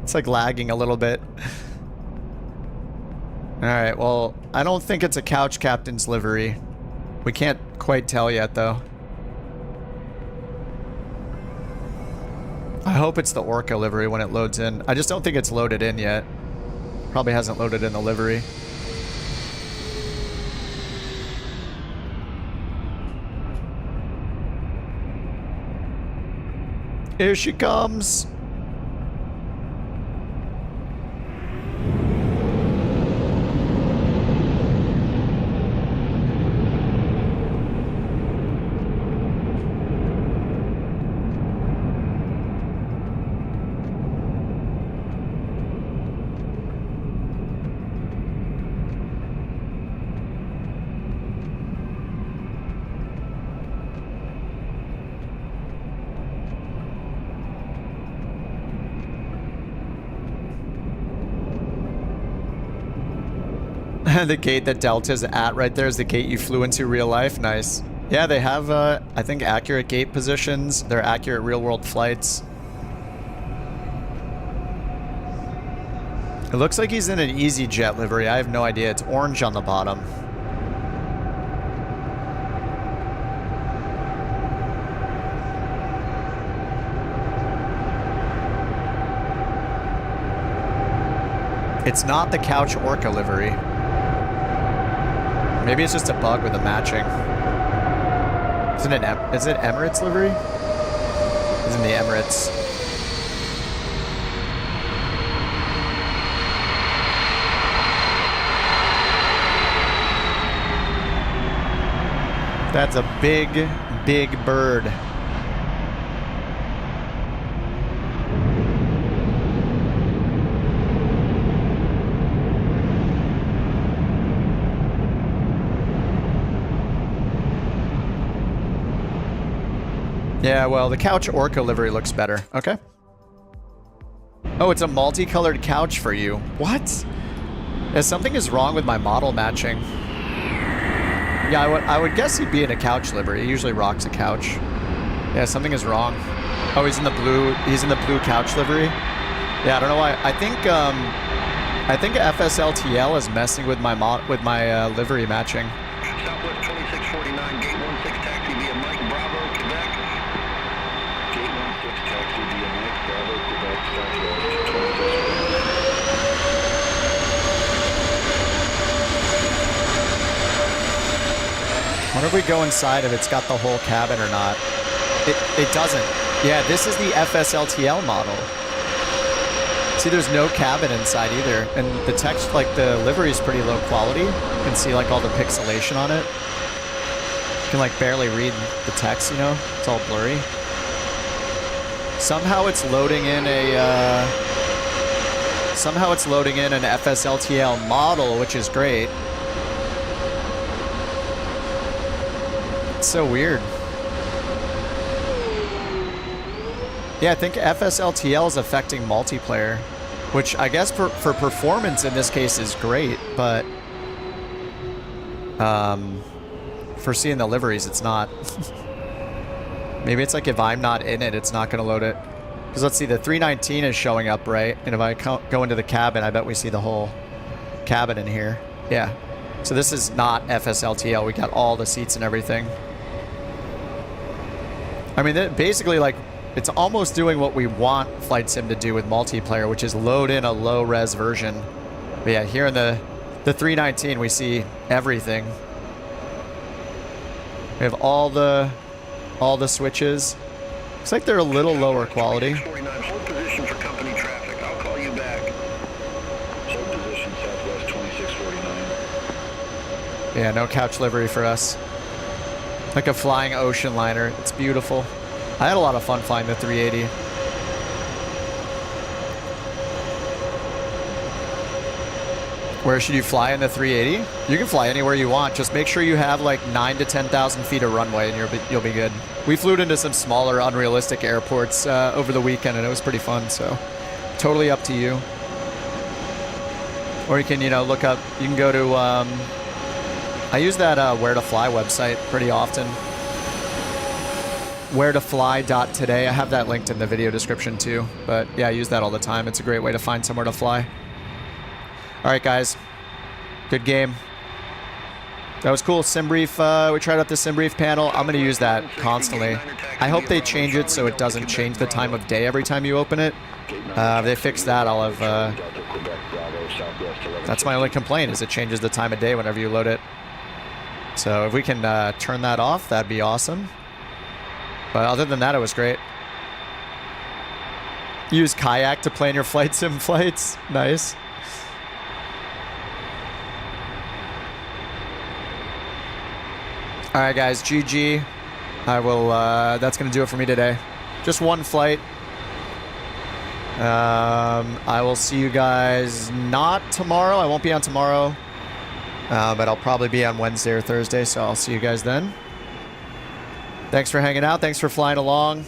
It's like lagging a little bit. Alright, well, I don't think it's a couch captain's livery. We can't quite tell yet, though. I hope it's the Orca livery when it loads in. I just don't think it's loaded in yet. Probably hasn't loaded in the livery. Here she comes. The gate that Delta's at right there is the gate you flew into real life. Nice. Yeah, they have, I think, accurate gate positions. They're accurate real-world flights. It looks like he's in an EasyJet livery. I have no idea. It's orange on the bottom. It's not the Couch Orca livery. Maybe it's just a bug with the matching. Is it Emirates livery? It's in the Emirates. That's a big, big bird. Yeah, well, the Couch Orca livery looks better. Okay. Oh, it's a multicolored couch for you. What? Yeah, something is wrong with my model matching. Yeah, I would guess he'd be in a couch livery. He usually rocks a couch. Yeah, something is wrong. Oh, he's in the blue couch livery. Yeah, I don't know why. I think FSLTL is messing with my livery matching. Southwest 2649, gate 16 taxi via Mike Bravo, Quebec. Gate 16 taxi via Mike Bravo, Quebec, Southwest 2649. I wonder if we go inside if it's got the whole cabin or not. It doesn't. Yeah, this is the FSLTL model. See, there's no cabin inside either. And the text, like the livery is pretty low quality. You can see like all the pixelation on it. You can like barely read the text, you know? It's all blurry. Somehow it's loading in an FSLTL model, which is great. It's so weird. Yeah, I think FSLTL is affecting multiplayer, which I guess for performance in this case is great, but for seeing the liveries, it's not. Maybe it's like if I'm not in it, it's not going to load it. Because let's see, the 319 is showing up, right? And if I go into the cabin, I bet we see the whole cabin in here. Yeah. So this is not FSLTL. We got all the seats and everything. I mean, basically, like, it's almost doing what we want Flight Sim to do with multiplayer, which is load in a low-res version. But yeah, here in the 319, we see everything. We have all the switches. Looks like they're a little lower quality. Hold position for company traffic. I'll call you back. Hold position Southwest 2649. Yeah, no couch livery for us. Like a flying ocean liner. It's beautiful. I had a lot of fun flying the 380. Where should you fly in the 380? You can fly anywhere you want. Just make sure you have like 9,000 to 10,000 feet of runway and you'll be good. We flew into some smaller, unrealistic airports over the weekend, and it was pretty fun. So totally up to you. Or you can, look up. You can go to. I use that Where to Fly website pretty often. Wheretofly.today. I have that linked in the video description too. But yeah, I use that all the time. It's a great way to find somewhere to fly. All right, guys. Good game. That was cool. SimBrief. We tried out the SimBrief panel. I'm going to use that constantly. I hope they change it so it doesn't change the time of day every time you open it. If they fix that, I'll have... that's my only complaint, is it changes the time of day whenever you load it. So if we can turn that off, that'd be awesome. But other than that, it was great. Use Kayak to plan your flight sim flights. Nice. All right, guys, GG. I will, that's going to do it for me today. Just one flight. I will see you guys not tomorrow. I won't be on tomorrow, but I'll probably be on Wednesday or Thursday, so I'll see you guys then. Thanks for hanging out. Thanks for flying along.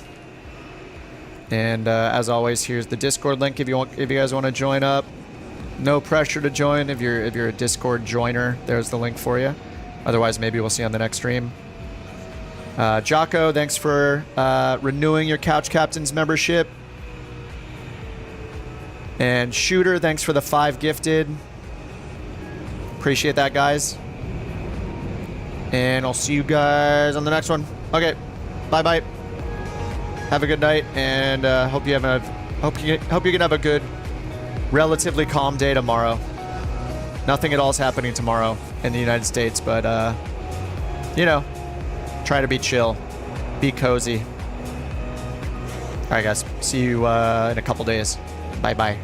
And as always, here's the Discord link if you guys want to join up. No pressure to join. If you're a Discord joiner, there's the link for you. Otherwise, maybe we'll see you on the next stream. Jocko, thanks for renewing your Couch Captains membership. And Shooter, thanks for the 5 gifted. Appreciate that, guys. And I'll see you guys on the next one. Okay, bye-bye. Have a good night, and hope you can have a good, relatively calm day tomorrow. Nothing at all is happening tomorrow in the United States, but try to be chill, be cozy. All right, guys. See you in a couple days. Bye-bye.